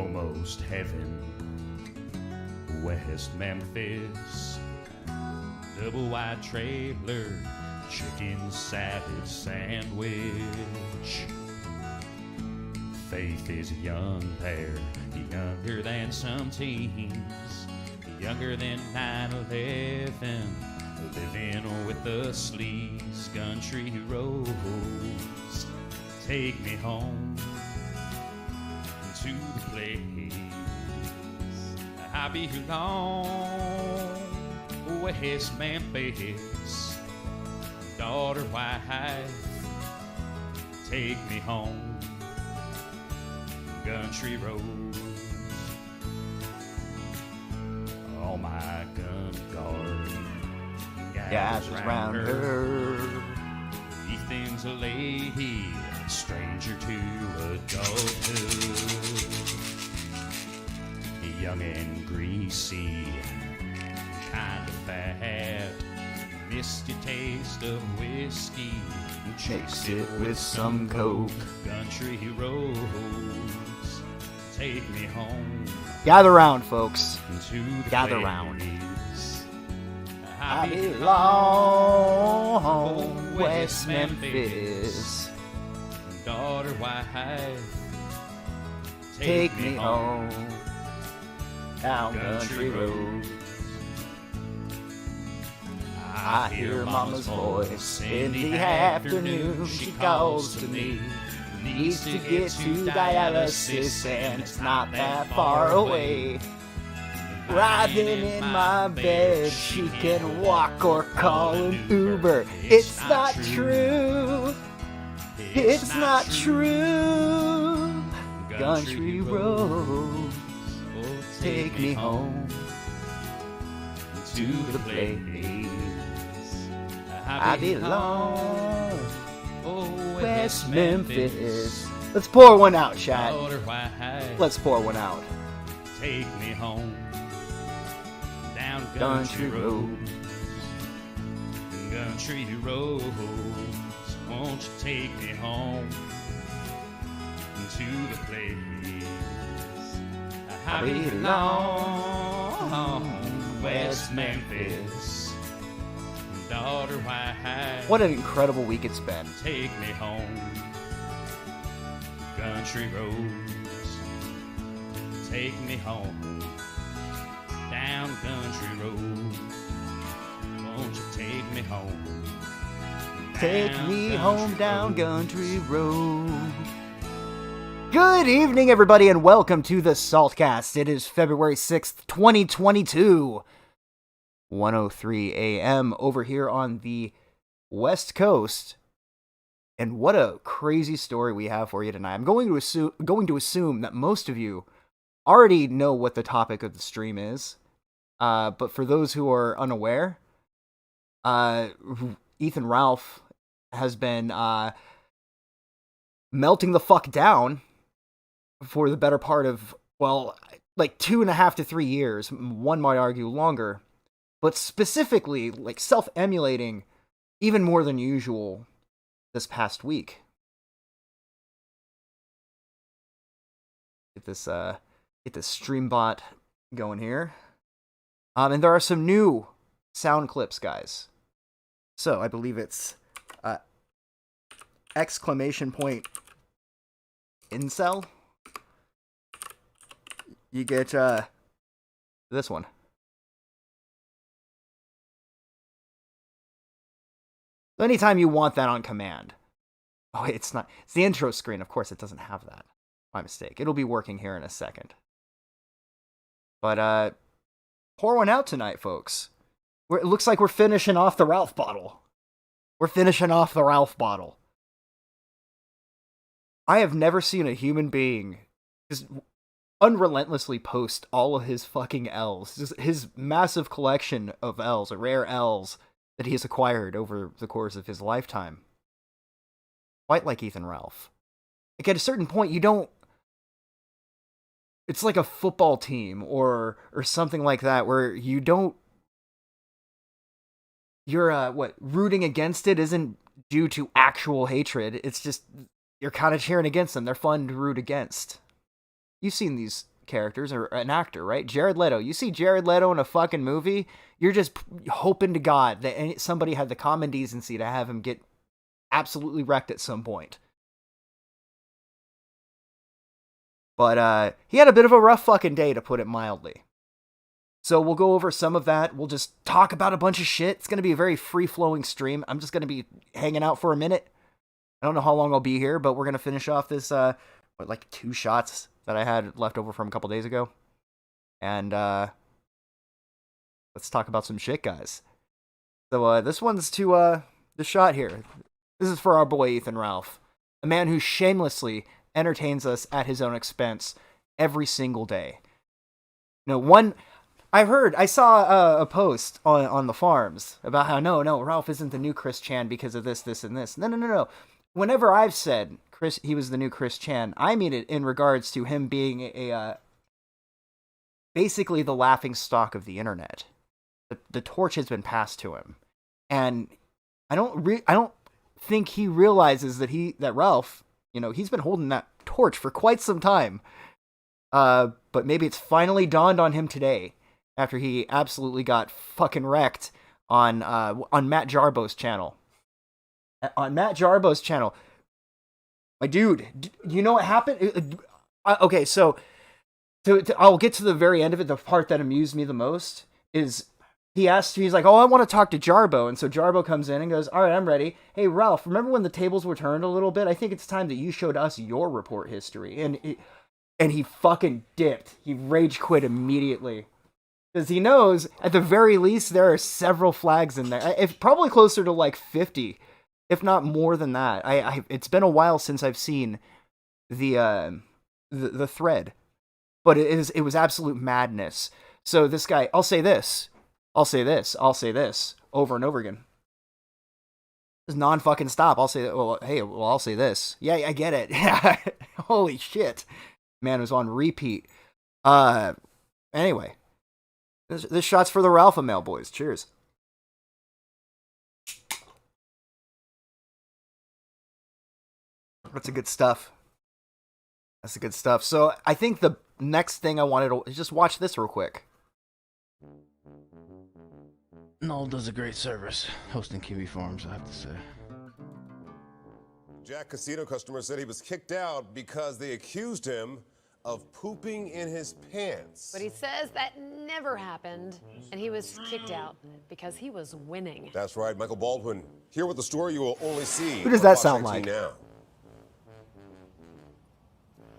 almost heaven. West Memphis, double wide trailer, chicken savage sandwich. Faith is a young pair, younger than some teens, younger than 9/11, living with the sleaze. Country roads take me home to the place I belong. West Memphis, daughter, wife, take me home. Country roads, all my gun guard gathers round her. Ethan's a lady, stranger to adulthood. Young and greasy, kind of fat, misty taste of whiskey, chase it with some coke. Country roads take me home. Gather round, folks. To the Gather round. I belong West Memphis. Daughter, wife, Take me home down country road. I hear mama's voice in the afternoon. She calls to me. Needs to get to dialysis and it's not that far away. Writhing in my bed, she can walk or call an Uber. It's not true. It's not true. Country roads take me home to the place I belong. West Memphis. Let's pour one out, chat. Let's pour one out. Take me home down Country roads. Country roads. Won't you take me home to the place I belong? West Memphis. Daughter, wife. What an incredible week it's been. Take me home. Country roads. Take me home. Down country road. Won't you take me home? Take me home down country road. Good evening, everybody, and welcome to the Saltkast. It is February 6th, 2022. 1:03 a.m. over here on the West Coast. And what a crazy story we have for you tonight. I'm going to assume that most of you already know what the topic of the stream is. But for those who are unaware, Ethan Ralph has been melting the fuck down for the better part of, well, like 2.5 to 3 years. One might argue longer. But specifically, like, self-emulating even more than usual this past week. Get this stream bot going here. And there are some new sound clips, guys. So, I believe it's exclamation point incel. You get this one. Anytime you want that on command. Oh, wait, it's not. It's the intro screen. Of course, it doesn't have that. My mistake. It'll be working here in a second. But, pour one out tonight, folks. It looks like we're finishing off the Ralph bottle. We're finishing off the Ralph bottle. I have never seen a human being just unrelentlessly post all of his fucking L's. Just his massive collection of L's, or rare L's, that he has acquired over the course of his lifetime. Quite like Ethan Ralph. Like, at a certain point, you don't... It's like a football team, or something like that, where you don't... You're, rooting against it isn't due to actual hatred. It's just, you're kind of cheering against them. They're fun to root against. You've seen these characters are an actor, right? Jared Leto. You see Jared Leto in a fucking movie, you're just hoping to God that somebody had the common decency to have him get absolutely wrecked at some point. But he had a bit of a rough fucking day, to put it mildly. So we'll go over some of that. We'll just talk about a bunch of shit. It's going to be a very free-flowing stream. I'm just going to be hanging out for a minute. I don't know how long I'll be here, but we're going to finish off this, like 2 shots that I had left over from a couple days ago. And let's talk about some shit, guys. So this one's to the shot here. This is for our boy Ethan Ralph, a man who shamelessly entertains us at his own expense every single day. I saw a post on the forums about how no, Ralph isn't the new Chris Chan because of this, and this. No. Whenever I've said he was the new Chris Chan, I mean it in regards to him being basically the laughing stock of the internet. The torch has been passed to him, and I don't think he realizes that Ralph, he's been holding that torch for quite some time. But maybe it's finally dawned on him today, after he absolutely got fucking wrecked on Matt Jarbo's channel. On Matt Jarbo's channel. My dude, you know what happened? Okay, so I'll get to the very end of it. The part that amused me the most is he's like, oh, I want to talk to Jarbo. And so Jarbo comes in and goes, all right, I'm ready. Hey, Ralph, remember when the tables were turned a little bit? I think it's time that you showed us your report history. And he fucking dipped. He rage quit immediately. Because he knows, at the very least, there are several flags in there. If probably closer to like 50, if not more than that. It's been a while since I've seen the thread, but it was absolute madness. So this guy, I'll say this, over and over again. It's non-fucking stop. I'll say, I'll say this. Yeah, I get it. Holy shit. Man, it was on repeat. Anyway. This shot's for the Ralphamale boys. Cheers. That's the good stuff. So I think the next thing I wanted to just watch this real quick. Noel does a great service hosting Kiwi Farms, I have to say. Jack Casino customer said he was kicked out because they accused him of pooping in his pants. But he says that never happened, and he was kicked out because he was winning. That's right, Michael Baldwin. Here with the story you will only see. Who does that sound like? Now.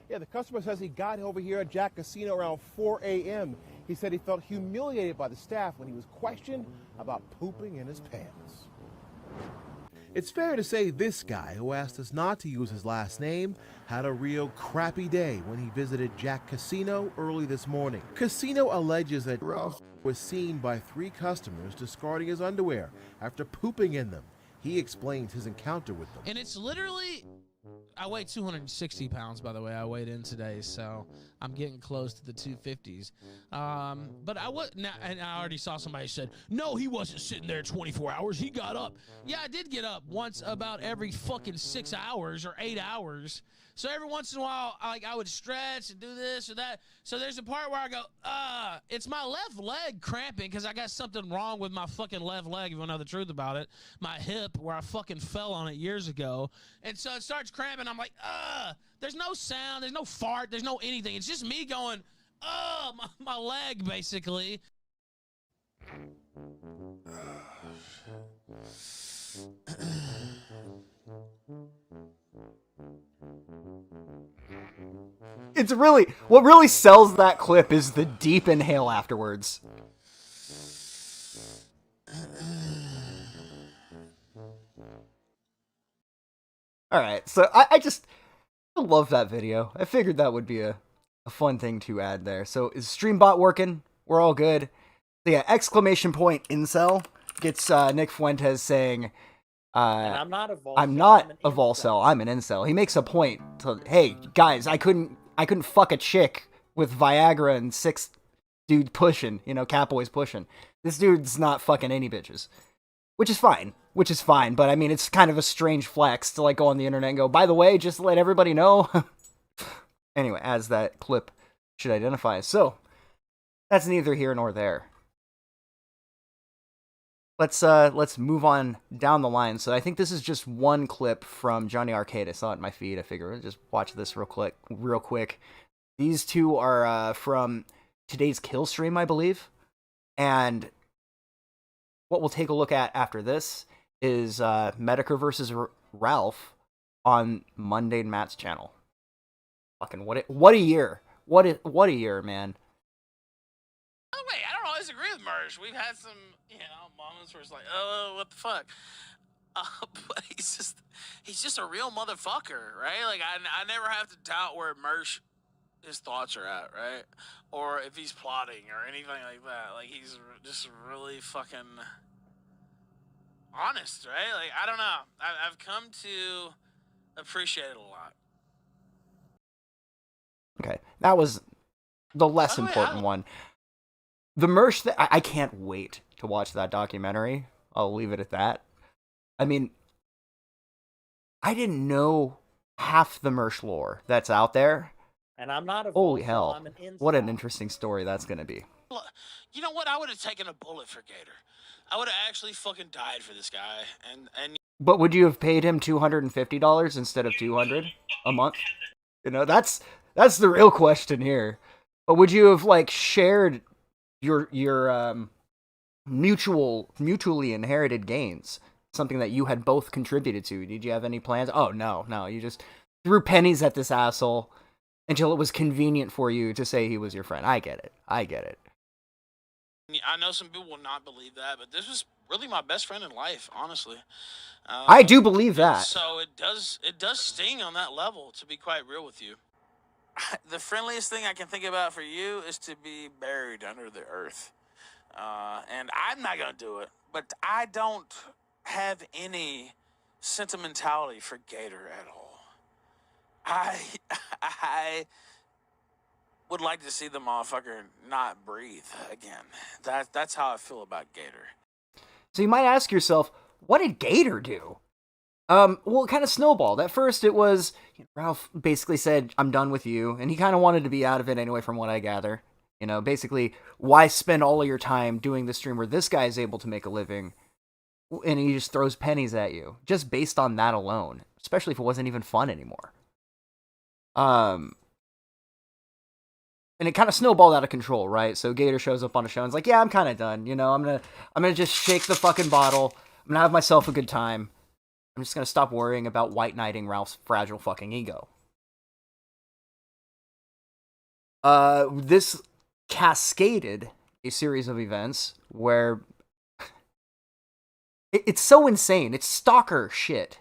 Yeah, the customer says he got over here at Jack Casino around 4 a.m. He said he felt humiliated by the staff when he was questioned about pooping in his pants. It's fair to say this guy, who asked us not to use his last name, had a real crappy day when he visited Jack Casino early this morning. Casino alleges that Ralph was seen by 3 customers discarding his underwear after pooping in them. He explained his encounter with them. And it's literally, I weigh 260 pounds, by the way. I weighed in today, so I'm getting close to the 250s. But and I already saw somebody said, no, he wasn't sitting there 24 hours. He got up. Yeah, I did get up once about every fucking 6 hours or 8 hours. So every once in a while, I would stretch and do this or that. So there's a part where I go, it's my left leg cramping because I got something wrong with my fucking left leg, if you want to know the truth about it. My hip, where I fucking fell on it years ago. And so it starts cramping. I'm like, there's no sound, there's no fart, there's no anything. It's just me going, my leg, basically. It's really, what really sells that clip is the deep inhale afterwards. Alright, so I love that video. I figured that would be a fun thing to add there. So is Streambot working? We're all good. So yeah, exclamation point incel gets Nick Fuentes saying, and I'm not a Volcel. I'm not a Volcel. I'm an incel. He makes a point to, hey guys, I couldn't fuck a chick with Viagra and 6 dudes pushing, catboys pushing. This dude's not fucking any bitches, which is fine. But I mean, it's kind of a strange flex to go on the internet and go, by the way, just to let everybody know. Anyway, as that clip should identify. So that's neither here nor there. Let's move on down the line. So I think this is just one clip from Johnny Arcade. I saw it in my feed. I figured I'd just watch this real quick. These two are from today's kill stream, I believe. And what we'll take a look at after this is Medicare versus Ralph on Monday in Matt's channel. Fucking what a year. What a year, man. Oh, wait, I don't always agree with Mersh. We've had some, moments where it's like, oh, what the fuck? But he's just a real motherfucker, right? Like, I never have to doubt where Mersh, his thoughts are at, right? Or if he's plotting or anything like that. Like, he's just really fucking honest, right? Like, I don't know. I've come to appreciate it a lot. Okay, that was the less important one. The Mersh, I can't wait to watch that documentary. I'll leave it at that. I mean, I didn't know half the Mersh lore that's out there. And I'm not a Holy vocal, hell. I'm an inside. What an interesting story that's going to be. You know what? I would have taken a bullet for Gator. I would have actually fucking died for this guy. And But would you have paid him $250 instead of $200 a month? That's the real question here. But would you have shared your mutually inherited gains, something that you had both contributed to? Did you have any plans? Oh no, you just threw pennies at this asshole until it was convenient for you to say he was your friend. I get it. I know some people will not believe that, but this was really my best friend in life, honestly. I do believe that. So it does sting on that level, to be quite real with you. The friendliest thing I can think about for you is to be buried under the earth. And I'm not going to do it, but I don't have any sentimentality for Gator at all. I would like to see the motherfucker not breathe again. That's how I feel about Gator. So you might ask yourself, what did Gator do? Well, it kind of snowballed. At first, it was Ralph basically said, I'm done with you. And he kind of wanted to be out of it anyway, from what I gather. Basically, why spend all of your time doing the stream where this guy is able to make a living and he just throws pennies at you? Just based on that alone, especially if it wasn't even fun anymore. And it kind of snowballed out of control, right? So Gator shows up on a show and is like, yeah, I'm kind of done. I'm gonna just shake the fucking bottle. I'm gonna have myself a good time. I'm just going to stop worrying about white knighting Ralph's fragile fucking ego. This cascaded a series of events where it's so insane. It's stalker shit.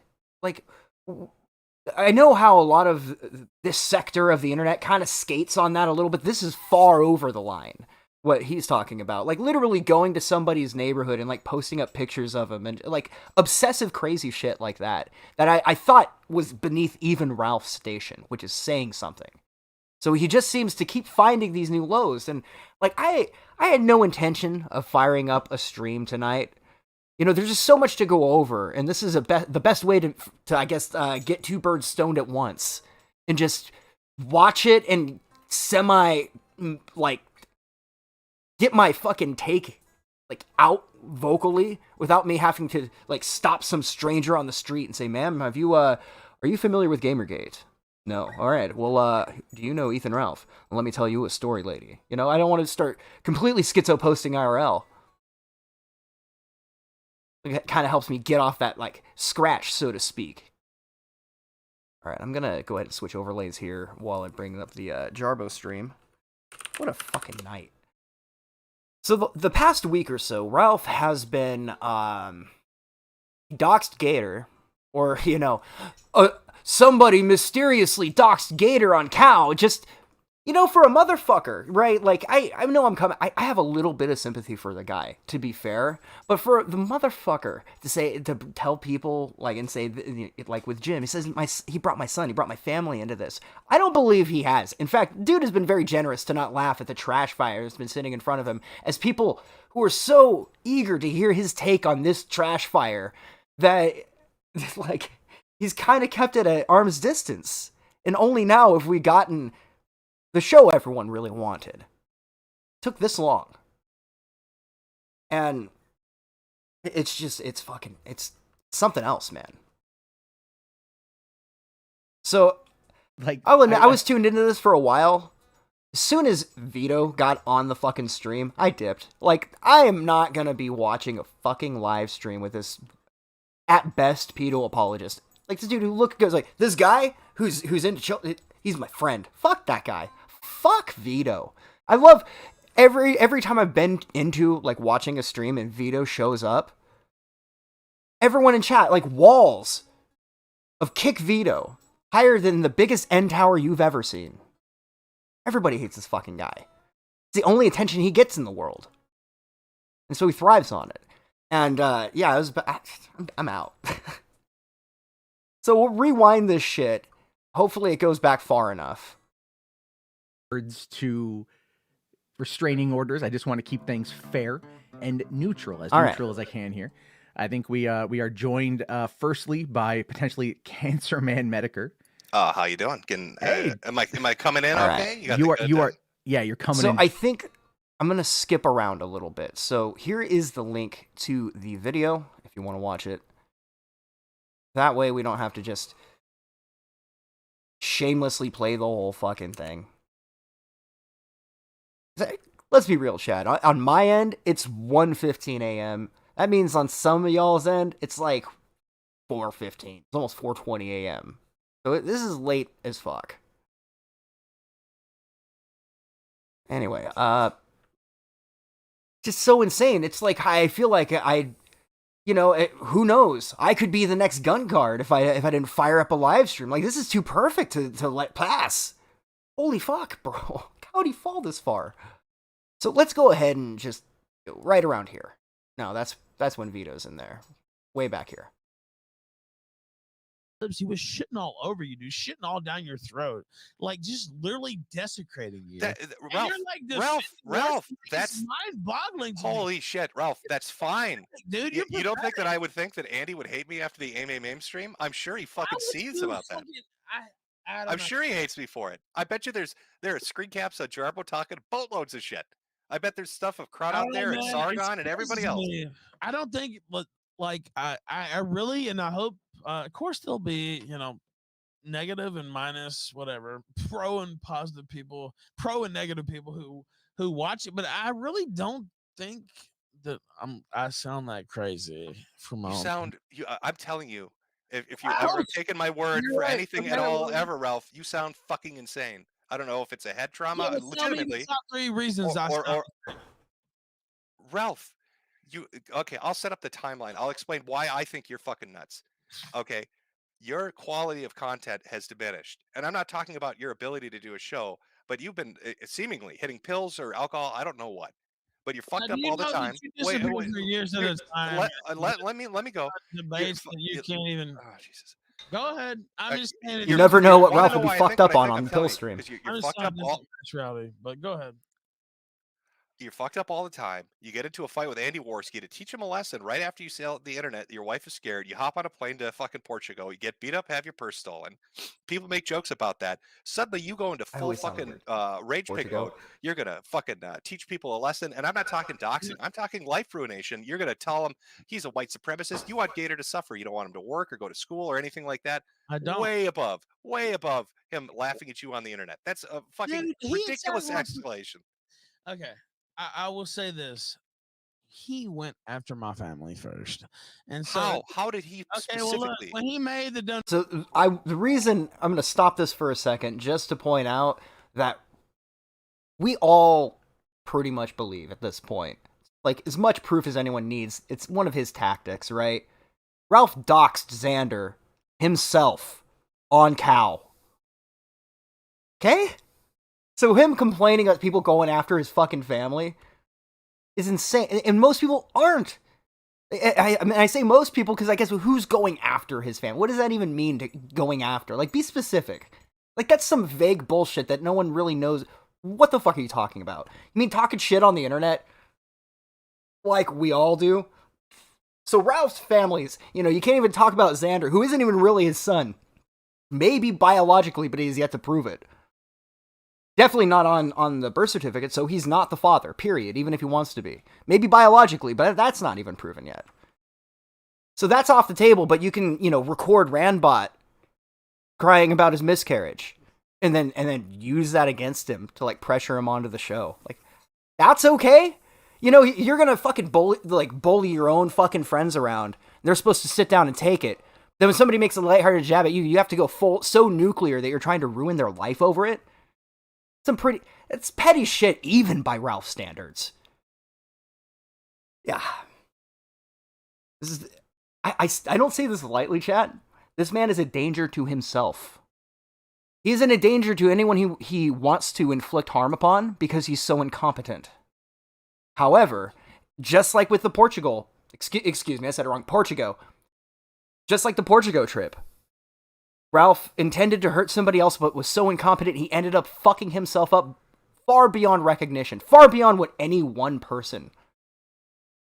I know how a lot of this sector of the internet kind of skates on that a little bit. This is far over the line. What he's talking about, literally going to somebody's neighborhood and posting up pictures of him and obsessive crazy shit like that I thought was beneath even Ralph's station, which is saying something. So he just seems to keep finding these new lows. And I had no intention of firing up a stream tonight. There's just so much to go over, and this is the best way to I guess get two birds stoned at once and just watch it and get my fucking take out vocally without me having to stop some stranger on the street and say, ma'am, are you familiar with Gamergate? No. All right. Well, do you know Ethan Ralph? Well, let me tell you a story, lady. I don't want to start completely schizo posting IRL. It kind of helps me get off that scratch, so to speak. All right, I'm gonna go ahead and switch overlays here while I bring up the Jarbo stream. What a fucking night. So the past week or so, Ralph has been doxed Gator, or somebody mysteriously doxed Gator on Cow. Just for a motherfucker, right? I know I'm coming. I have a little bit of sympathy for the guy, to be fair, but for the motherfucker to tell people and say with Jim, he says he brought my son, he brought my family into this. I don't believe he has. In fact, dude has been very generous to not laugh at the trash fire that's been sitting in front of him, as people who are so eager to hear his take on this trash fire that he's kind of kept it at arm's distance. And only now have we gotten the show everyone really wanted took this long. And it's something else, man. So, like, I'll admit, I was tuned into this for a while. As soon as Vito got on the fucking stream, I dipped. Like, I am not gonna be watching a fucking live stream with this, at best, pedo apologist. Like, this dude who goes like, this guy who's into children, he's my friend. Fuck that guy. Fuck Vito. I love every time I've been into, like, watching a stream and Vito shows up, everyone in chat, like, walls of kick Vito higher than the biggest end tower you've ever seen. Everybody hates this fucking guy. It's the only attention he gets in the world. And so he thrives on it. And, yeah, I'm out. So we'll rewind this shit. Hopefully it goes back far enough. Words to restraining orders. I just want to keep things fair and neutral, as neutral as I can here. I think we are joined, firstly, by potentially Cancer Man Mediker. How you doing? Hey. Am I coming in All okay? right. You're coming in. So I think I'm going to skip around a little bit. So here is the link to the video, if you want to watch it. That way we don't have to just shamelessly play the whole fucking thing. Let's be real, Chad. On my end, it's 1:15 a.m. That means on some of y'all's end, it's like 4:15. It's almost 4:20 a.m. So this is late as fuck. Anyway, just so insane. It's like, I feel like who knows? I could be the next gun guard if I didn't fire up a live stream. Like, this is too perfect to let pass. Holy fuck, bro. How'd he fall this far? So let's go ahead and just right around here. No, that's when Vito's in there. Way back here. He was shitting all over you, dude. Shitting all down your throat. Like, just literally desecrating you. Ralph, that's mind-boggling. Holy shit, Ralph, that's fine. Dude, you don't think that I would think that Andy would hate me after the AIM stream? I'm sure he fucking sees about that. I'm sure he hates me for it. I bet you there are screen caps of Jarbo talking boatloads of shit. I bet there's stuff of Crowd out there and Sargon and everybody else. I don't think, like, I really, and I hope, of course, there'll be, negative and minus, whatever, pro and positive people, pro and negative people who watch it, but I really don't think that I sound that crazy from my own. I'm telling you, if you ever have taken my word for anything at all ever, Ralph, you sound fucking insane. I don't know if it's a head trauma, legitimately. Top 3 reasons Ralph, okay, I'll set up the timeline. I'll explain why I think you're fucking nuts. Okay, your quality of content has diminished. And I'm not talking about your ability to do a show, but you've been seemingly hitting pills or alcohol, I don't know what. But you're fucked up all the time. Wait, for years at a time. Let me go. Debates that you can't even. Oh, Jesus. Go ahead. I'm just saying. You never know what Ralph will be fucked up on the pill stream. You're fucked up all. But go ahead. You're fucked up all the time. You get into a fight with Andy Worski to teach him a lesson right after you sell the internet. Your wife is scared. You hop on a plane to fucking Portugal. You get beat up, have your purse stolen. People make jokes about that. Suddenly you go into full fucking rage pig mode. You're going to fucking teach people a lesson. And I'm not talking doxing. I'm talking life ruination. You're going to tell him he's a white supremacist. You want Gator to suffer. You don't want him to work or go to school or anything like that. I don't. Way above him laughing at you on the internet. That's a fucking ridiculous escalation. Okay. I will say this. He went after my family first. And so how did he specifically? Well, look, when he made the donation. So the reason I'm going to stop this for a second, just to point out that we all pretty much believe at this point, like, as much proof as anyone needs, it's one of his tactics, right? Ralph doxed Xander himself on Cal. Okay? So him complaining about people going after his fucking family is insane. And most people aren't. I mean, I say most people because I guess who's going after his family? What does that even mean, to going after? Like, be specific. Like, that's some vague bullshit that no one really knows. What the fuck are you talking about? You mean talking shit on the internet? Like we all do? So Ralph's family's, you can't even talk about Xander, who isn't even really his son. Maybe biologically, but he's yet to prove it. Definitely not on the birth certificate, so he's not the father, period, even if he wants to be. Maybe biologically, but that's not even proven yet. So that's off the table, but you can, record Randbot crying about his miscarriage and then use that against him to, like, pressure him onto the show. Like, that's okay? You're gonna fucking bully your own fucking friends around. They're supposed to sit down and take it. Then when somebody makes a lighthearted jab at you, you have to go so nuclear that you're trying to ruin their life over it. It's petty shit even by Ralph standards. Yeah. I don't say this lightly, chat. This man is a danger to himself. He isn't a danger to anyone he wants to inflict harm upon because he's so incompetent. However, just like with the Portugal, excuse me, I said it wrong, Portugal. Just like the Portugal trip, Ralph intended to hurt somebody else but was so incompetent he ended up fucking himself up far beyond recognition, far beyond what any one person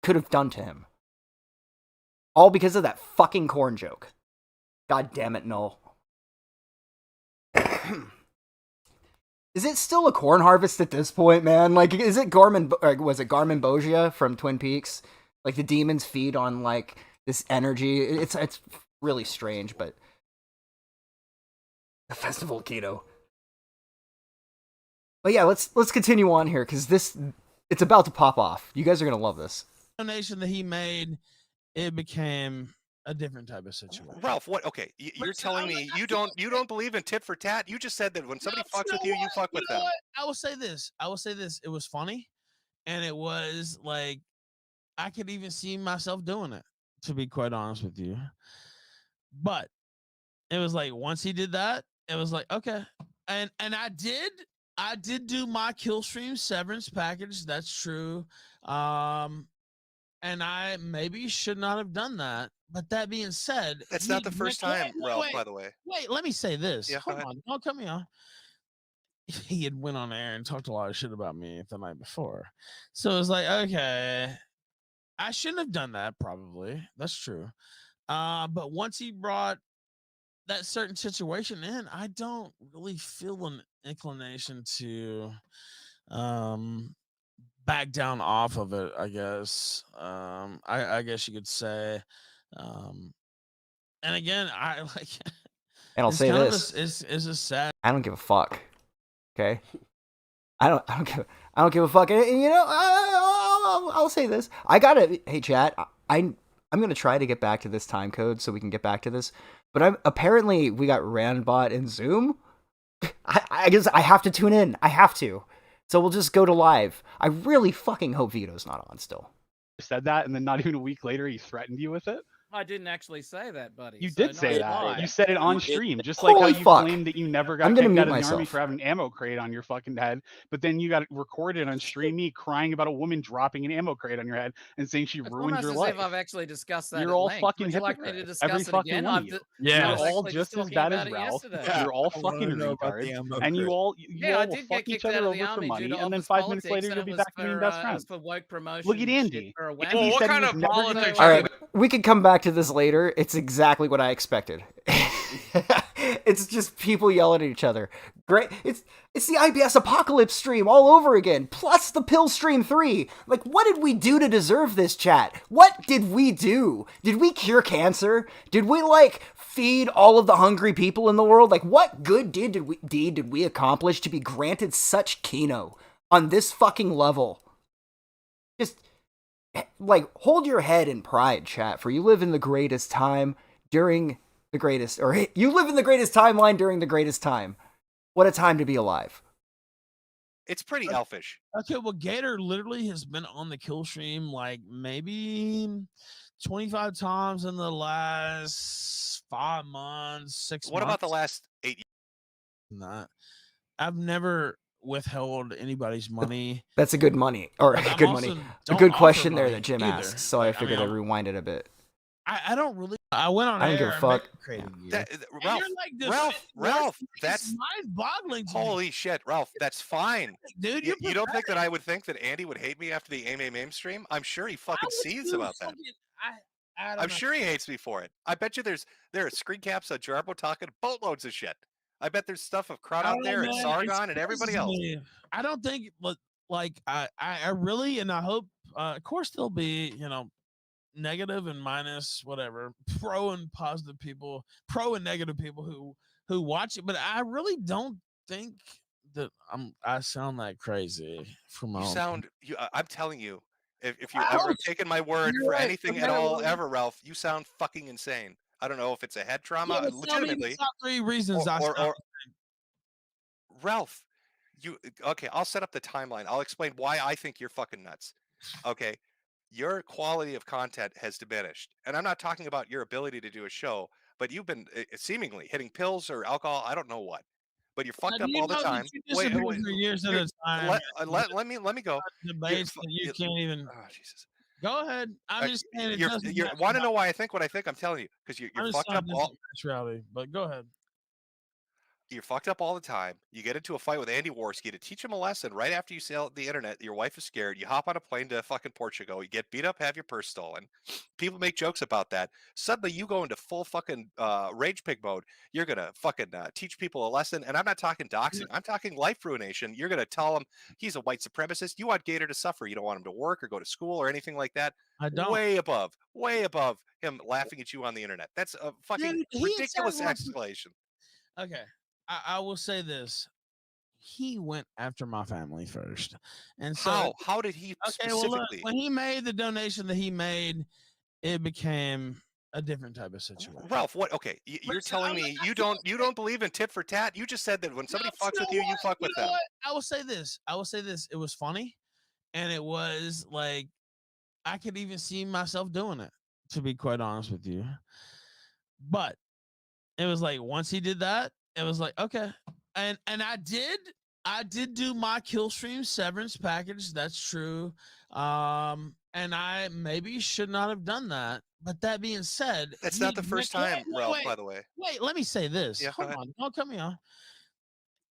could have done to him. All because of that fucking corn joke. God damn it, Noel. Is it still a corn harvest at this point, man? Like, is it Garmin Bogia from Twin Peaks? Like, the demons feed on, like, this energy. It's really strange, but the Festival of Keto. But yeah, let's continue on here, because it's about to pop off. You guys are gonna love this. Donation that he made, it became a different type of situation. Ralph, what? Okay, you're telling me you don't believe in tit for tat? You just said that when somebody fucks with you, you fuck with them. What? I will say this. It was funny, and it was like I could even see myself doing it, to be quite honest with you. But it was like once he did that, it was like okay, and I did do my kill stream severance package. That's true. And I maybe should not have done that. But that being said, that's not the first time, Ralph, by the way. Wait, let me say this. Yeah, hold on. Don't cut me off. He had went on air and talked a lot of shit about me the night before. So it was like, okay, I shouldn't have done that, probably. That's true. But once he brought that certain situation in, I don't really feel an inclination to back down off of it, I guess. I guess you could say. And again, I like and I'll say this. It's a sad. I don't give a fuck. Okay? I don't give a fuck. And I'll say this. Hey chat, I'm gonna try to get back to this time code so we can get back to this. But apparently we got Randbot in Zoom. I guess I have to tune in. I have to. So we'll just go to live. I really fucking hope Vito's not on still. Said that, and then not even a week later, he threatened you with it? I didn't actually say that, buddy. You did say that. You said it on stream, just like how you claimed that you never got kicked out of the army for having an ammo crate on your fucking head, but then you got recorded on stream me crying about a woman dropping an ammo crate on your head and saying she ruined your life. If I've actually discussed that. You're all fucking hypocrites. Every fucking one of you. Yeah, you're all just as bad as Ralph. You're all fucking retards, and you all will fuck each other over for money, and then 5 minutes later you'll be back to being best friends. Look at Andy. Well, what kind of politics? All right, we could come back to this later. It's exactly what I expected. It's just people yelling at each other. Great. It's the IBS Apocalypse stream all over again, plus the Pill Stream 3. Like, what did we do to deserve this, chat? What did we do? Did we cure cancer? Did we, like, feed all of the hungry people in the world? Like, what good deed did we accomplish to be granted such kino on this fucking level? Just, like, hold your head in pride, chat, for you live in the greatest time during the greatest, or you live in the greatest timeline during the greatest time. What a time to be alive. It's pretty elfish. Okay, well, Gator literally has been on the kill stream like maybe 25 times in the last 5 months, 6 months. What about the last 8 years? Not. I've never withheld anybody's money. That's a good money, or a good money. A good question there that Jim asks. So I figured I'd rewind it a bit. I don't really. I went on. I don't give a fuck. Ralph, that's mind-boggling. Holy shit, Ralph, that's fine, dude. You don't think that I would think that Andy would hate me after the AIM stream? I'm sure he fucking sees about that. I'm sure he hates me for it. I bet you there are screen caps of Jarbo talking boatloads of shit. I bet there's stuff of Crud I out don't there know, and man. Sargon It's and everybody crazy to else. me. I don't think, like, I really, and I hope, of course, there'll be, negative and minus, whatever, pro and positive people, pro and negative people who watch it, but I really don't think that I sound that crazy from my You own. sound. I'm telling you, if you I ever hope have taken my word you're for right. anything Okay, at all, well, ever, Ralph, you sound fucking insane. I don't know if it's a head yeah, trauma, but tell me the legitimately, top 3 reasons I sound. or Ralph. Okay? I'll set up the timeline. I'll explain why I think you're fucking nuts. Okay, your quality of content has diminished, and I'm not talking about your ability to do a show, but you've been seemingly hitting pills or alcohol. I don't know what, but you're Now, fucked do up you all the know that time. you Wait, disappear for years at here, a time? let me go. Debates that you can't even. Oh Jesus. Go ahead. I'm just saying it doesn't You match want to know why I think what I think? I'm telling you, because you're I'm just fucked saying up it all. doesn't match reality. But go ahead. You're fucked up all the time. You get into a fight with Andy Worski to teach him a lesson right after you sell the internet. Your wife is scared. You hop on a plane to fucking Portugal. You get beat up, have your purse stolen. People make jokes about that. Suddenly you go into full fucking rage pig mode. You're going to fucking teach people a lesson. And I'm not talking doxing. I'm talking life ruination. You're going to tell him he's a white supremacist. You want Gator to suffer. You don't want him to work or go to school or anything like that. I don't. Way above him laughing at you on the internet. That's a fucking ridiculous escalation. Okay. I will say this. He went after my family first. And so How did he okay, well, look, specifically? when he made the donation that he made, it became a different type of situation. Ralph, what? Okay, you're telling me you don't believe in tit for tat? You just said that when somebody fucks with you, you fuck with them. What? I will say this. It was funny, and it was like I could even see myself doing it, to be quite honest with you. But it was like once he did that, it was like okay. And I did do my kill stream severance package. That's true. And I maybe should not have done that. But that being said, that's not the first time, Ralph. By the way, wait. Let me say this. Yeah, Hold on. Don't cut me off.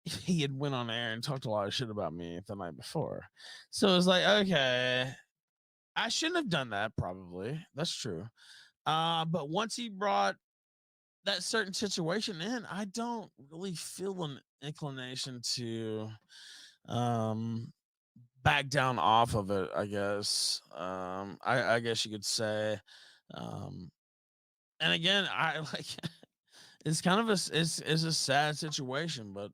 He had went on air and talked a lot of shit about me the night before, so it was like, okay, I shouldn't have done that. Probably that's true. But once he brought that certain situation in, I don't really feel an inclination to back down off of it, I guess. I guess you could say. And again, I like it's kind of it's a sad situation, but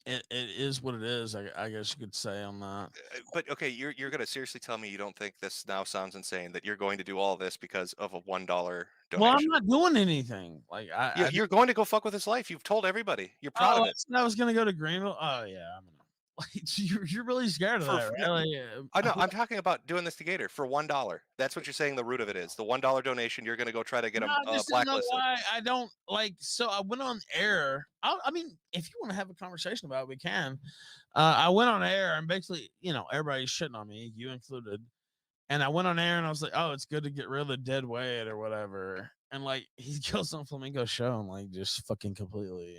it is what it is. I guess you could say on that. But okay, you're gonna seriously tell me you don't think this now sounds insane that you're going to do all this because of a $1 donation? Well, I'm not doing anything. Like you're going to go fuck with his life. You've told everybody. You're proud of it. I was gonna go to Greenville. Oh yeah, I'm gonna. Like, you're really scared of that, right? Like, I know. I'm talking about doing this to Gator for $1. That's what you're saying. The root of it is the $1 donation. You're going to go try to get him blacklisted. Why I don't like. So I went on air. I mean, if you want to have a conversation about it, we can. I went on air and basically, everybody's shitting on me, you included. And I went on air and I was like, "Oh, it's good to get rid of the dead weight or whatever." And like, he goes on Flamingo show and like just fucking completely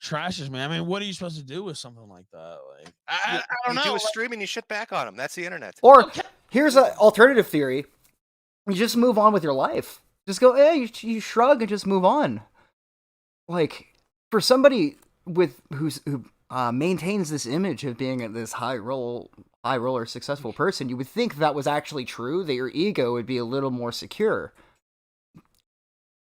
trashes me. I mean, what are you supposed to do with something like that? Like, I don't know. You do a stream and you shit back on him. That's the internet. Or here's an alternative theory: you just move on with your life. Just go, you shrug and just move on. Like for somebody who maintains this image of being this high roller successful person, you would think that was actually true. That your ego would be a little more secure.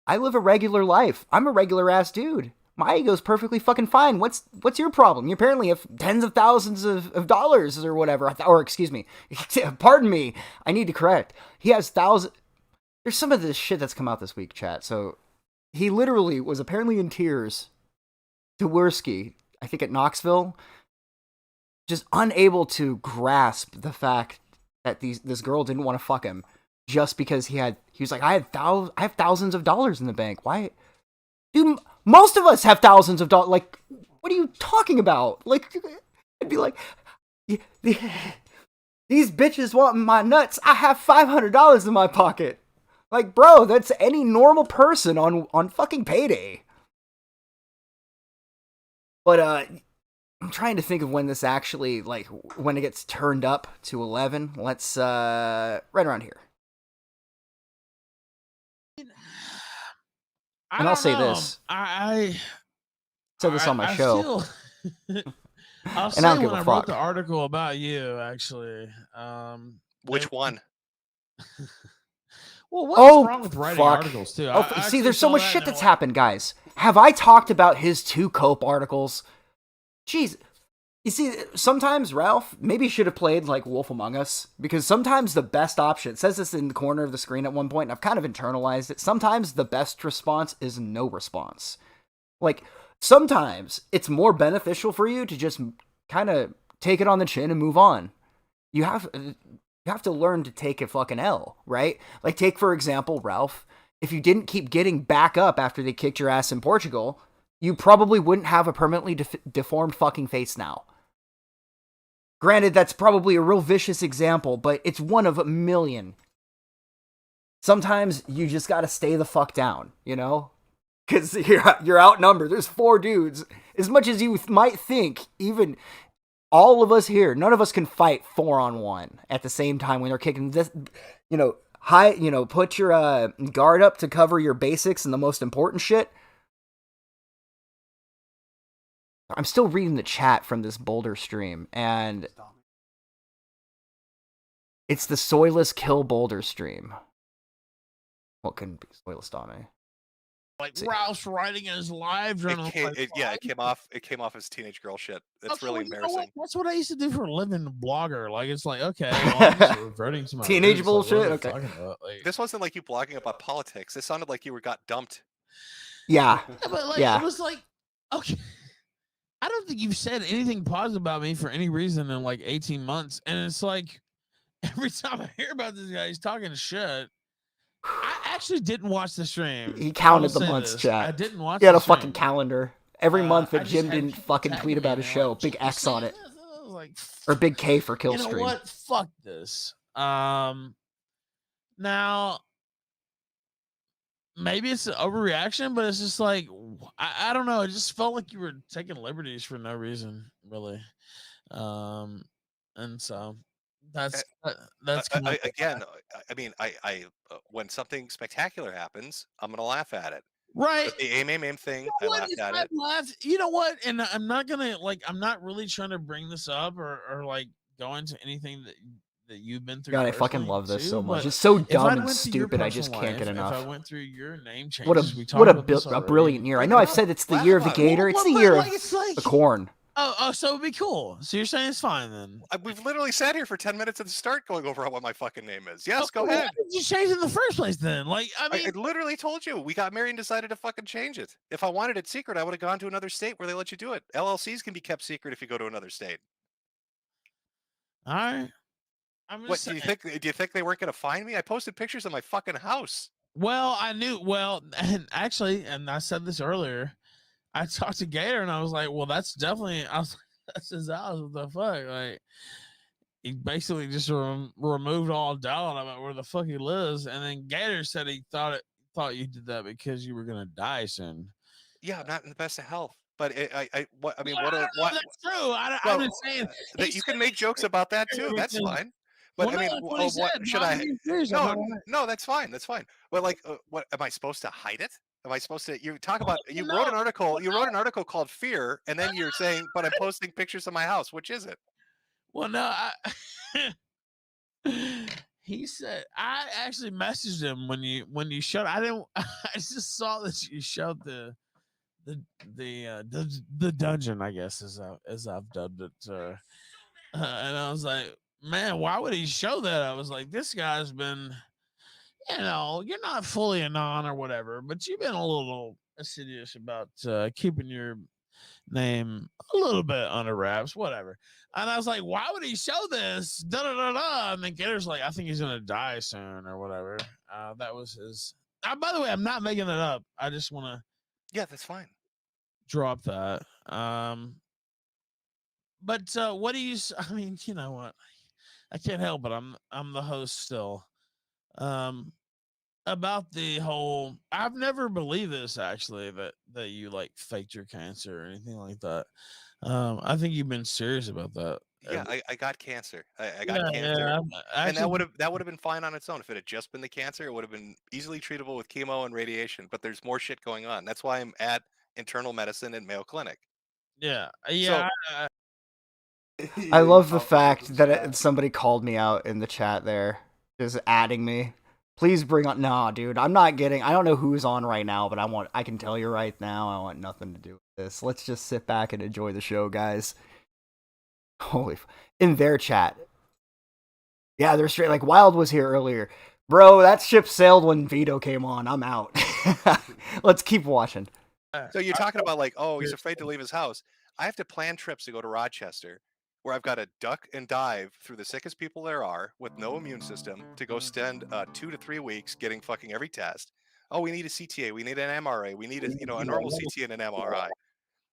I live a regular life. I'm a regular ass dude. My ego's perfectly fucking fine. What's your problem? You apparently have tens of thousands of dollars or whatever. Or excuse me. Pardon me. I need to correct. He has thousands. There's some of this shit that's come out this week, chat. So he literally was apparently in tears to Worski, I think at Knoxville, just unable to grasp the fact that this girl didn't want to fuck him just because he was like, I have thousands of dollars in the bank. Why? Dude, most of us have thousands of dollars. Like, what are you talking about? Like, I'd be like, these bitches want my nuts. I have $500 in my pocket. Like, bro, that's any normal person on fucking payday. But I'm trying to think of when this actually, like, when it gets turned up to 11. Let's right around here. And I'll say this. said this on my show. I'll say when I wrote the article about you, actually. Which one? Well, what's wrong with writing articles too? See, there's so much shit that's happened, guys. Have I talked about his 2 Cope articles? Jeez. You see, sometimes Ralph maybe should have played like Wolf Among Us, because sometimes the best option, it says this in the corner of the screen at one point, and I've kind of internalized it. Sometimes the best response is no response. Like, sometimes it's more beneficial for you to just kind of take it on the chin and move on. You have to learn to take a fucking L, right? Like, take, for example, Ralph. If you didn't keep getting back up after they kicked your ass in Portugal, you probably wouldn't have a permanently deformed fucking face now. Granted, that's probably a real vicious example, but it's one of a million. Sometimes you just gotta stay the fuck down, you know? Because you're outnumbered. There's 4 dudes. As much as you might think, even all of us here, none of us can fight 4-on-1 at the same time when they're kicking this, put your guard up to cover your basics and the most important shit. I'm still reading the chat from this Boulder stream, and it's the Soyless Kill Boulder stream. What couldn't be Soyless Dame? Like Ralph's writing in his live journal. It came off as teenage girl shit. It's really embarrassing. That's what I used to do for a living, blogger. Like, it's like, okay, well, I'm just reverting to my teenage bullshit. Like, okay. This wasn't like you blogging about politics. It sounded like you got dumped. Yeah. But like, it was like, okay. I don't think you've said anything positive about me for any reason in like 18 months. And it's like, every time I hear about this guy, he's talking shit. I actually didn't watch the stream. He counted the months, chat. I didn't watch He had the a stream. fucking calender. Every month that Jim didn't fucking tweet about his show. Big X on it. Like, or big K for kill stream. You know what? Fuck this. Now, maybe it's an overreaction, but it's just like, I don't know. It just felt like you were taking liberties for no reason, really. And so that's again. I mean, I when something spectacular happens, I'm gonna laugh at it. Right. But the aim thing, I laughed at it. You know what? And I'm not gonna I'm not really trying to bring this up or like go into anything that you've been through. God, I fucking love this so much. It's so dumb and stupid. I just can't get enough. If I went through your name changes, what a brilliant year. I know I've said it's the year of the Gator. It's the year of the corn. Oh, so it'd be cool. So you're saying it's fine then? We've literally sat here for 10 minutes at the start going over what my fucking name is. Yes, go ahead. Why did you change it in the first place then? Like, I mean, I literally told you we got married and decided to fucking change it. If I wanted it secret, I would have gone to another state where they let you do it. LLCs can be kept secret if you go to another state. All right. What do you think? Do you think they weren't going to find me? I posted pictures of my fucking house. Well, I knew. Well, and actually, and I said this earlier. I talked to Gator and I was like, well, that's definitely. I was like, that's his house. What the fuck? Like, he basically just removed all doubt about where the fuck he lives. And then Gator said he thought you did that because you were gonna die soon. Yeah, I'm not in the best of health. But that's true. I'm just saying that you can make jokes about that too. That's fine. But well, I mean, what should I? No, that's fine. That's fine. Well, like, what am I supposed to hide it? Am I supposed to? You talk about. You wrote an article. You wrote an article called "Fear," and then you're saying, "But I'm posting pictures of my house." Which is it? Well, no. He said I actually messaged him when you showed. I didn't. I just saw that you showed the dungeon, I guess, as I've dubbed it. And I was like, man, why would he show that? I was like, this guy's been. You're not fully a non or whatever, but you've been a little assiduous about keeping your name a little bit under wraps, whatever. And I was like, why would he show this? Da da da da. And then Gator's like, I think he's gonna die soon or whatever. That was his. By the way, I'm not making it up. I just want to. Yeah, that's fine. Drop that. But what do you? I mean, you know what? I can't help it. I'm the host still. About the whole, I've never believed this actually that you like faked your cancer or anything like that. I think you've been serious about that. Yeah, I got cancer. I got cancer, and that would have been fine on its own if it had just been the cancer. It would have been easily treatable with chemo and radiation. But there's more shit going on. That's why I'm at internal medicine at Mayo Clinic. Yeah. I love the fact that somebody called me out in the chat there, just adding me. Please bring on. Nah, dude, I'm not getting. I don't know who's on right now, but I can tell you right now, I want nothing to do with this. Let's just sit back and enjoy the show, guys. In their chat. Yeah, they're straight. Like, Wild was here earlier. Bro, that ship sailed when Vito came on. I'm out. Let's keep watching. So you're talking about like, oh, he's afraid to leave his house. I have to plan trips to go to Rochester, where I've got to duck and dive through the sickest people there are with no immune system to go spend 2 to 3 weeks getting fucking every test. Oh, we need a CTA, we need an MRA, we need a normal CT and an MRI.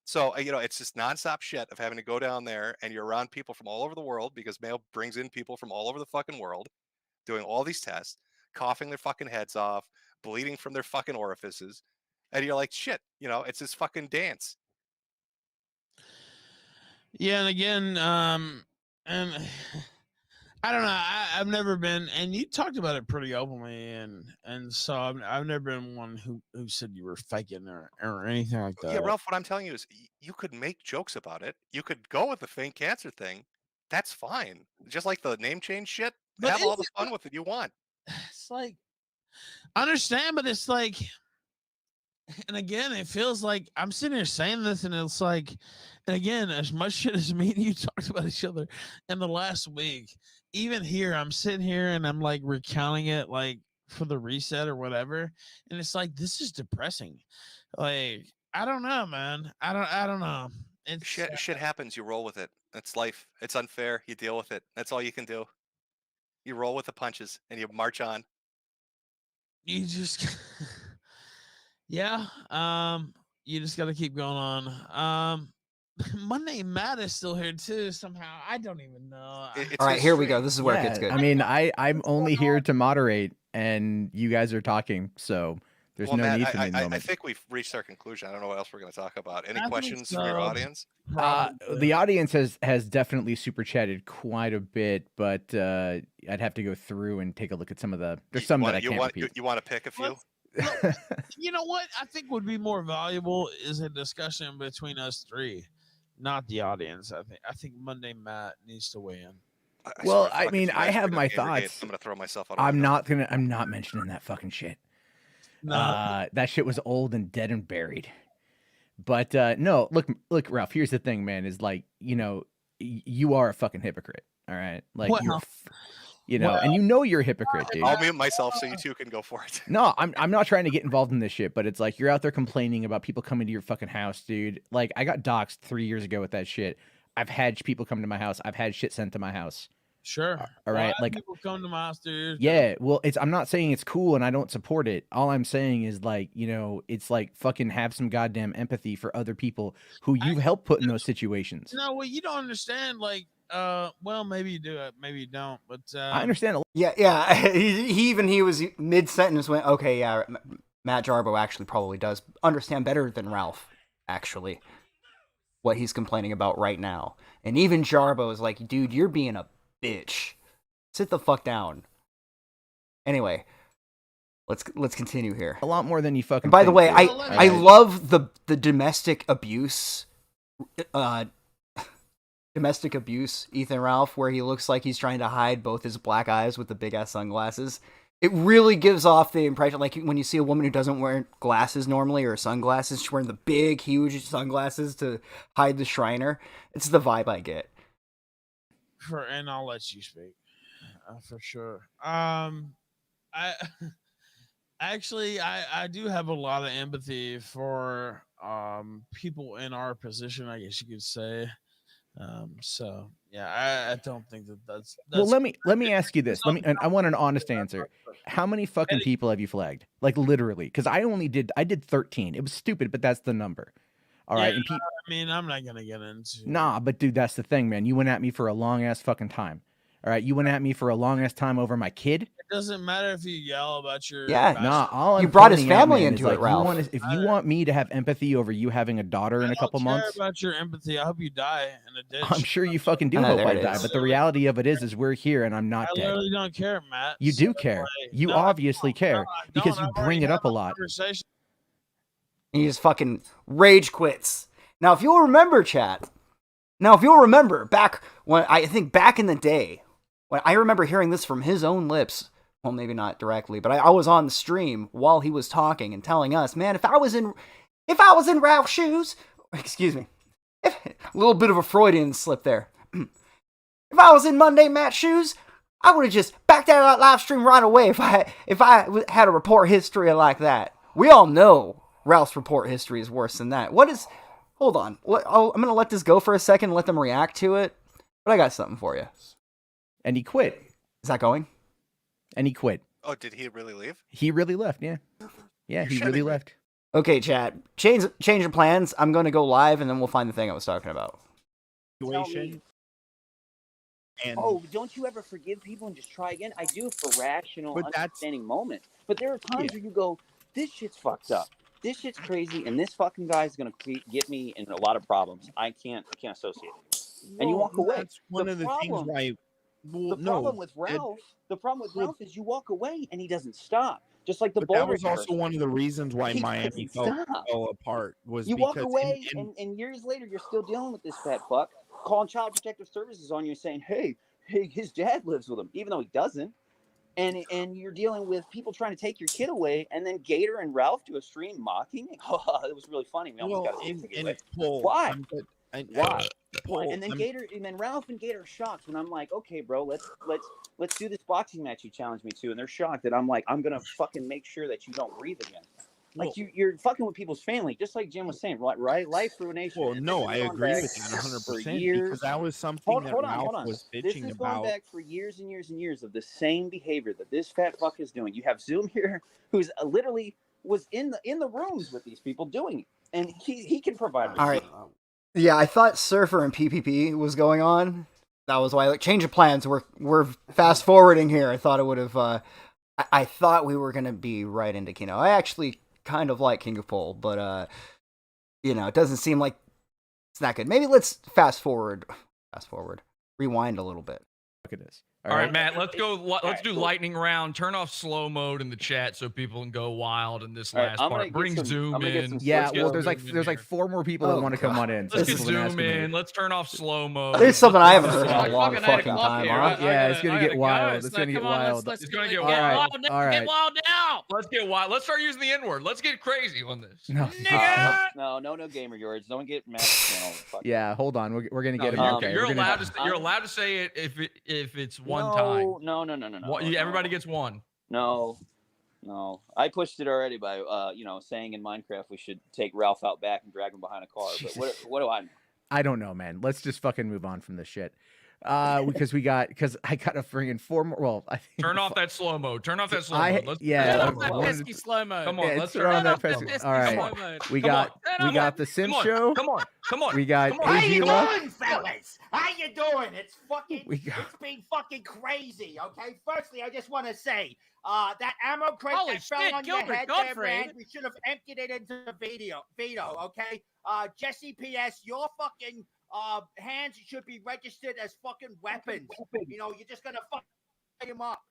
So it's just nonstop shit of having to go down there, and you're around people from all over the world because Mayo brings in people from all over the fucking world, doing all these tests, coughing their fucking heads off, bleeding from their fucking orifices, and you're like, shit, it's this fucking dance. Yeah, and again, and I don't know. I've never been, and you talked about it pretty openly, and so I've never been one who said you were faking or anything like that. Yeah, Ralph, what I'm telling you is you could make jokes about it. You could go with the fake cancer thing. That's fine. Just like the name change shit, but have all the fun with it you want. It's like, I understand, but it's like, and again, it feels like I'm sitting here saying this, and it's like, and again, as much shit as me and you talked about each other in the last week, even here, I'm sitting here and I'm like recounting it, like for the reset or whatever, and it's like, this is depressing. Like, I don't know, man. I don't know. It's, shit happens. You roll with it. That's life. It's unfair. You deal with it. That's all you can do. You roll with the punches and you march on. You just, yeah. You just got to keep going on. Monday Matt is still here too. Somehow, I don't even know. All right, here we go. This is where it gets good. I mean, I'm only here to moderate, and you guys are talking, so there's no Matt, need for me. I think we've reached our conclusion. I don't know what else we're going to talk about. Any questions from your audience? The audience has definitely super chatted quite a bit, but I'd have to go through and take a look at some of the. There's some that I can't repeat. You want to pick a few? You know what I think would be more valuable is a discussion between us three, not the audience. I think Monday Matt needs to weigh in. Well, I mean, I have my thoughts. I'm gonna throw myself out. I'm not mentioning that fucking shit. No. That shit was old and dead and buried. But no, look, Ralph. Here's the thing, man. Is like, you are a fucking hypocrite. All right, like and you're a hypocrite, dude. I'll mute myself so you two can go for it. No, I'm not trying to get involved in this shit, but it's like you're out there complaining about people coming to your fucking house, dude. Like, I got doxxed 3 years ago with that shit. I've had people come to my house. I've had shit sent to my house. Sure. All right. Like, people come to my house, dude. Yeah. Well, I'm not saying it's cool and I don't support it. All I'm saying is, like, it's like fucking have some goddamn empathy for other people who you've helped put in those situations. No, well, you don't understand. Like, well, maybe you do, maybe you don't. But I understand. Yeah. He was mid sentence went, okay, yeah. Matt Jarbo actually probably does understand better than Ralph, actually, what he's complaining about right now. And even Jarbo is like, dude, you're being a bitch. Sit the fuck down. Anyway, let's continue here. A lot more than you fucking. And by the way, I love the domestic abuse. Domestic abuse, Ethan Ralph, where he looks like he's trying to hide both his black eyes with the big ass sunglasses. It really gives off the impression, like when you see a woman who doesn't wear glasses normally or sunglasses, she's wearing the big, huge sunglasses to hide the Shriner. It's the vibe I get. And I'll let you speak for sure. I do have a lot of empathy for people in our position, I guess you could say. So yeah, I don't think that's well. Let me ask you this. I want an honest answer. How many fucking people have you flagged? Like, literally, because I did 13. It was stupid, but that's the number. All right. And I mean, I'm not gonna get into. Nah, but dude, that's the thing, man. You went at me for a long ass fucking time. All right, you went at me for a long ass time over my kid. It doesn't matter if you yell about your. Yeah, nah. You brought his family into it, Ralph. If you want me to have empathy over you having a daughter in a couple months, I don't care about your empathy. I hope you die in a ditch. I'm sure you fucking do hope I die. But the reality of it is we're here and I'm not dead. I literally don't care, Matt. You do care. You obviously care because you bring it up a lot. And he just fucking rage quits. Now, if you'll remember, chat. Now, if you'll remember, back in the day, when I remember hearing this from his own lips. Well, maybe not directly, but I was on the stream while he was talking and telling us, man, if I was in Ralph's shoes, excuse me, a little bit of a Freudian slip there. If I was in Monday Matt's shoes, I would have just backed out of that live stream right away if I had a report history like that. We all know Ralph's report history is worse than that. Hold on. I'm going to let this go for a second and let them react to it. But I got something for you. And he quit. Is that going? And he quit. Oh, did he really leave? He really left, yeah. Yeah, he really left. Okay, chat. Change your plans. I'm going to go live, and then we'll find the thing I was talking about. And... Oh, don't you ever forgive people and just try again? I do for rational, understanding moments. But there are times where you go, this shit's fucked up. This shit's crazy, and this fucking guy is going to get me in a lot of problems. I can't associate it. And you walk away. That's one of the things why... Well, the problem with Ralph is you walk away and he doesn't stop. Just like the Boulder that was also one of the reasons why Miami fell apart. Was you because walk away and years later you're still dealing with this fat fuck calling Child Protective Services on you and saying, hey, his dad lives with him, even though he doesn't. And you're dealing with people trying to take your kid away, and then Gator and Ralph do a stream mocking. Oh, it was really funny. We almost got a Why? Why? And then Ralph and Gator are shocked when I'm like, okay, bro, let's do this boxing match you challenged me to, and they're shocked that I'm like, I'm gonna fucking make sure that you don't breathe again. Like you're fucking with people's family, just like Jim was saying, right? Life ruination. Well, no, I agree with you 100% because that was something that Ralph was bitching this is about. Going back for years and years and years of the same behavior that this fat fuck is doing. You have Zoom here, who's literally was in the rooms with these people doing it, and he can provide. All right. Yeah, I thought Surfer and PPP was going on. That was why, change of plans. We're fast forwarding here. I thought it would have. I thought we were gonna be right into Kino. I actually kind of like King of Pole, but it doesn't seem like it's that good. Maybe let's fast forward, rewind a little bit. Look at this. All right, Matt, let's go. Let's do lightning round. Turn off slow mode in the chat so people can go wild in this last part. Bring Zoom in. Yeah, well, there's like 4 more people that want to come on in. Let's get Zoom in. Let's turn off slow mode. There's something I haven't heard in a long fucking time. Yeah, it's gonna get wild. It's gonna get wild. It's gonna get wild. Get wild now. Let's get wild. Let's start using the N-word. Let's get crazy on this. No gamer yards. Don't get mad. Yeah, hold on. We're gonna get him. Okay, you're allowed to say it if it's one time. No. Everybody gets one. No. I pushed it already by saying in Minecraft we should take Ralph out back and drag him behind a car. But what do I know? I don't know, man. Let's just fucking move on from this shit. Because I got a friggin' 4 more. Well, I think turn off that slow mode. Turn off that slow mode. Let's turn off that pesky slow mode. Come on, let's turn on that pesky. All right, we got the Sim Show. Come on. We got. How you doing, fellas? How you doing? It's been fucking crazy. Okay, firstly, I just want to say, that ammo crate that fell on your head there, man, we should have emptied it into the Vito. Okay, Jesse P.S. Your fucking hands should be registered as fucking weapons. You're just gonna fuck him up.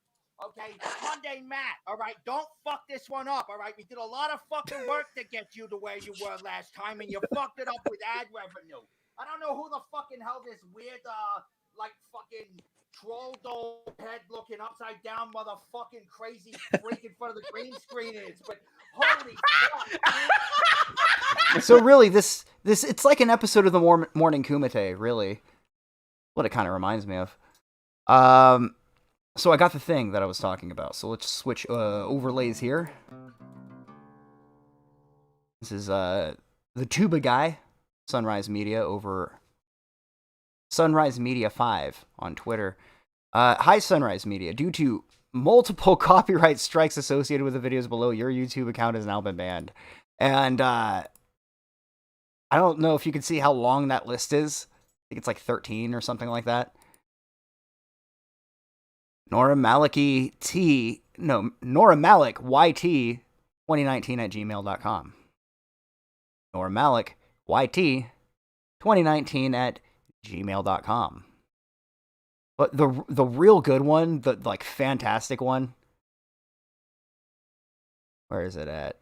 Okay, Monday Matt. All right, don't fuck this one up. All right, we did a lot of fucking work to get you the way you were last time, and you fucked it up with ad revenue. I don't know who the fucking hell this weird, fucking troll doll head looking upside down motherfucking crazy freak in front of the green screen is, but holy fuck. So really, this it's like an episode of the Morning Kumite, really. What it kind of reminds me of. So I got the thing that I was talking about. So let's switch overlays here. This is the Tuba guy, Sunrise Media, over Sunrise Media 5 on Twitter. Hi, Sunrise Media. Due to multiple copyright strikes associated with the videos below, your YouTube account has now been banned. And I don't know if you can see how long that list is. I think it's like 13 or something like that. Nora Malik YT 2019 at gmail.com. Nora Malik YT 2019 at gmail.com. But the real good one, the fantastic one, where is it at?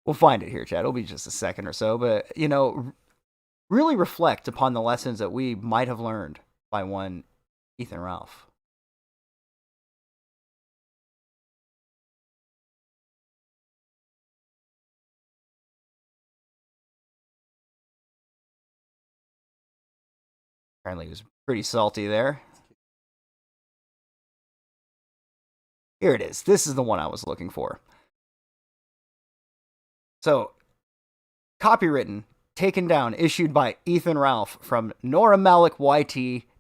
We'll find it here, Chad. It'll be just a second or so. But, you know, really reflect upon the lessons that we might have learned by one Ethan Ralph. Apparently he was pretty salty there. Here it is. This is the one I was looking for. So, copywritten, taken down, issued by Ethan Ralph from Nora Malik YT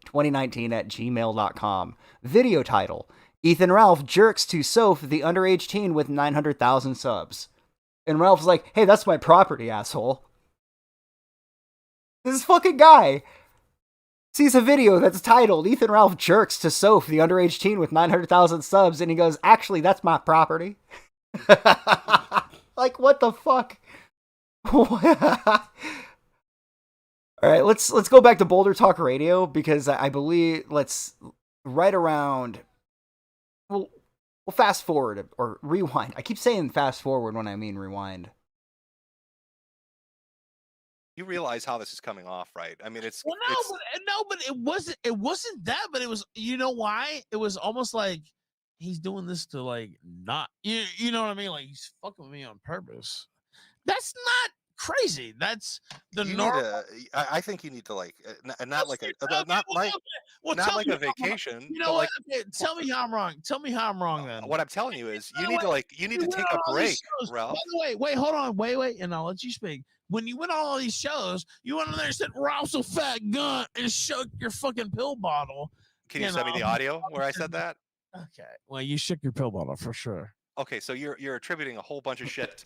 2019 at gmail.com. Video title, Ethan Ralph jerks to Soph, the underage teen with 900,000 subs. And Ralph's like, hey, that's my property, asshole. This fucking guy sees a video that's titled, Ethan Ralph jerks to Soph, the underage teen with 900,000 subs, and he goes, actually, that's my property. Like, what the fuck? All right, let's go back to Boulder Talk Radio, because I believe right around, we'll fast forward or rewind. I keep saying fast forward when I mean rewind. You realize how this is coming off, right? I mean, it's but it wasn't that. But it was, you know why? It was almost like he's doing this to like not, you know what I mean? Like he's fucking with me on purpose. That's not crazy. That's the normal. I think you need to like, not like a vacation. You know what? Okay, tell me how I'm wrong. Tell me how I'm wrong then. What I'm telling you is you need to take a break, Ralph. By the way, wait, hold on, wait, and I'll let you speak. When you went on all these shows, you went on there and said Ralph's a fat gun and shook your fucking pill bottle. Can you send me the audio where I said that? Okay. Well, you shook your pill bottle for sure. Okay, so you're attributing a whole bunch of shit.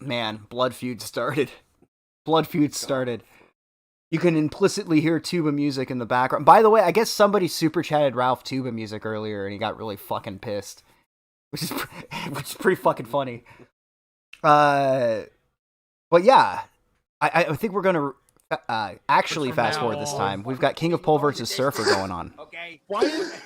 Man, blood feud started. Blood feud started. You can implicitly hear tuba music in the background. By the way, I guess somebody super chatted Ralph tuba music earlier, and he got really fucking pissed, which is pretty fucking funny. But yeah, I think we're gonna actually fast forward this time. We've got King of Pole versus Surfer going on. Okay. Why is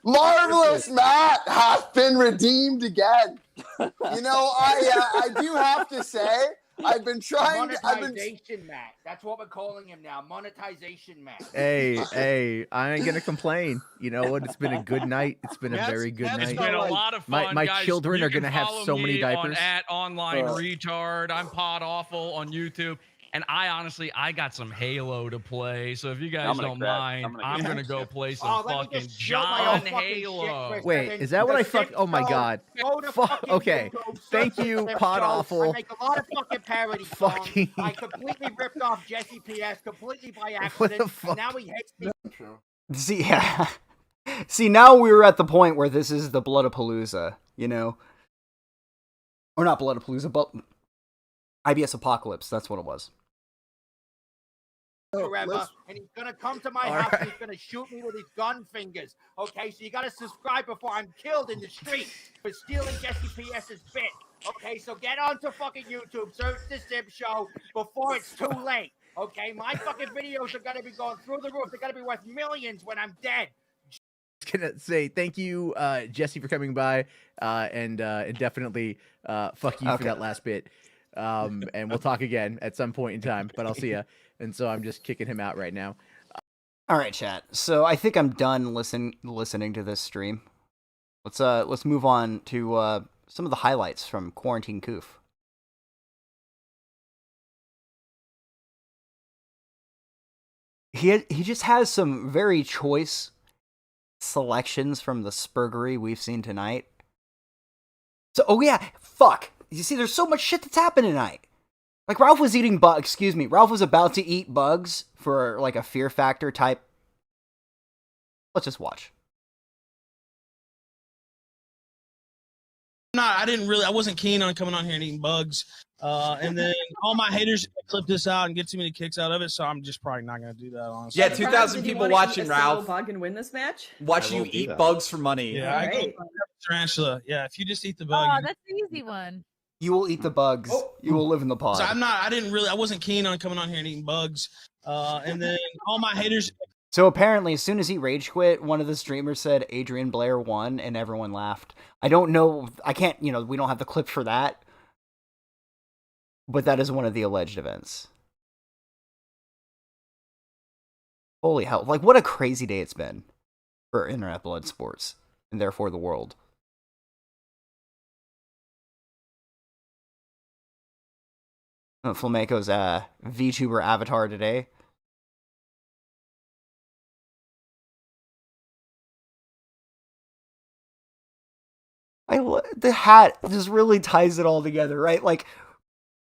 Marvelous Matt has been redeemed again. You know, I do have to say, I've been trying to. Monetization Matt. That's what we're calling him now. Monetization Matt. Hey, I ain't gonna complain. You know what? It's been a good night. It's been a very good night. It's been a lot of fun. My guys. children You are gonna can have follow so many me diapers. On @online retard. I'm Pod Awful on YouTube. And I got some Halo to play. So if you guys don't mind, I'm gonna go play some fucking John Halo. Wait, is that what I fuck? Oh my god. Fuck. Okay. Thank you, Pod Awful. I make a lot of fucking parody songs. I completely ripped off Jesse PS completely by accident. And now he hates me. See, now we were at the point where this is the Bloodapalooza, you know? Or not Bloodapalooza, but IBS Apocalypse. That's what it was. Forever, and he's gonna come to my house and he's gonna shoot me with his gun fingers. Okay, so you gotta subscribe before I'm killed in the street for stealing Jesse PS's bit. Okay, so get onto fucking YouTube, search the Sim Show before it's too late. Okay, my fucking videos are gonna be going through the roof. They're gonna be worth millions when I'm dead. Gonna say thank you, Jesse, for coming by, and definitely fuck you for that last bit. And we'll talk again at some point in time, but I'll see ya. And so I'm just kicking him out right now. All right, chat. So I think I'm done listening to this stream. Let's move on to some of the highlights from Quarantine Koof. He just has some very choice selections from the spurgery we've seen tonight. So, oh yeah, fuck. You see, there's so much shit that's happened tonight. Like, Ralph was eating Ralph was about to eat bugs for, like, a Fear Factor type. Let's just watch. I wasn't keen on coming on here and eating bugs. And then all my haters clip this out and get too many kicks out of it, so I'm just probably not going to do that, honestly. Yeah, 2,000 people watching, Ralph. Bug and win this match? Watch you eat bugs for money. Yeah, I go tarantula. Yeah, if you just eat the bug. Oh, that's the easy one. You will eat the bugs. You will live in the pod. So I wasn't keen on coming on here and eating bugs. And then all my haters So apparently, as soon as he rage quit, one of the streamers said Adrian Blair won, and everyone laughed. I don't know. I can't, we don't have the clip for that. But that is one of the alleged events. Holy hell. Like, what a crazy day it's been for internet blood sports, and therefore the world. Flamenco's VTuber avatar today. The hat just really ties it all together, right? Like,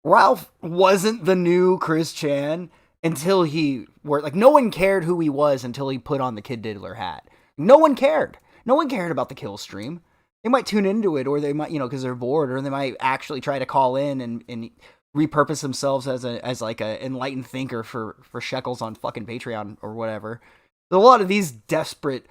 Ralph wasn't the new Chris Chan until no one cared who he was until he put on the Kid Diddler hat. No one cared. No one cared about the kill stream. They might tune into it, or they might, because they're bored, or they might actually try to call in and repurpose themselves as like a enlightened thinker for shekels on fucking Patreon or whatever. There's a lot of these desperate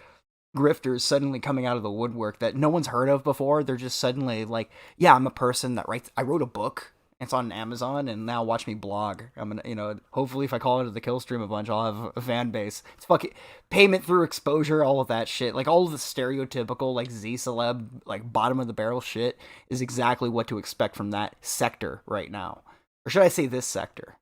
grifters suddenly coming out of the woodwork that no one's heard of before. They're just suddenly like, yeah, I'm a person that I wrote a book. It's on Amazon, and now watch me blog. I'm gonna, hopefully if I call into the kill stream a bunch, I'll have a fan base. It's fucking payment through exposure, all of that shit. Like, all of the stereotypical, like, Z-celeb, like, bottom of the barrel shit is exactly what to expect from that sector right now. Or should I say this sector?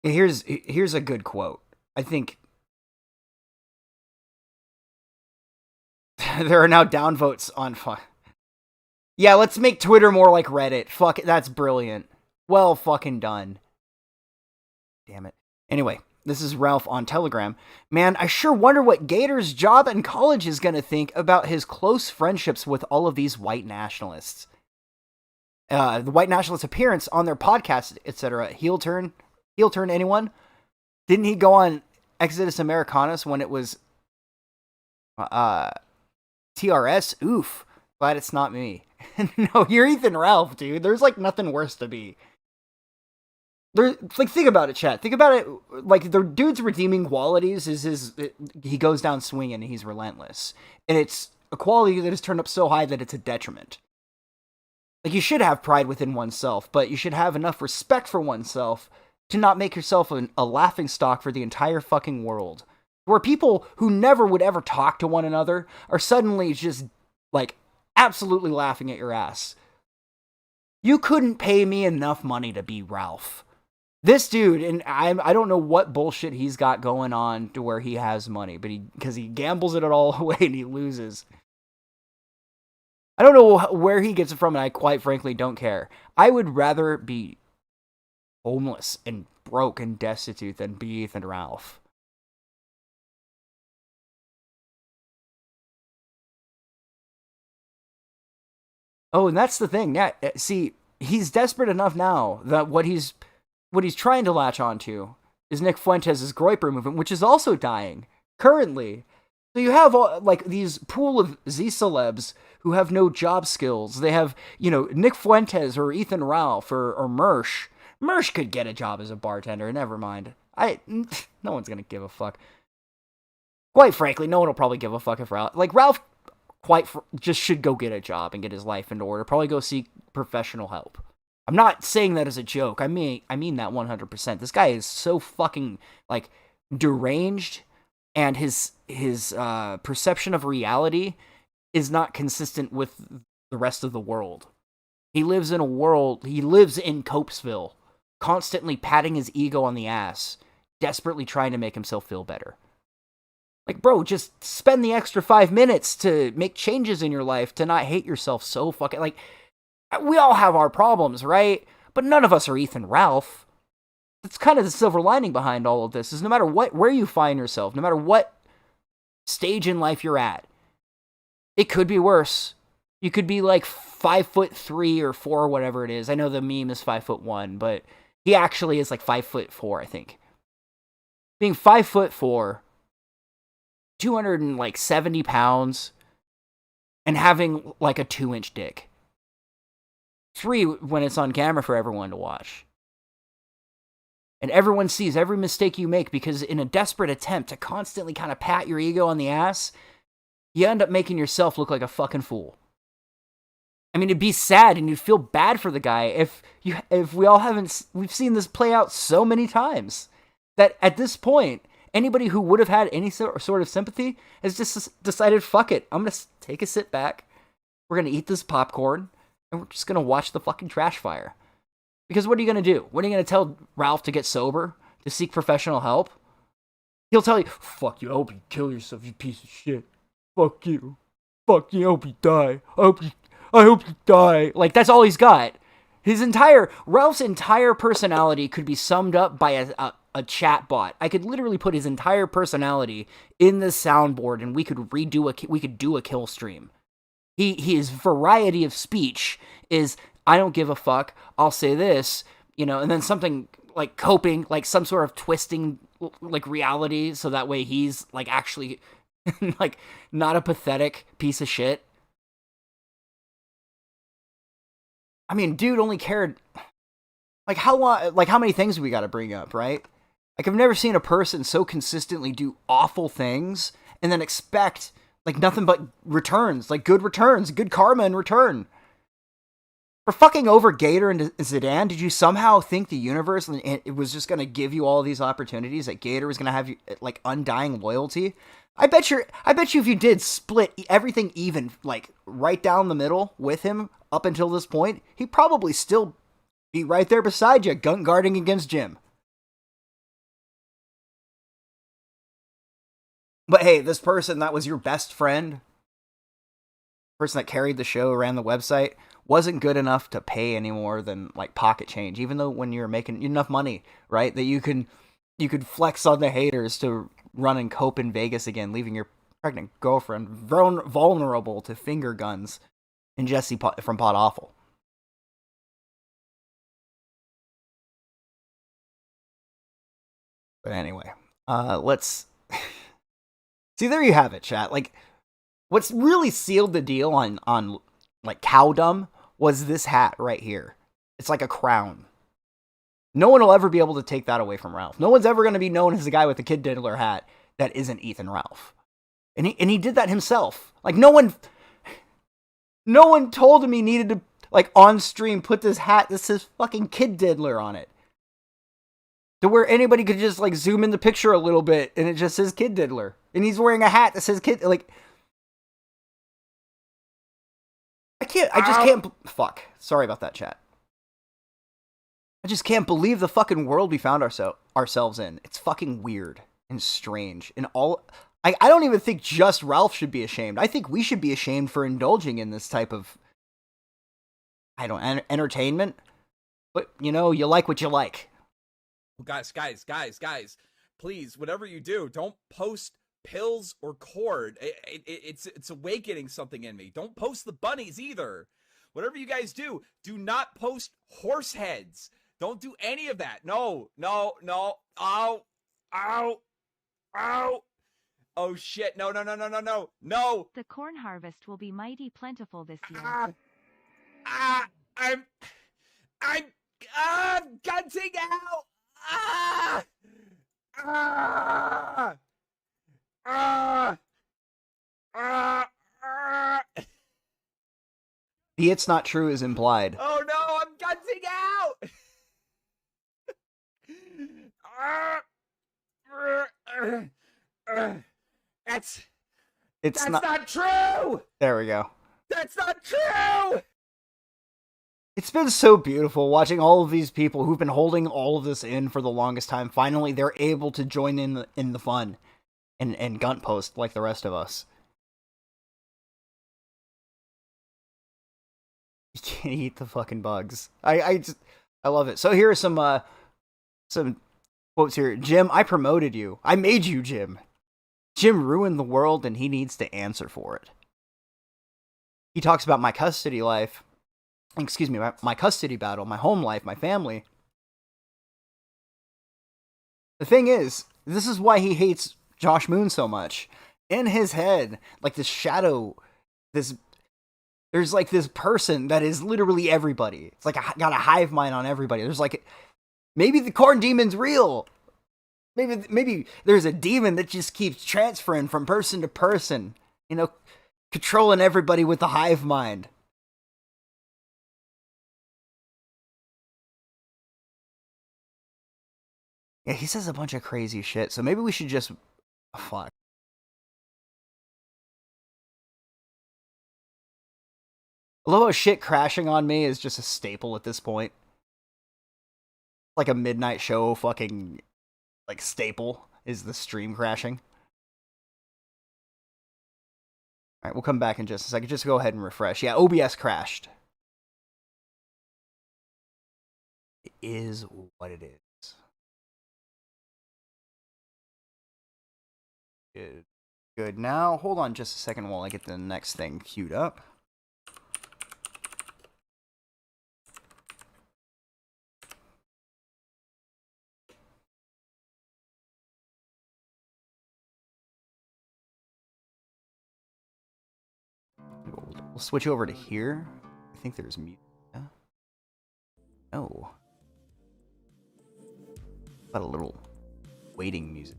Here's a good quote. I think there are now downvotes on Yeah, let's make Twitter more like Reddit. Fuck it, that's brilliant. Well fucking done. Damn it. Anyway, this is Ralph on Telegram. Man, I sure wonder what Gator's job in college is gonna think about his close friendships with all of these white nationalists. The white nationalist appearance on their podcast, etc. Heel turn anyone? Didn't he go on Exodus Americanus when it was TRS? Oof. Glad it's not me. No, you're Ethan Ralph, dude. There's like nothing worse to be. Think about it, chat. Think about it. Like, the dude's redeeming qualities is he goes down swinging and he's relentless. And it's a quality that is turned up so high that it's a detriment. Like, you should have pride within oneself, but you should have enough respect for oneself to not make yourself a laughingstock for the entire fucking world. Where people who never would ever talk to one another are suddenly just, like, absolutely laughing at your ass. You couldn't pay me enough money to be Ralph. This dude, and I don't know what bullshit he's got going on to where he has money, but because he gambles it all away and he loses. I don't know where he gets it from, and I quite frankly don't care. I would rather be homeless and broke and destitute than be Ethan Ralph. Oh, and that's the thing. Yeah, see, he's desperate enough now that what he's trying to latch onto is Nick Fuentes' Groiper movement, which is also dying currently. So you have like these pool of Z-celebs who have no job skills. They have, Nick Fuentes or Ethan Ralph or Mersh. Mersh could get a job as a bartender. Never mind. No one's gonna give a fuck. Quite frankly, no one will probably give a fuck if Ralph just should go get a job and get his life into order. Probably go seek professional help. I'm not saying that as a joke. I mean that 100%. This guy is so fucking, like, deranged, and his perception of reality is not consistent with the rest of the world. He lives in Copesville, constantly patting his ego on the ass, desperately trying to make himself feel better. Like, bro, just spend the extra 5 minutes to make changes in your life to not hate yourself so fucking, like, we all have our problems, right? But none of us are Ethan Ralph. That's kind of the silver lining behind all of this, is no matter where you find yourself, no matter what stage in life you're at, it could be worse. You could be like 5'3" or 4 or whatever it is. I know the meme is 5'1", but he actually is like 5'4", I think. Being 5'4", 270 pounds, and having like a 2-inch dick. 3 when it's on camera for everyone to watch. And everyone sees every mistake you make, because in a desperate attempt to constantly kind of pat your ego on the ass, you end up making yourself look like a fucking fool. I mean, it'd be sad and you'd feel bad for the guy if we all we've seen this play out so many times that at this point, anybody who would have had any sort of sympathy has just decided, fuck it, I'm going to take a sit back, we're going to eat this popcorn, and we're just going to watch the fucking trash fire. Because what are you going to do? What are you going to tell Ralph to get sober? To seek professional help? He'll tell you, fuck you, I hope you kill yourself, you piece of shit. Fuck you. Fuck you, I hope you die. I hope you die. Like, that's all he's got. Ralph's entire personality could be summed up by a chat bot. I could literally put his entire personality in the soundboard and we could do a kill stream. His variety of speech is, I don't give a fuck, I'll say this, and then something like coping, like some sort of twisting, like reality, so that way he's like actually like not a pathetic piece of shit. I mean, dude only cared like how long, like how many things we got to bring up, right? Like I've never seen a person so consistently do awful things and then expect like nothing but returns, like good karma in return. For fucking over Gator and Zidane, did you somehow think the universe it was just going to give you all these opportunities, that Gator was going to have you like undying loyalty? I bet you if you did split everything even, like right down the middle with him up until this point, he'd probably still be right there beside you, gun guarding against Jim. But hey, this person that was your best friend, person that carried the show, ran the website, wasn't good enough to pay any more than like pocket change, even though when you're making enough money, right, that you could flex on the haters to run and cope in Vegas again, leaving your pregnant girlfriend vulnerable to finger guns and Jesse from Pot Awful. But anyway, let's see, there you have it, chat. Like, what's really sealed the deal on like cowdom was this hat right here. It's like a crown. No one will ever be able to take that away from Ralph. No one's ever going to be known as the guy with the Kid Diddler hat that isn't Ethan Ralph. And he did that himself. Like no one told him he needed to, like, on stream put this hat that says fucking Kid Diddler on it. To where anybody could just like zoom in the picture a little bit and it just says Kid Diddler. And he's wearing a hat that says Kid, like, I just can't, fuck. Sorry about that, chat. I just can't believe the fucking world we found ourselves in. It's fucking weird and strange. And I don't even think just Ralph should be ashamed. I think we should be ashamed for indulging in this type of, entertainment. But, you like what you like. Guys, please, whatever you do, don't post pills or cord. It's awakening something in me. Don't post the bunnies either. Whatever you guys do not post horse heads. Don't do any of that. No. Ow. Oh shit. No. The corn harvest will be mighty plentiful this year. I'm gunting out. The it's not true is implied. Oh no, I'm gunting out. That's not true. There we go. That's not true. It's been so beautiful watching all of these people who've been holding all of this in for the longest time. Finally, they're able to join in the fun and gun post like the rest of us. You can't eat the fucking bugs. I love it. So here are some quotes here. Jim, I promoted you. I made you, Jim. Jim ruined the world and he needs to answer for it. He talks about my custody life. Excuse me, my custody battle, my home life, my family. The thing is, this is why he hates Josh Moon so much. In his head, like this shadow, there's like this person that is literally everybody. It's like got a hive mind on everybody. There's like, maybe the corn demon's real. Maybe there's a demon that just keeps transferring from person to person, controlling everybody with the hive mind. Yeah, he says a bunch of crazy shit, so maybe we should just... fuck. A little shit crashing on me is just a staple at this point. Like a midnight show fucking, like, staple is the stream crashing. Alright, we'll come back in just a second. Just go ahead and refresh. Yeah, OBS crashed. It is what it is. Good. Good. Now, hold on just a second while I get the next thing queued up. We'll switch over to here. I think there's music. Oh. Got a little waiting music.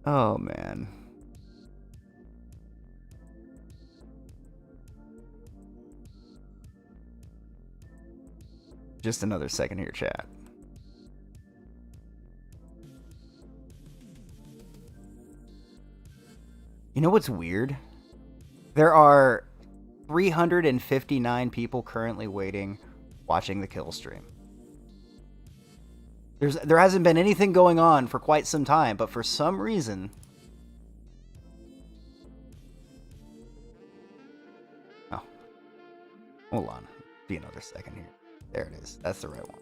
Oh, man. Just another second here, chat. You know what's weird? There are 359 people currently watching the kill stream. There hasn't been anything going on for quite some time, but for some reason... Oh. Hold on. Be another second here. There it is. That's the right one.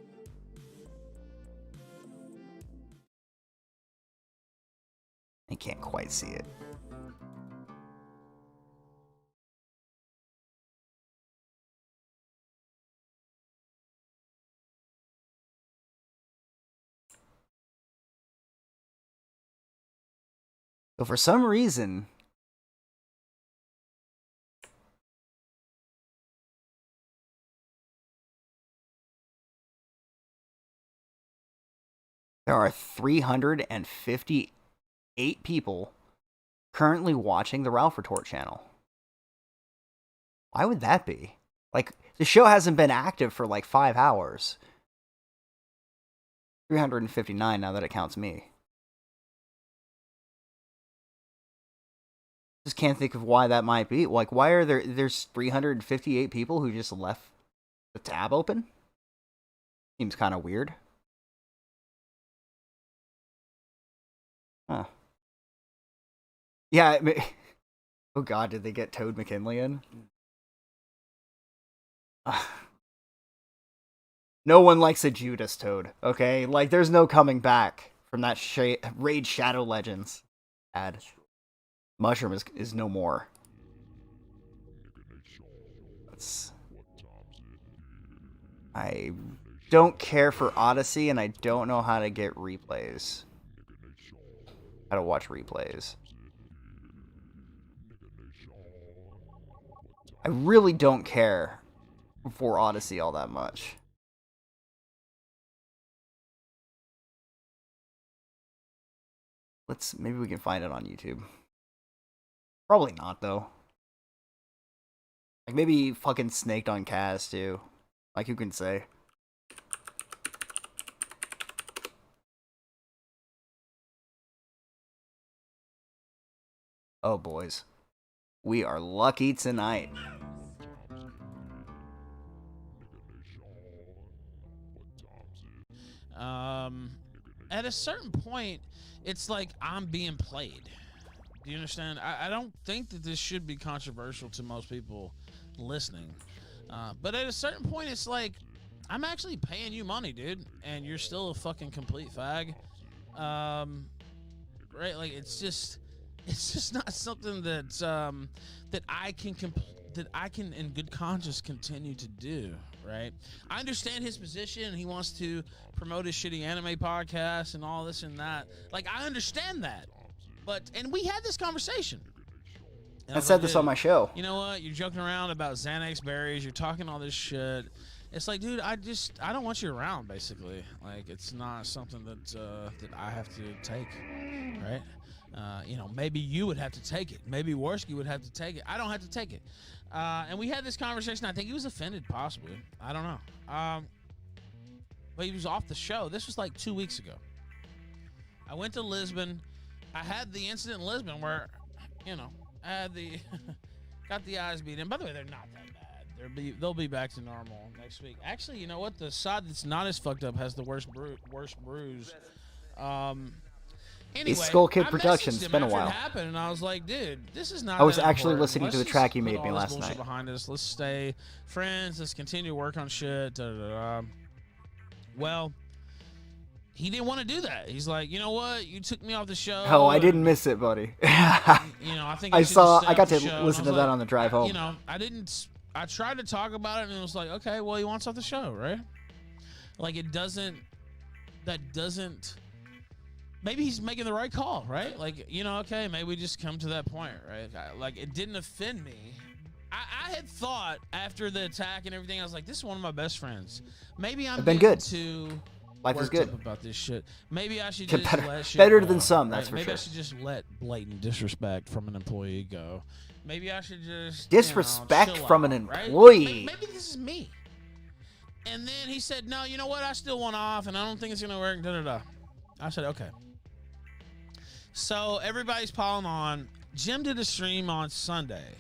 I can't quite see it. So for some reason, there are 358 people currently watching the Ralph Retort channel. Why would that be? Like, the show hasn't been active for like 5 hours. 359 now that it counts me. Just can't think of why that might be. Like, why are there's 358 people who just left the tab open? Seems kind of weird. Huh. Yeah. Oh god, did they get Toad McKinley in? No one likes a Judas Toad, okay? Like, there's no coming back from that Raid Shadow Legends ad. Mushroom is no more. I don't care for Odyssey, and I don't know how to get replays. How to watch replays. I really don't care for Odyssey all that much. Maybe we can find it on YouTube. Probably not, though. Like, maybe fucking Snaked on Kaz, too. Like, who can say? Oh, boys. We are lucky tonight. At a certain point, it's like I'm being played. Do you understand? I don't think that this should be controversial to most people listening. But at a certain point, it's like, I'm actually paying you money, dude, and you're still a fucking complete fag. Right? Like, it's just not something that I can in good conscience continue to do. Right? I understand his position, and he wants to promote his shitty anime podcast and all this and that. Like, I understand that. And we had this conversation. I said this on my show. You know what? You're joking around about Xanax berries. You're talking all this shit. It's like, dude, I don't want you around, basically. Like, it's not something that I have to take, right? Maybe you would have to take it. Maybe Worski would have to take it. I don't have to take it. And we had this conversation. I think he was offended, possibly. I don't know. But he was off the show. This was like 2 weeks ago. I went to Lisbon. I had the incident in Lisbon where, I had got the eyes beat in. By the way, they're not that bad. They'll be back to normal next week. Actually, you know what? The side that's not as fucked up has the worst bruise. Anyway, Skull Kid Productions. It's been a while. It happened, and I was like, dude, this is not. I was that actually important. listening Let's to the just track you put made all me this last bullshit night. Behind us. Let's stay friends. Let's continue to work on shit. Well, he didn't want to do that. He's like, you know what? You took me off the show. Oh, I didn't miss it, buddy. I think I got to show. listen to that on the drive home. I tried to talk about it, and it was like, okay, well, he wants off the show, right? Like, that doesn't. Maybe he's making the right call, right? Like, okay, maybe we just come to that point, right? Like, it didn't offend me. I had thought after the attack and everything, I was like, this is one of my best friends. Maybe I'm been good. too Life is worked good. up about this shit. Maybe I should just let shit better go, than some, right? that's for Maybe sure. I should just let blatant disrespect from an employee go. Maybe I should just Disrespect chill from out, an right? employee. Maybe this is me. And then he said, no, you know what? I still want off, and I don't think it's going to work. Da-da-da. I said, okay. So everybody's piling on. Jim did a stream on Sunday.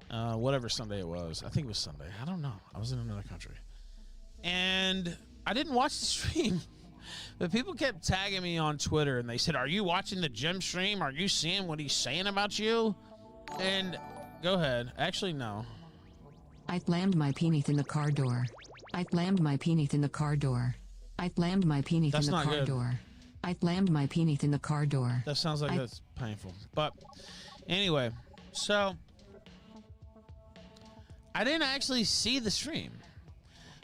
Whatever Sunday it was. I think it was Sunday. I don't know. I was in another country. And I didn't watch the stream. But people kept tagging me on Twitter, and they said, are you watching the Jim stream? Are you seeing what he's saying about you? And go ahead. Actually, no. I slammed my penis in the car door. I slammed my penis in the car door. I slammed my penis That's in the not car good. door. I slammed my penis in the car door. That sounds like that's painful. But anyway, so I didn't actually see the stream.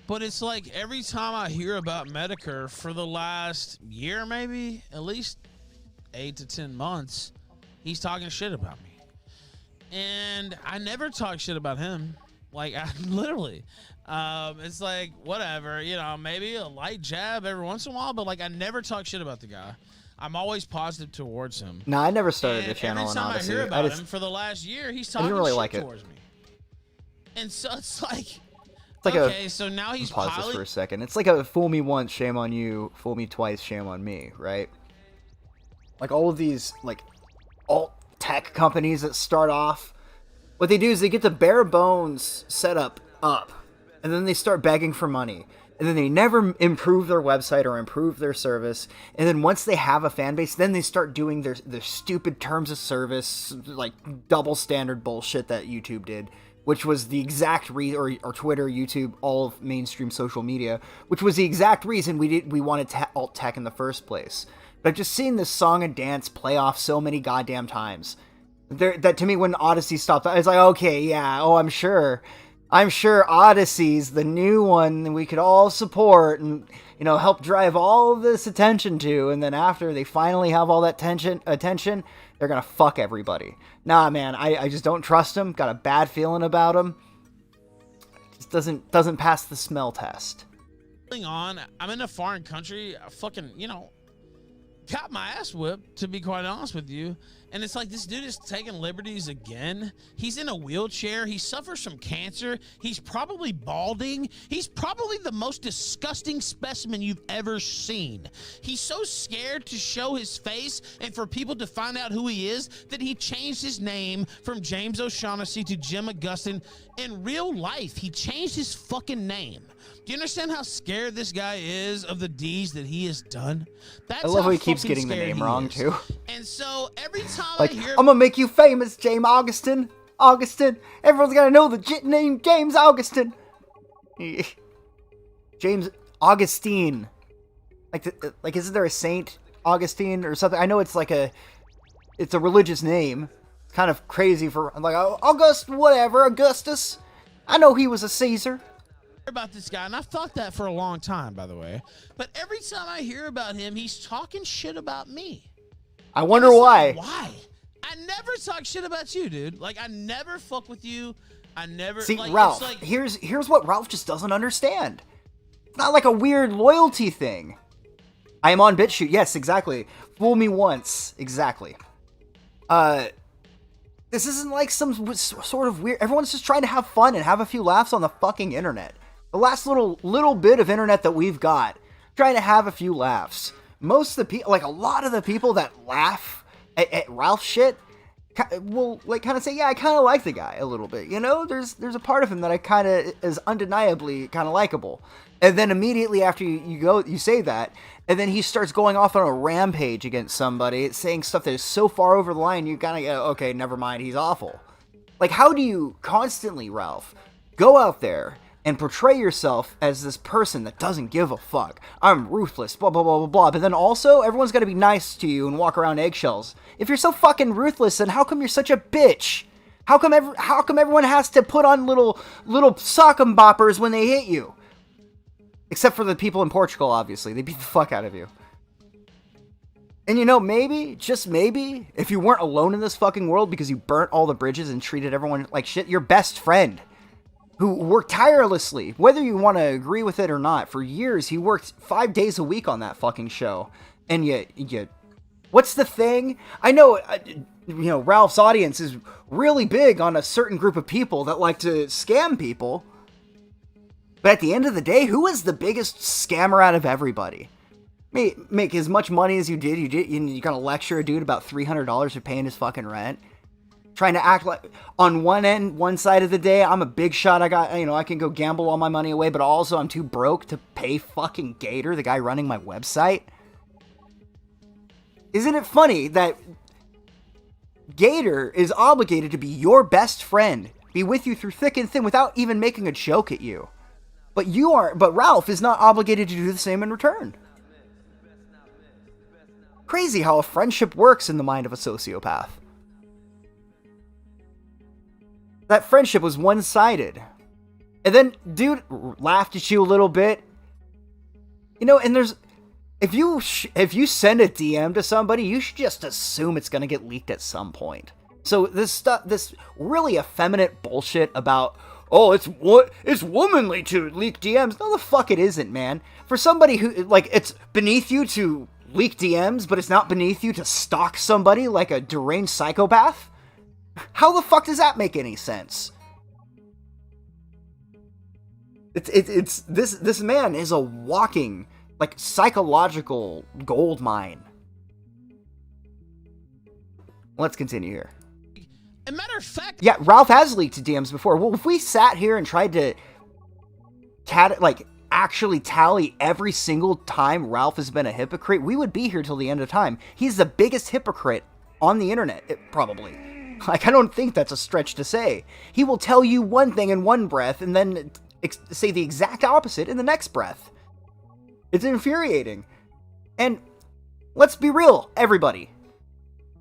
But it's like every time I hear about Medicare for the last year, maybe, at least 8 to 10 months, he's talking shit about me. And I never talk shit about him. Like, I literally. It's like, whatever, maybe a light jab every once in a while, but like, I never talk shit about the guy. I'm always positive towards him. No, I never started the channel on Odyssey. Every time I hear about him for the last year, he's talking really shit like it. towards me. And so it's like, It's like okay, so now he's pause this for a second. It's like a fool me once, shame on you. Fool me twice, shame on me, right? Like all of these like alt tech companies that start off, what they do is they get the bare bones setup up, and then they start begging for money, and then they never improve their website or improve their service. And then once they have a fan base, then they start doing their stupid terms of service, like double standard bullshit that YouTube did, which was the exact reason, or Twitter, YouTube, all of mainstream social media, which was the exact reason we wanted alt tech in the first place. But I've just seen this song and dance play off so many goddamn times that to me, when Odyssey stopped, I was like, okay, yeah, I'm sure Odyssey's the new one that we could all support and, help drive all of this attention to. And then after they finally have all that attention, they're going to fuck everybody. Nah, man, I just don't trust him. Got a bad feeling about him. Just doesn't pass the smell test. I'm in a foreign country. I fucking, got my ass whipped, to be quite honest with you. And it's like, this dude is taking liberties again. He's in a wheelchair. He suffers from cancer. He's probably balding. He's probably the most disgusting specimen you've ever seen. He's so scared to show his face and for people to find out who he is that he changed his name from James O'Shaughnessy to Jim Augustine. In real life, he changed his fucking name. Do you understand how scared this guy is of the deeds that he has done? I love how he keeps getting the name wrong, too. And so every time like, I hear... I'm gonna make you famous, James Augustine. Everyone's gotta know the name James Augustine. James Augustine. Like, isn't there a Saint Augustine or something? I know it's it's a religious name. It's kind of crazy for, like, Augustus. I know he was a Caesar. About this guy, and I've thought that for a long time, by the way, but every time I hear about him, he's talking shit about me. I wonder why. Why? I never talk shit about you, dude. Like, I never fuck with you. I never See, like, Ralph, it's like, here's what Ralph just doesn't understand. It's not like a weird loyalty thing. I am on BitChute. Yes, exactly. Fool me once. Exactly. This isn't like some sort of weird... Everyone's just trying to have fun and have a few laughs on the fucking internet. The last little bit of internet that we've got. Trying to have a few laughs. Most of the people... Like, a lot of the people that laugh at Ralph shit will, like, kind of say, yeah, I kind of like the guy a little bit. You know? There's a part of him that I kind of... is undeniably kind of likable. And then immediately after you say that, and then he starts going off on a rampage against somebody, saying stuff that is so far over the line, you kind of go, okay, never mind, he's awful. Like, how do you constantly, Ralph, go out there and portray yourself as this person that doesn't give a fuck? I'm ruthless, blah, blah, blah, blah, blah. But then also, everyone's got to be nice to you and walk around eggshells. If you're so fucking ruthless, then how come you're such a bitch? How come everyone has to put on little sock'em boppers when they hit you? Except for the people in Portugal, obviously. They beat the fuck out of you. And you know, maybe, just maybe, if you weren't alone in this fucking world because you burnt all the bridges and treated everyone like shit, your best friend, who worked tirelessly, whether you want to agree with it or not, for years, he worked 5 days a week on that fucking show. And yet, what's the thing? I know, Ralph's audience is really big on a certain group of people that like to scam people. But at the end of the day, who is the biggest scammer out of everybody? Make as much money as you did. You're gonna lecture a dude about $300 for paying his fucking rent. Trying to act like, on one side of the day, I'm a big shot. I can go gamble all my money away, but also I'm too broke to pay fucking Gator, the guy running my website. Isn't it funny that Gator is obligated to be your best friend, be with you through thick and thin without even making a joke at you? But Ralph is not obligated to do the same in return. Crazy how a friendship works in the mind of a sociopath. That friendship was one-sided. And then, dude laughed at you a little bit. You know, and if you send a DM to somebody, you should just assume it's gonna get leaked at some point. So this really effeminate bullshit about, oh, it's womanly to leak DMs. No, the fuck it isn't, man. For somebody who, like, it's beneath you to leak DMs, but it's not beneath you to stalk somebody like a deranged psychopath? How the fuck does that make any sense? This man is a walking, like, psychological gold mine. Let's continue here. As a matter of fact... Yeah, Ralph has leaked to DMs before. Well, if we sat here and tried to actually tally every single time Ralph has been a hypocrite, we would be here till the end of time. He's the biggest hypocrite on the internet, probably. Like, I don't think that's a stretch to say. He will tell you one thing in one breath and then say the exact opposite in the next breath. It's infuriating. And let's be real, everybody.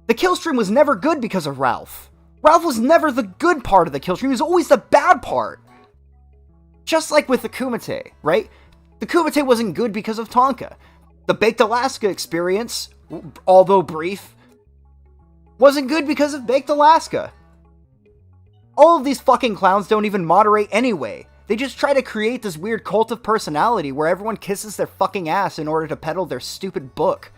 The kill stream was never good because of Ralph. Ralph was never the good part of the kill stream. He was always the bad part. Just like with the Kumite, right? The Kumite wasn't good because of Tonka. The Baked Alaska experience, although brief, wasn't good because of Baked Alaska. All of these fucking clowns don't even moderate anyway. They just try to create this weird cult of personality where everyone kisses their fucking ass in order to peddle their stupid book.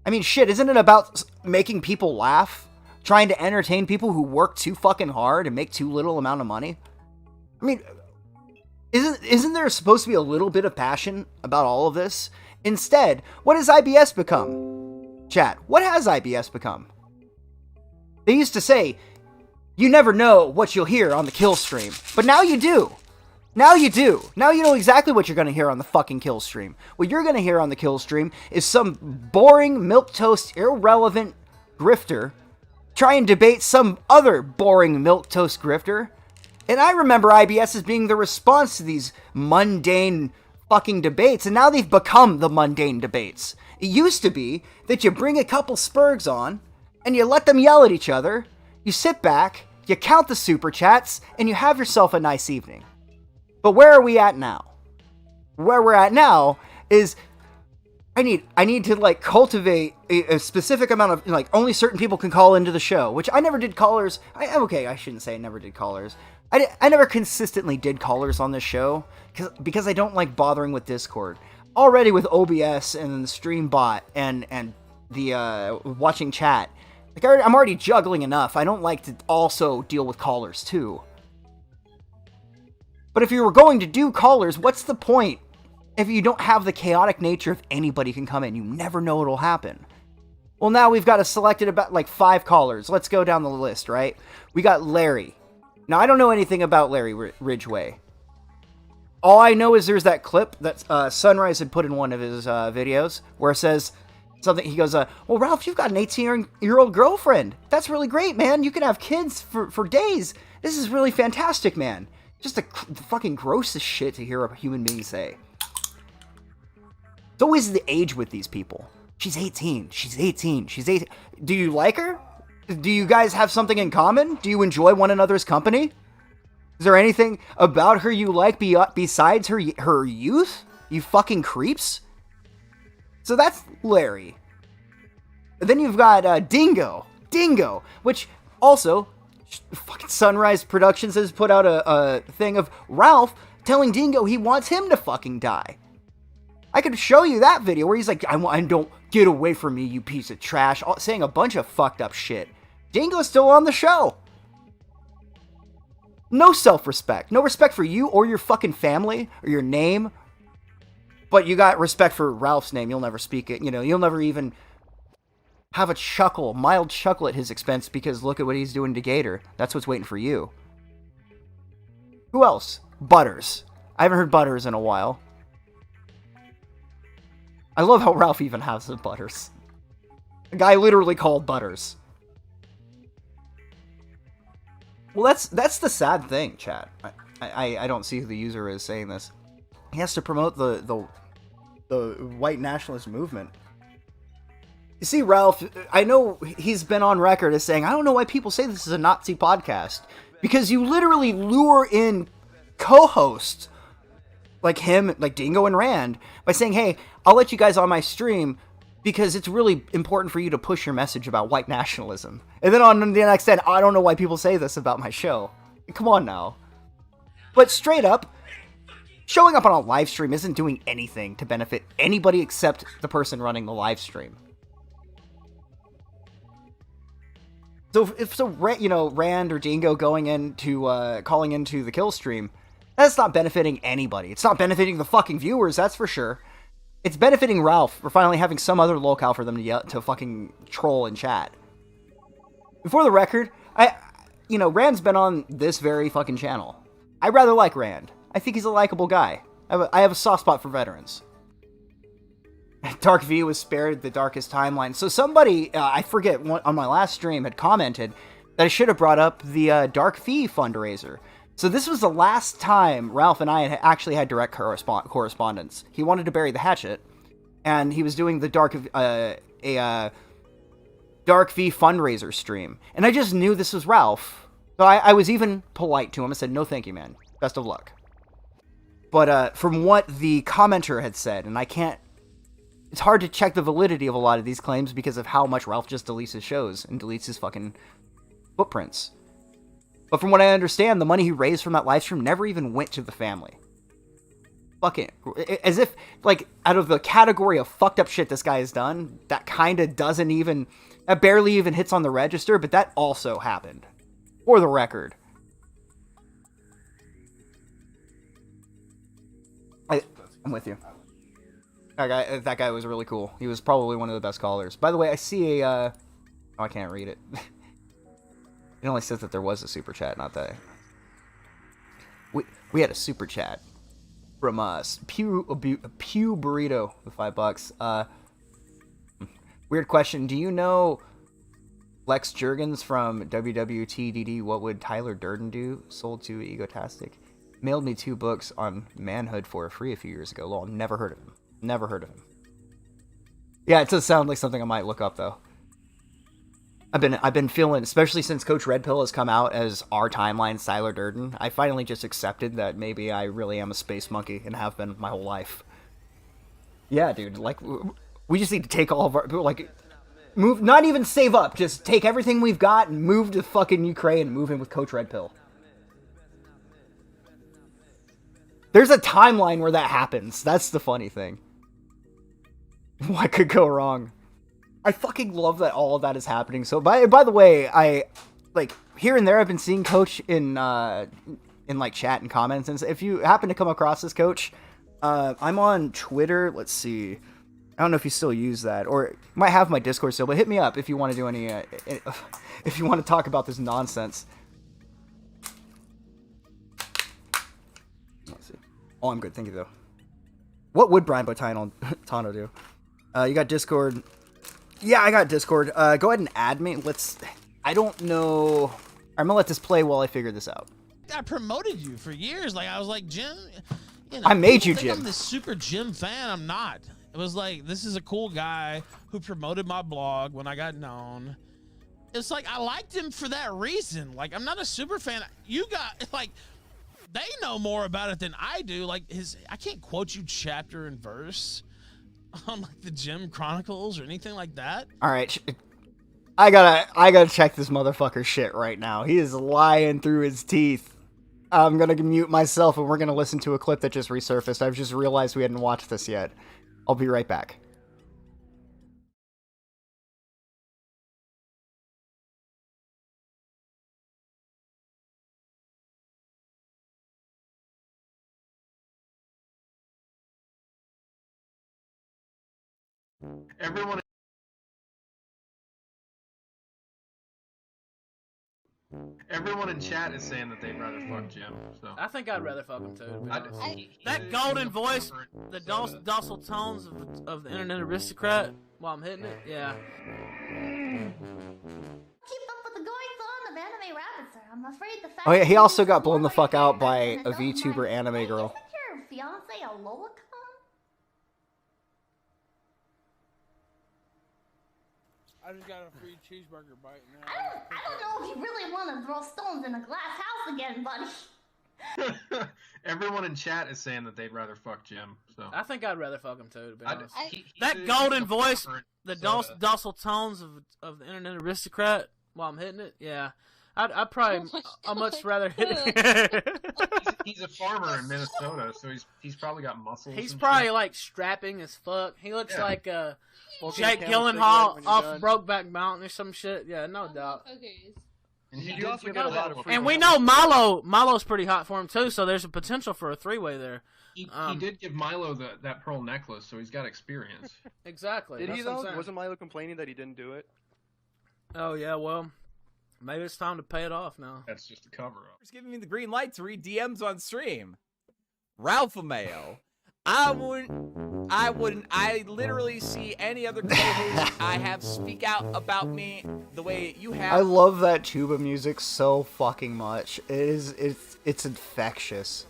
I mean, shit, isn't it about making people laugh? Trying to entertain people who work too fucking hard and make too little amount of money? I mean, isn't there supposed to be a little bit of passion about all of this? Instead, what has IBS become? Chat, what has IBS become? They used to say, you never know what you'll hear on the kill stream. But now you do. Now you do. Now you know exactly what you're going to hear on the fucking kill stream. What you're going to hear on the kill stream is some boring, milquetoast, irrelevant grifter try and debate some other boring milquetoast grifter. And I remember IBS as being the response to these mundane fucking debates, and now they've become the mundane debates. It used to be that you bring a couple spurgs on, and you let them yell at each other, you sit back, you count the super chats, and you have yourself a nice evening. But where are we at now? Where we're at now is I need to like cultivate a specific amount of like only certain people can call into the show, which I never did callers. I shouldn't say I never did callers. I never consistently did callers on this show because I don't like bothering with Discord. Already with OBS and the stream bot and the watching chat, like I'm already juggling enough. I don't like to also deal with callers too. But if you were going to do callers, what's the point? If you don't have the chaotic nature of anybody can come in, you never know what'll happen. Well, now we've got selected about like 5 callers. Let's go down the list, right? We got Larry. Now, I don't know anything about Larry Ridgway. All I know is there's that clip that Sunrise had put in one of his videos where it says something. He goes, well, Ralph, you've got an 18-year-old girlfriend. That's really great, man. You can have kids for days. This is really fantastic, man. Just the fucking grossest shit to hear a human being say. It's always the age with these people. She's 18. She's 18. She's 18. Do you like her? Do you guys have something in common? Do you enjoy one another's company? Is there anything about her you like besides her youth? You fucking creeps? So that's Larry. And then you've got Dingo. Dingo, which also, fucking Sunrise Productions has put out a thing of Ralph telling Dingo he wants him to fucking die. I could show you that video where he's like, I don't get away from me, you piece of trash, saying a bunch of fucked up shit. Dingo's still on the show. No self-respect. No respect for you or your fucking family or your name. But you got respect for Ralph's name. You'll never speak it. You know, you'll never even have a mild chuckle at his expense because look at what he's doing to Gator. That's what's waiting for you. Who else? Butters. I haven't heard Butters in a while. I love how Ralph even has the Butters. A guy literally called Butters. Well, that's the sad thing, chat. I don't see who the user is saying this. He has to promote the white nationalist movement. You see, Ralph, I know he's been on record as saying, I don't know why people say this is a Nazi podcast. Because you literally lure in co-hosts like him, like Dingo and Rand, by saying, hey, I'll let you guys on my stream because it's really important for you to push your message about white nationalism. And then on the next end, I don't know why people say this about my show. Come on now. But straight up, showing up on a live stream isn't doing anything to benefit anybody except the person running the live stream. So Rand or Dingo going into calling into the kill stream, that's not benefiting anybody. It's not benefiting the fucking viewers, that's for sure. It's benefiting Ralph for finally having some other locale for them to fucking troll and chat. For the record, Rand's been on this very fucking channel. I rather like Rand. I think he's a likable guy. I have a soft spot for veterans. Dark V was spared the darkest timeline. So somebody, I forget, on my last stream had commented that I should have brought up the Dark V fundraiser. So this was the last time Ralph and I had actually had direct correspondence. He wanted to bury the hatchet, and he was doing the Dark V fundraiser stream. And I just knew this was Ralph. So I was even polite to him. I said, no thank you, man. Best of luck. But from what the commenter had said, and it's hard to check the validity of a lot of these claims because of how much Ralph just deletes his shows and deletes his fucking footprints. But from what I understand, the money he raised from that live stream never even went to the family. Fucking, as if, like, out of the category of fucked up shit this guy has done, that kind of that barely even hits on the register, but that also happened. For the record. I'm with you. That guy was really cool. He was probably one of the best callers. By the way, I see oh, I can't read it. It only says that there was a super chat, not that. We had a super chat from Pew Burrito with $5. Weird question. Do you know Lex Jurgens from WWTDD? What would Tyler Durden do? Sold to Egotastic. Mailed me 2 books on manhood for free a few years ago. Lol, never heard of him. Never heard of him. Yeah, it does sound like something I might look up though. I've been feeling, especially since Coach Red Pill has come out as our timeline Tyler Durden, I finally just accepted that maybe I really am a space monkey and have been my whole life. Yeah, dude, like, We just need to take all of our, like, move, not even save up, just take everything we've got and move to fucking Ukraine and move in with Coach Red Pill. There's a timeline where that happens. That's the funny thing. What could go wrong? I fucking love that all of that is happening. So, by the way, I, like, here and there I've been seeing Coach in like, chat and comments. And if you happen to come across this, Coach, I'm on Twitter. Let's see. I don't know if you still use that, or you might have my Discord still, but hit me up if you want to do any, if you want to talk about this nonsense. Let's see. Oh, I'm good. Thank you, though. What would Brian Botano do? You got Discord. Yeah, I got Discord. Go ahead and add me. I don't know. I'm gonna let this play while I figure this out. I promoted you for years. Like, I was like, Jim, you know, I made you, think Jim. I'm this super Jim fan. I'm not. It was like, this is a cool guy who promoted my blog when I got known. It's like, I liked him for that reason. Like, I'm not a super fan. You got, like, they know more about it than I do. Like, I can't quote you chapter and verse on, like, the Jim Chronicles or anything like that. All right. I gotta check this motherfucker's shit right now. He is lying through his teeth. I'm gonna mute myself and we're gonna listen to a clip that just resurfaced. I've just realized we hadn't watched this yet. I'll be right back. Everyone in chat is saying that they'd rather fuck Jim. So I think I'd rather fuck him too. That golden voice, the docile tones of the internet aristocrat while I'm hitting it, yeah. Keep up with the goings on of anime rabbits, sir. I'm afraid the fact Oh yeah, he also got blown the fuck out by a VTuber anime girl. your fiance a lolicon? I just got a free cheeseburger bite now. I don't know if you really want to throw stones in a glass house again, buddy. everyone in chat is saying that they'd rather fuck Jim. So I think I'd rather fuck him too, to be honest. He That did golden a voice, different- the so, docile tones of the internet aristocrat while I'm hitting it, yeah. I'd probably, I'd much rather hit it. he's a farmer in Minnesota, so he's probably got muscles. He's and probably shit. like strapping as fuck. He looks Yeah. like Smoking Jake a camel cigarette Gyllenhaal when you're off done. Brokeback Mountain or some shit. Yeah, no doubt. And he You did also give got it a lot of free And we will. know Milo's pretty hot for him too, so there's a potential for a three-way there. He did give Milo that pearl necklace, so he's got experience. Exactly. Did That's he what I'm though? saying. Wasn't Milo complaining that he didn't do it? Oh yeah, well, maybe it's time to pay it off now. That's just a cover-up. Just giving me the green light to read DMs on stream. Ralphamale. I literally see any other co-host I have speak out about me the way you have. I love that tuba music so fucking much. It's infectious.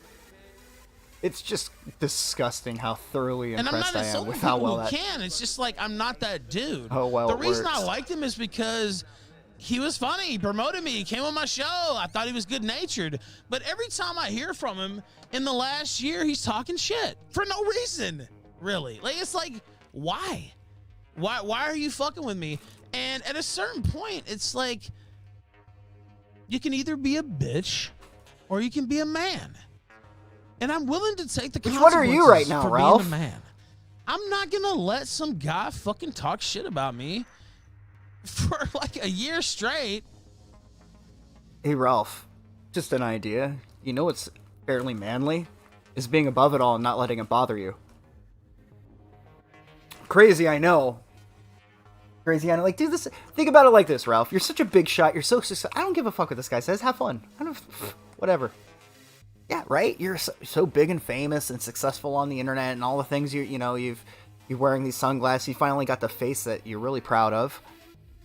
It's just disgusting how thoroughly And I'm impressed not I am insulting with how people well who that. can. It's just like, I'm not that dude. Oh, well, the it reason I works. liked him is because he was funny. He promoted me. He came on my show. I thought he was good-natured. But every time I hear from him in the last year, he's talking shit for no reason, really. Like, it's like, why? Why are you fucking with me? And at a certain point, it's like, you can either be a bitch or you can be a man. And I'm willing to take the Which consequences one are you right now, for Ralph? being a man. I'm not gonna let some guy fucking talk shit about me for like a year straight. Hey Ralph, just an idea. You know what's fairly manly? Is being above it all and not letting it bother you. Crazy, I know. Crazy, I know. Like, dude, this. Think about it like this, Ralph. You're such a big shot. You're so successful. I don't give a fuck what this guy says. Have fun. I don't. Whatever. Yeah, right. You're so big and famous and successful on the internet and all the things you're wearing these sunglasses. You finally got the face that you're really proud of.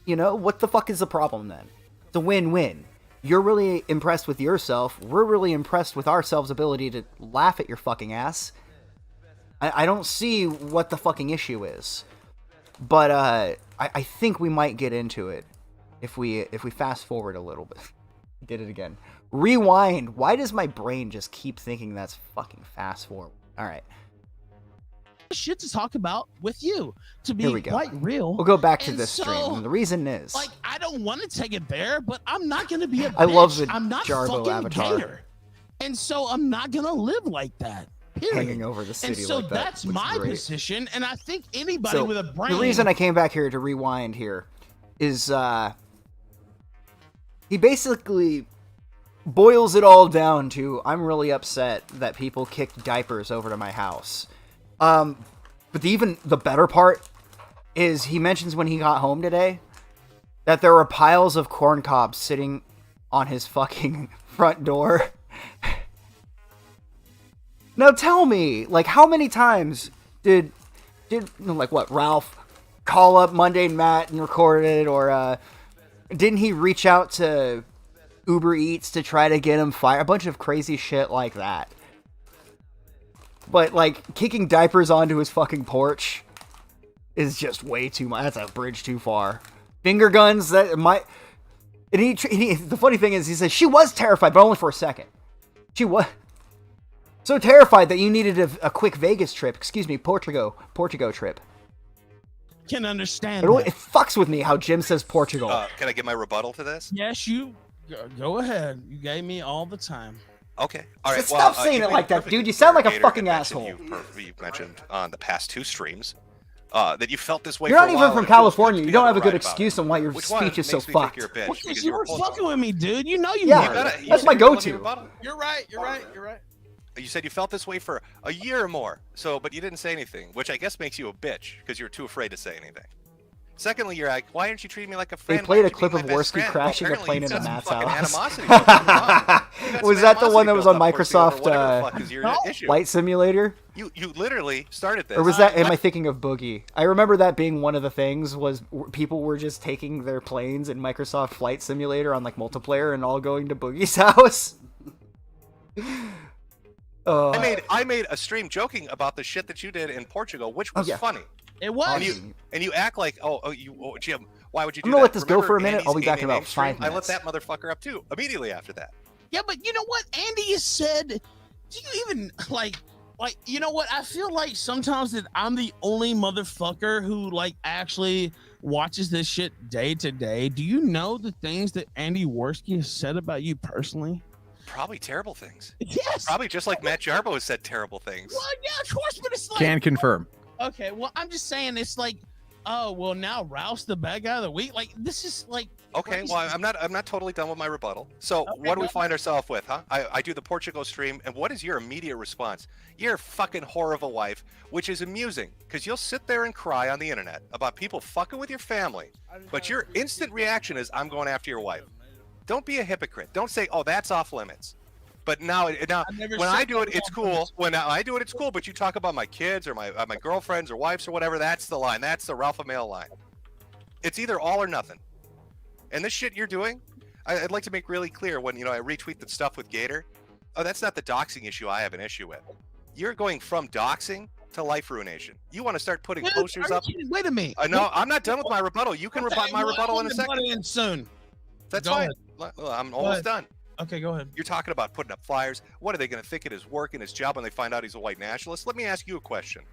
You know, what the fuck is the problem then? It's a win-win. You're really impressed with yourself. We're really impressed with ourselves' ability to laugh at your fucking ass. I don't see what the fucking issue is. But I think we might get into it if we fast forward a little bit. Did it again. Rewind. Why does my brain just keep thinking that's fucking fast forward? All right. shit to talk about with you, to Here be we go. quite real. We'll go back to And this stream. And the reason is, like, I don't want to take it there, but I'm not going to be a bitch. I love the I'm not Jarbo fucking avatar. Gator. And so I'm not going to live like that. Period. Hanging over the city and so like that. that's my great. position, and I think anybody So with a brain. the reason I came back here to rewind here is he basically boils it all down to, I'm really upset that people kicked diapers over to my house. But the better part is he mentions when he got home today that there were piles of corn cobs sitting on his fucking front door. Now tell me, like, how many times did like what, Ralph call up Monday Matt and record it, or didn't he reach out to Uber Eats to try to get him fired? A bunch of crazy shit like that. But like kicking diapers onto his fucking porch is just way too much. That's a bridge too far. Finger guns, that might. And the funny thing is, he says she was terrified, but only for a second. She was so terrified that you needed a quick Vegas trip. Excuse me, Portugal trip. Can understand. It fucks with me how Jim says Portugal. Can I get my rebuttal to this? Yes, you go ahead. You gave me all the time. Okay. All right. Stop saying it like that, dude. You sound like a fucking asshole. You mentioned on the past 2 streams that you felt this way. You're for not a even while from and California. You don't have a good right about excuse on why your Which speech one is so makes me think fucked. you're a bitch? Because you were fucking with me, dude. You know you Yeah, were. that's my go-to. You're right. You're right. You said you felt this way for a year or more, but you didn't say anything, which I guess makes you a bitch because you were too afraid to say anything. Secondly, you're like, why aren't you treating me like a friend? They played a clip of Worski crashing a plane into Matt's house. Was that the one that was on Microsoft Flight Simulator? You literally started this. Or was that? Am I thinking of Boogie? I remember that being one of the things was people were just taking their planes in Microsoft Flight Simulator on like multiplayer and all going to Boogie's house. I made a stream joking about the shit that you did in Portugal, which was funny. It was. And you act like, Jim, why would you do that? I'm gonna let this go for a minute. Andy's I'll be back in gaming about 5 stream? minutes. I let that motherfucker up too immediately after that. Yeah, but you know what? Andy has said, do you even like, you know what? I feel like sometimes that I'm the only motherfucker who like actually watches this shit day to day. Do you know the things that Andy Worski has said about you personally? Probably terrible things. Yes. Probably just like Matt Jarbo has said terrible things. Well, yeah, of course, but it's like. Can confirm. Okay, well, I'm just saying it's like, oh, well, now Ralph's the bad guy of the week. Like, this is like. Okay, crazy. well, I'm not totally done with my rebuttal. So what do we find ourselves with, huh? I do the Portugal stream, and what is your immediate response? You're a fucking whore of a wife, which is amusing, because you'll sit there and cry on the internet about people fucking with your family, but your instant reaction is, I'm going after your wife. Don't be a hypocrite. Don't say, oh, that's off limits. But now when I do it, it's cool. When I do it, it's cool. But you talk about my kids or my girlfriends or wives or whatever, that's the line. That's the Ralphamale line. It's either all or nothing. And this shit you're doing, I'd like to make really clear when I retweet the stuff with Gator. Oh, that's not the doxing issue I have an issue with. You're going from doxing to life ruination. You want to start putting posters up? Wait a minute. No, I'm not done with my rebuttal. You can rebut my rebuttal in a second. Soon. That's Go fine. ahead. I'm almost done. Okay, go ahead. You're talking about putting up flyers. What are they going to think it is work in his job when they find out he's a white nationalist? Let me ask you a question.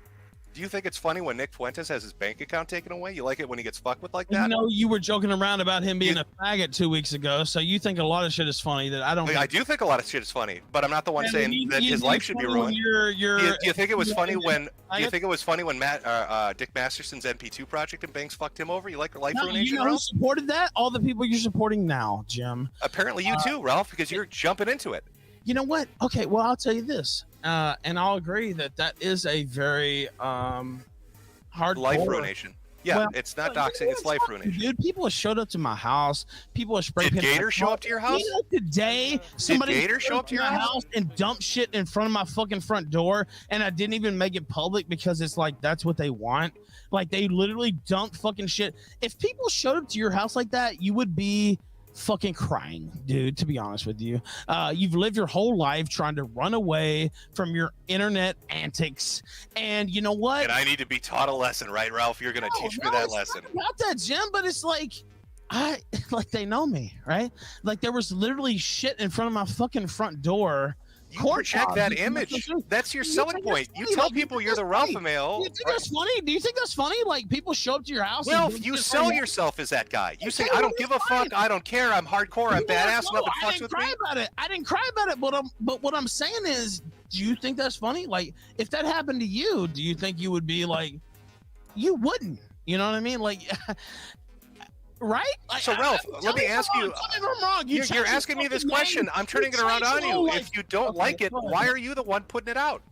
Do you think it's funny when Nick Fuentes has his bank account taken away? You like it when he gets fucked with like that? You know, you were joking around about him being a faggot 2 weeks ago, so you think a lot of shit is funny that I don't. I do think a lot of shit is funny, but I'm not the one saying that his life should be ruined. Do you think it was funny when? Do you think it was funny when Dick Masterson's NP2 project and banks fucked him over? You like life ruination? You know who supported that? All the people you're supporting now, Jim. Apparently you too, Ralph, because you're jumping into it. You know what? Okay, well I'll tell you this, and I'll agree that is a very hard life ruination. Yeah, well, it's not doxing, it's life ruination. Dude, people have showed up to my house. People have spray painted. Did Gator show up to your house? You know, today, somebody Did Gator show up to your house and dump shit in front of my fucking front door, and I didn't even make it public because it's like that's what they want. Like they literally dumped fucking shit. If people showed up to your house like that, you would be fucking crying, dude, to be honest with you. You've lived your whole life trying to run away from your internet antics, and you know what? And I need to be taught a lesson, right, Ralph? You're gonna teach me that lesson. Not that, Jim, but it's like like they know me, right? Like there was literally shit in front of my fucking front door You project that image. That's your selling point. You tell people you're the Ralphamale. Do you think that's funny? Do you think that's funny? Like people show up to your house. Well, you sell yourself as that guy. You say, I don't give a fuck. I don't care. I'm hardcore. I'm badass. Nothing fucks with me. I didn't cry about it, but what I'm saying is, do you think that's funny? Like, if that happened to you, do you think you would be like, you wouldn't? You know what I mean? Like, right? Like, so Ralph, let me ask you. I'm wrong. You're asking me this question. I'm turning it around on you. If you don't like it, why are you the one putting it out?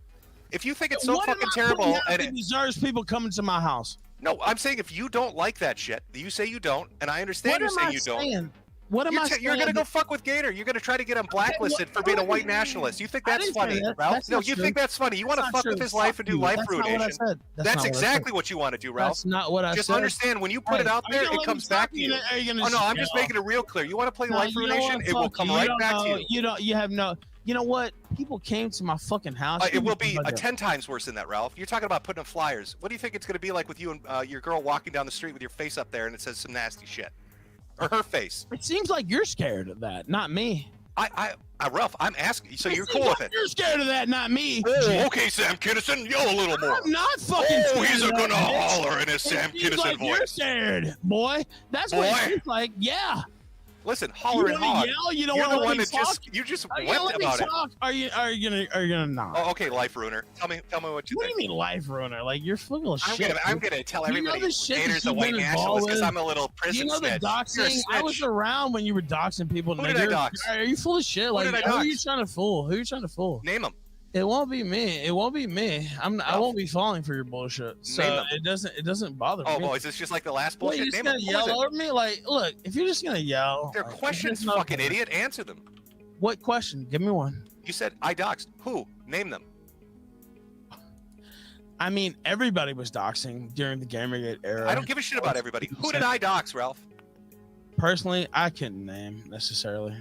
If you think it's so fucking terrible, and it deserves people coming to my house. No, I'm saying if you don't like that shit, you say you don't, and I understand you're saying you don't. What am I saying? You're gonna go fuck with Gator. You're gonna try to get him blacklisted for being a white nationalist. You think that's funny, Ralph? No, you think that's funny. You want to fuck with his life and do life ruination. That's exactly what you want to do, Ralph. That's not what I said. Just understand when you put it out there, it comes back to you. Oh no, I'm just making it real clear. You want to play life ruination, it will come right back to you. You have no. You know what? People came to my fucking house. It will be 10 times worse than that, Ralph. You're talking about putting up flyers. What do you think it's going to be like with you and your girl walking down the street with your face up there and it says some nasty shit? Or her face? It seems like you're scared of that, not me. Ralph, I'm asking. So you're cool with it? You're scared of that, not me. Oh, okay, Sam Kinison, yell a little more. I'm not fucking. Oh, he's gonna holler in his Sam Kinison voice. You're scared, boy. That's what it seems like. Yeah. Listen, holler and hog. You don't You're want the one to that you just wept about it. Are you gonna not? Oh, okay, life ruiner. Tell me what you think. What do you mean life ruiner? Like you're full of shit. I'm gonna tell everybody Gator's a white nationalist because I'm a little prison snitch. You know the doxing? I was around when you were doxing people. Who did I dox? Are you full of shit? Like, who are you trying to fool? Who are you trying to fool? Name them. It won't be me. It won't be me. I won't be falling for your bullshit. So it doesn't bother me. Oh, boy, is this just like the last bullshit? You're just gonna yell over me? Like, look, if you're just gonna yell, they're questions, fucking idiot. Answer them. What question? Give me one. You said I doxed. Who? Name them. I mean, everybody was doxing during the Gamergate era. I don't give a shit about everybody. Who did I dox, Ralph? Personally, I couldn't name necessarily.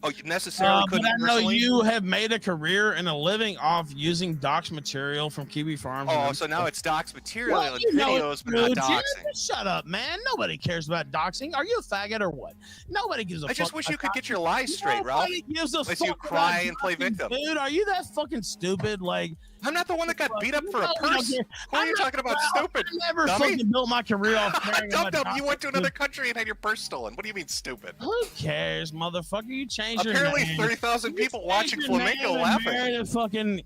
Oh, you necessarily couldn't. But I know you have made a career and a living off using dox material from Kiwi Farms. Oh, so now it's dox material and videos, but not doxing. Shut up, man. Nobody cares about doxing. Are you a faggot or what? Nobody gives a fuck. I just wish you could get your lies straight, Ralph. Unless you cry and play victim. Dude, are you that fucking stupid? Like, I'm not the one that got beat up for a purse. Who are you talking about, stupid? I never fucking built my career off caring about doxing. You went to another country and had your purse stolen. What do you mean, stupid? Who cares, motherfucker? You changed your name. Apparently 30,000 people watching Flamenco laughing. Married a fucking,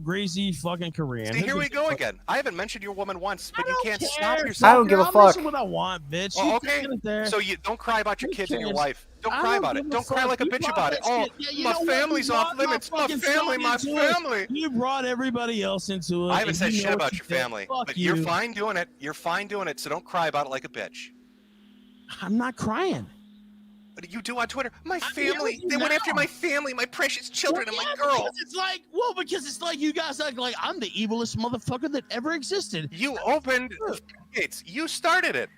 greasy fucking Korean. See, here we go again. I haven't mentioned your woman once, but you can't stop yourself. I don't give a fuck. I'll what I want, bitch. Oh, okay. So you don't cry about your kids and your wife. Don't cry about it. Don't cry like a bitch about it. Oh, my family's off limits. My family. You brought everybody else into it. I haven't said shit about your family, but you're fine doing it. You're fine doing it, so don't cry about it like a bitch. I'm not crying. What do you do on Twitter? My family. They went after my family, my precious children, and my girl. Because it's like you guys act like I'm the evilest motherfucker that ever existed. You opened gates. You started it.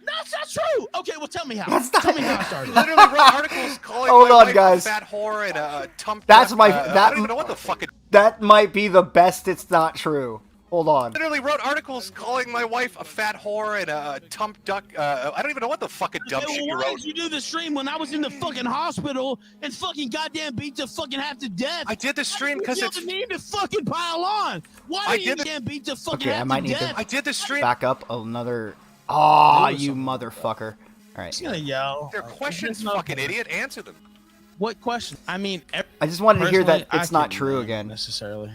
That's not true. Okay, well, tell me how. Tell me how I started. Literally wrote articles calling Hold my on, wife guys. a fat whore and a tump. That's my. I don't even know what the fuck. That might be the best. It's not true. Hold on. Literally wrote articles calling my wife a fat whore and a tump duck. I don't even know what the fucking dumb shit you wrote. Why did you do the stream when I was in the fucking hospital and fucking goddamn beat to fucking half to death? I did the stream because it's. You need to fucking pile on. Why did you damn beat to fucking half to death? I did the stream. Back up another. Oh, you motherfucker. All right. He's gonna yell. They're questions, fucking idiot. Answer them. What question? I mean, I just wanted to hear that it's not true again. Necessarily.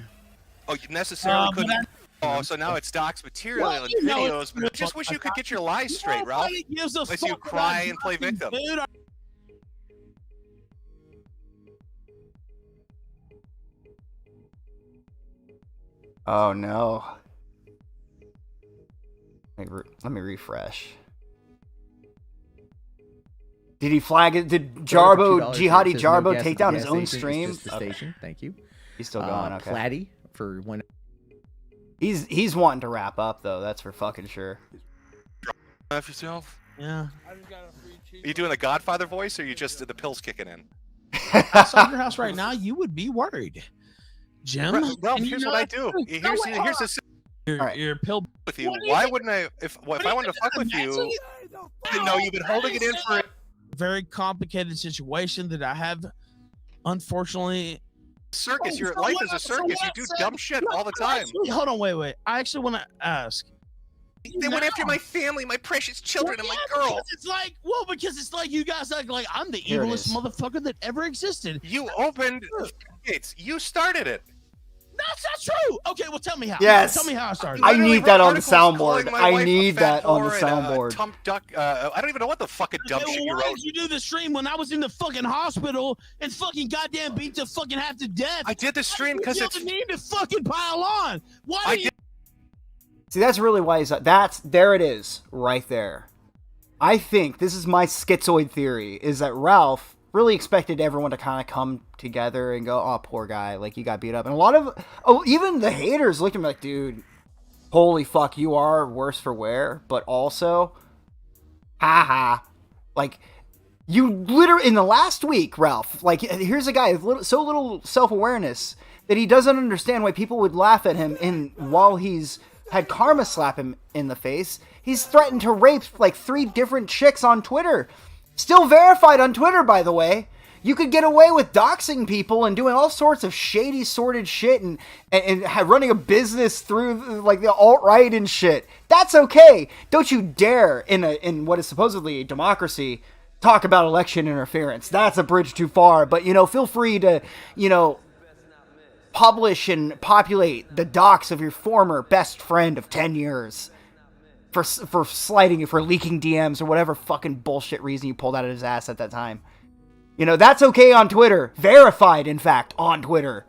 Oh, you necessarily couldn't. Oh, so now it's docs material and videos, but I just wish you could get your lies straight, Ralph. Unless you cry and play victim. Oh no. Let me refresh. Did he flag it? Did Jarbo, Jihadi Jarbo, take down his own stream? Just the station. Thank you. He's still going. Okay. Platty for when. He's wanting to wrap up though. That's for fucking sure. Off yourself. Yeah. Are you doing the Godfather voice, or are you just the pills kicking in? I saw your house right now. You would be worried, Jim. Well, here's what I do. Here's the. Your pill with you. Why wouldn't I? If I wanted to fuck with you, no, you've been holding it in for. Very complicated situation that I have, unfortunately, Circus. Your life is a circus. You do dumb shit all the time. Hold on, wait. I actually want to ask. They went after my family, my precious children, and my girl. Because it's like you guys act like I'm the evilest motherfucker that ever existed. You opened the gates. You started it. That's not true. Okay, well, tell me how. Yes. Tell me how I started. I need that on the soundboard. I need that on the soundboard. I don't even know what the fucking dumb shit you wrote. Why did you do the stream when I was in the fucking hospital and fucking goddamn beat to fucking half to death? I did the stream because it's... You need to fucking pile on. Why do you... See, that's really why he's... There it is, right there. I think, this is my schizoid theory, is that Ralph really expected everyone to kind of come together and go, oh, poor guy, like, you got beat up. And a lot of... even the haters looked at me like, dude, holy fuck, you are worse for wear, but also, haha, like... You literally, in the last week, Ralph, like, here's a guy with so little self-awareness that he doesn't understand why people would laugh at him while he's had karma slap him in the face. He's threatened to rape, like, 3 different chicks on Twitter. Still verified on Twitter, by the way. You could get away with doxing people and doing all sorts of shady, sordid shit and running a business through, like, the alt-right and shit. That's okay. Don't you dare, in what is supposedly a democracy, talk about election interference. That's a bridge too far. But, feel free to, publish and populate the docs of your former best friend of 10 years for slighting you, for leaking DMs or whatever fucking bullshit reason you pulled out of his ass at that time. That's okay on Twitter. Verified, in fact, on Twitter.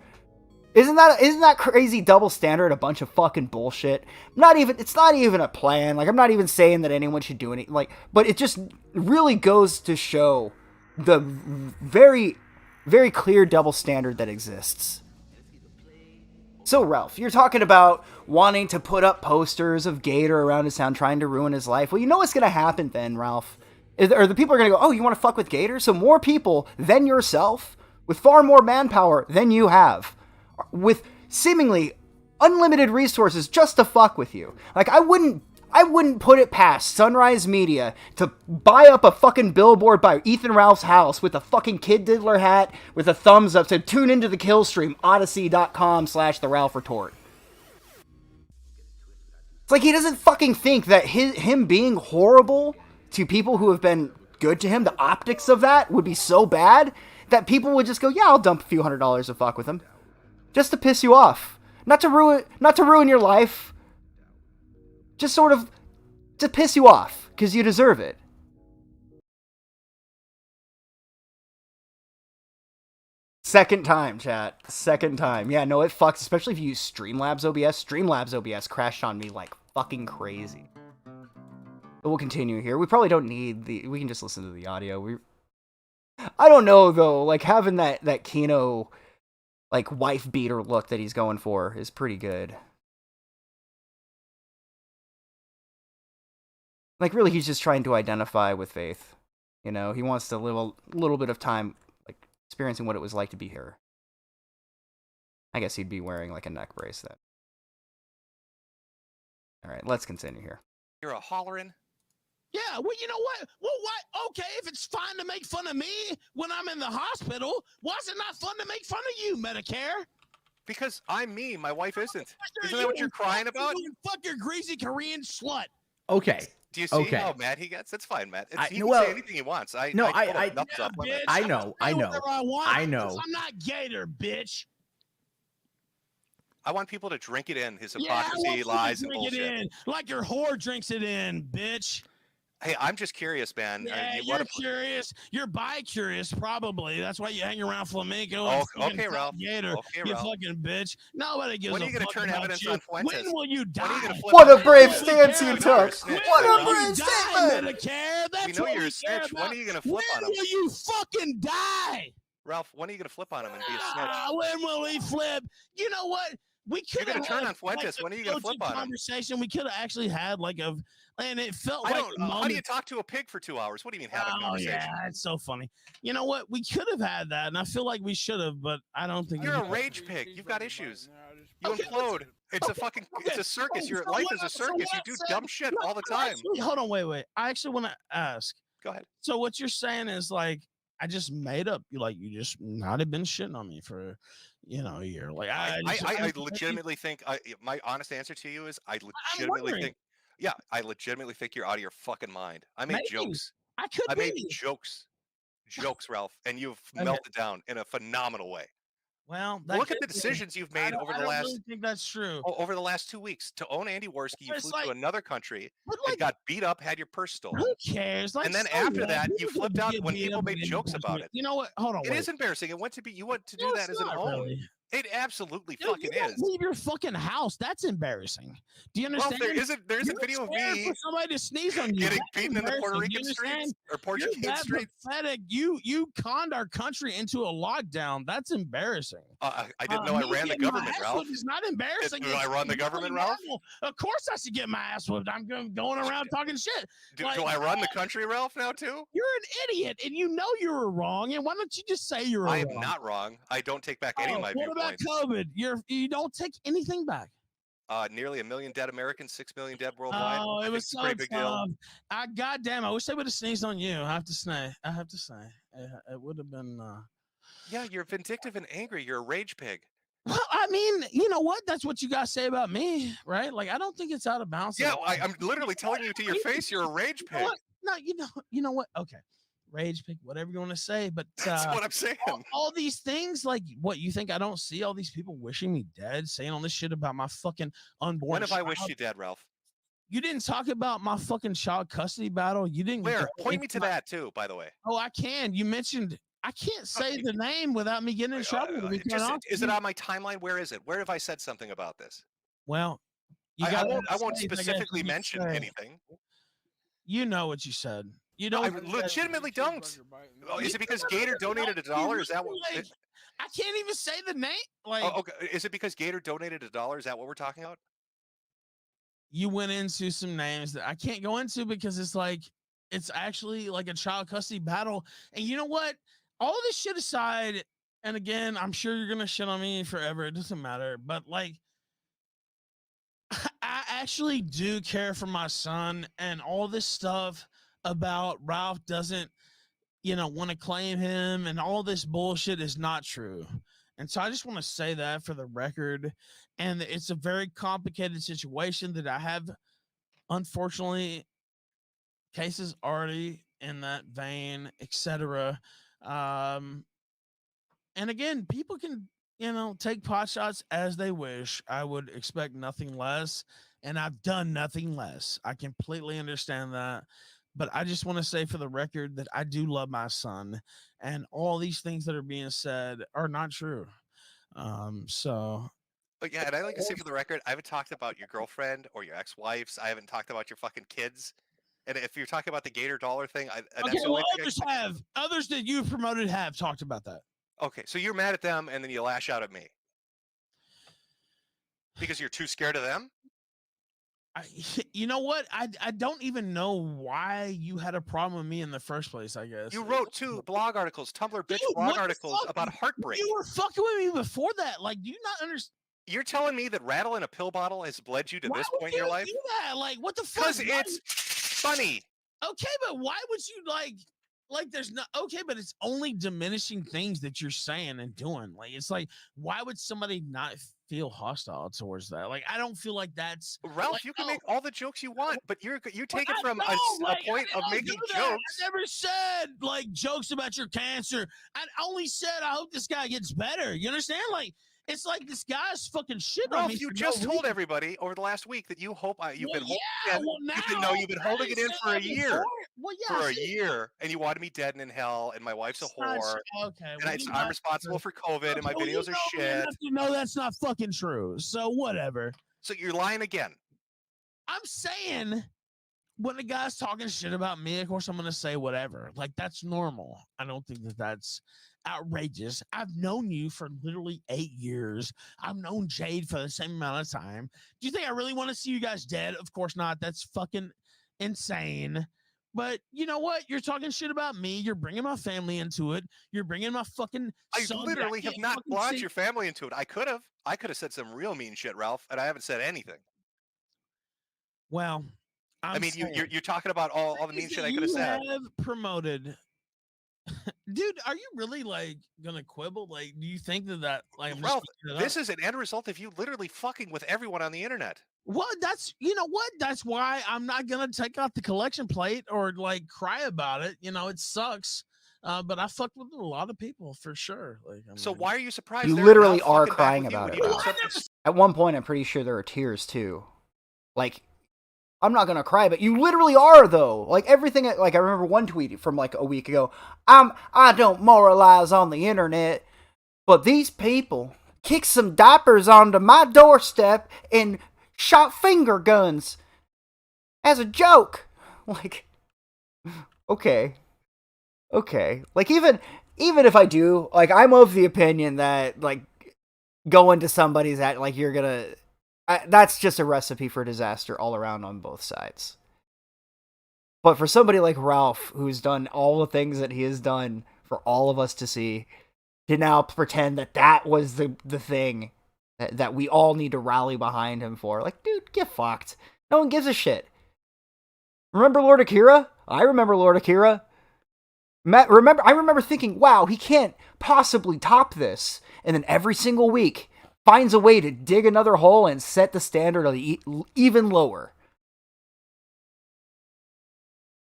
Isn't that crazy double standard a bunch of fucking bullshit? It's not even a plan. Like, I'm not even saying that anyone should do anything. Like, but it just really goes to show the very, very clear double standard that exists. So, Ralph, you're talking about wanting to put up posters of Gator around his town, trying to ruin his life. Well, you know what's going to happen then, Ralph? Or the people are going to go, oh, you want to fuck with Gator? So more people than yourself, with far more manpower than you have, with seemingly unlimited resources just to fuck with you. Like, I wouldn't put it past Sunrise Media to buy up a fucking billboard by Ethan Ralph's house with a fucking Kid Diddler hat with a thumbs up to tune into the kill stream, odyssey.com/the Ralph Retort. It's like he doesn't fucking think that him being horrible to people who have been good to him, the optics of that would be so bad that people would just go, yeah, I'll dump a few $100s to fuck with him. Just to piss you off. Not to ruin your life. Just sort of to piss you off, because you deserve it. Second time, chat. Second time. Yeah, no, it fucks, especially if you use Streamlabs OBS. Streamlabs OBS crashed on me like fucking crazy. But we'll continue here. We probably don't need we can just listen to the audio. I don't know, though. Like, having that Kino, like, wife beater look that he's going for is pretty good. Like, really, he's just trying to identify with Faith. He wants to live a little bit of time, like, experiencing what it was like to be here. I guess he'd be wearing, like, a neck brace then. Alright, let's continue here. You're a hollering? Yeah, well, you know what? Well, why? Okay, if it's fine to make fun of me when I'm in the hospital, why is it not fun to make fun of you, Medicare? Because I'm me, my wife isn't. Isn't that what you're crying about? Fuck your greasy Korean slut. Okay. Do you see how mad he gets? That's fine, Matt. He can say anything he wants. I know. I'm not Gator, bitch. I want people to drink it in. His hypocrisy, lies, and bullshit. It in, like your whore drinks it in, bitch. Hey, I'm just curious, man. Yeah, you're curious. You're bi-curious, probably. That's why you hang around Flamenco. Oh, okay, Ralph. Gator, okay, you Ralph. fucking bitch. Nobody gives when are you going to turn evidence on Fuentes? When will you die? What a brave stance you took. What a brave statement. We know you're a snitch. When are you going to flip on him? When will you fucking die? Ralph, when are you going to flip on him and be a snitch? When will he flip? You know what? We could have turn on Fuentes. When are you going to flip on him? Conversation. We could have actually had and it felt like. How do you talk to a pig for 2 hours? What do you mean have a conversation? Yeah, it's so funny. You know what? We could have had that, and I feel like we should have, but I don't think you're a rage pig. You've got issues. You implode. It's a fucking. It's a circus. Your life is a circus. You do dumb shit all the time. Hold on, wait. I actually want to ask. Go ahead. So what you're saying is like, I just made up. You just not have been shitting on me for, a year. Like I legitimately think my honest answer to you is I legitimately think you're out of your fucking mind. I made jokes. I made jokes, Ralph, and you've melted down in a phenomenal way. Well, look at the decisions you've made over the last. I really think that's true. Over the last 2 weeks to own Andy Worski, you flew to another country and got beat up, had your purse stolen. Who cares? And then after that, you flipped out when people made jokes about it. You know what? Hold on. It is embarrassing. You want to do that as an own. Really. It absolutely fucking is. Leave your fucking house. That's embarrassing. Do you understand? Well, there is a video of me for somebody to sneeze on you. Getting beaten in the Puerto Rican streets or Portuguese streets. Pathetic. You conned our country into a lockdown. That's embarrassing. I didn't know I ran the government, Ralph. It's not embarrassing. Do I run the government, Ralph? Of course I should get my ass whipped. I'm going around talking shit. Do I run the country, Ralph, now too? You're an idiot, and you know you were wrong. And why don't you just say you're wrong? I am not wrong. I don't take back any of my viewpoints. What about COVID? You don't take anything back. Nearly 1 million dead Americans, 6 million dead worldwide. Oh, it was so pretty big deal. Goddamn, I wish they would have sneezed on you. I have to say. It would have been. Yeah, you're vindictive and angry. You're a rage pig. Well, I mean, you know what? That's what you guys say about me, right? Like, I don't think it's out of bounds. Yeah, I'm literally telling you to your face, you're a rage pig. No, you know what? Okay. Rage pig, whatever you want to say, but that's what I'm saying. All these things, like, what you think I don't see all these people wishing me dead, saying all this shit about my fucking unborn. When have I wished you dead, Ralph? You didn't talk about my fucking child custody battle. You didn't. Where? Point me to that too, by the way. Oh, I can. You mentioned. I can't say the name without me getting in trouble. Is it on my timeline? Where is it? Where have I said something about this? Well, I won't specifically mention anything. You know what you said. You don't. I legitimately don't. Oh, is it because Gator donated $1? Is that what? I can't even say the name. Like, okay. Is it because Gator donated $1? Is that what we're talking about? You went into some names that I can't go into because it's actually like a child custody battle. And you know what? All this shit aside, and again, I'm sure you're gonna shit on me forever. It doesn't matter. But like, I actually do care for my son, and all this stuff about Ralph doesn't, want to claim him, and all this bullshit is not true. And so I just want to say that for the record. And it's a very complicated situation that I have, unfortunately, cases already in that vein, etc. And again, people can, take pot shots as they wish. I would expect nothing less, and I've done nothing less. I completely understand that. But I just want to say for the record that I do love my son, and all these things that are being said are not true. But yeah, and I like to say for the record, I haven't talked about your girlfriend or your ex-wives. I haven't talked about your fucking kids. And if you're talking about the Gator dollar thing, others that you've promoted have talked about that. Okay, so you're mad at them, and then you lash out at me because you're too scared of them. You know what? I don't even know why you had a problem with me in the first place, I guess. You wrote 2 blog articles, Tumblr bitch blog articles about heartbreak. You were fucking with me before that. Like, do you not understand? You're telling me that rattle in a pill bottle has led you to this point in your life? Do that? Like, what the fuck? Because it's funny. Okay, but why would you there's not okay, but it's only diminishing things that you're saying and doing. Like, it's like, why would somebody not feel hostile towards that? Like, I don't feel like that's Ralph. You can make all the jokes you want, but you take it from a point of making jokes. I never said jokes about your cancer. I only said I hope this guy gets better. You understand? Like, it's like this guy's fucking shit on me. Ralph, you just told everybody over the last week that you hope you've been holding it in for a year. For a year, and you wanted me dead and in hell, and my wife's a whore. Okay, and I'm responsible for COVID, and my videos are shit. You know that's not fucking true. So whatever. So you're lying again. I'm saying when the guy's talking shit about me, of course I'm gonna say whatever. Like, that's normal. I don't think that's outrageous. I've known you for literally 8 years. I've known Jade for the same amount of time. Do you think I really want to see you guys dead? Of course not. That's fucking insane. But you know what? You're talking shit about me. You're bringing my family into it. You're bringing my fucking son. I literally have not brought your family into it. I could have said some real mean shit, Ralph, and I haven't said anything. Well, you're talking about all the mean shit I could have said. You have promoted Dude, are you really like gonna quibble? Like, do you think that like I'm Ralph, just this is an end result of you literally fucking with everyone on the internet. Well, that's you know what? That's why I'm not gonna take out the collection plate or like cry about it. You know, it sucks. But I fucked with a lot of people for sure. Like, so why are you surprised? You they're literally not are fucking back crying with you about when it, you do Ralph. something At one point, I'm pretty sure there are tears too. Like, I'm not gonna cry, but you literally are though. Like everything. Like I remember one tweet from like a week ago. I don't moralize on the internet, but these people kicked some diapers onto my doorstep and shot finger guns as a joke. Like, okay. Like even if I do, like I'm of the opinion that like going to somebody's at like you're gonna that's just a recipe for disaster all around on both sides. But for somebody like Ralph, who's done all the things that he has done for all of us to see, to now pretend that was the thing that we all need to rally behind him for, like, dude, get fucked. No one gives a shit. Remember Lord Akira? I remember Lord Akira. I remember thinking, wow, he can't possibly top this. And then every single week finds a way to dig another hole and set the standard even lower.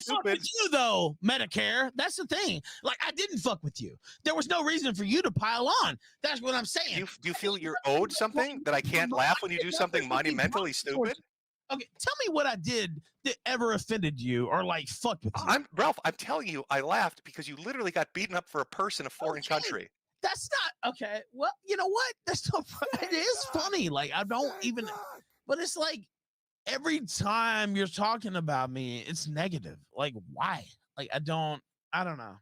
Fuck with you though, Medicare. That's the thing. Like I didn't fuck with you. There was no reason for you to pile on. That's what I'm saying. Do you feel you're owed something that I can't laugh when you do something monumentally stupid? Okay, tell me what I did that ever offended you or like fucked with you. Ralph, I'm telling you, I laughed because you literally got beaten up for a purse in a foreign country. That's not okay. Well, you know what? That's not. It is funny. Like I don't even. But it's like every time you're talking about me, it's negative. Like why? Like I don't know.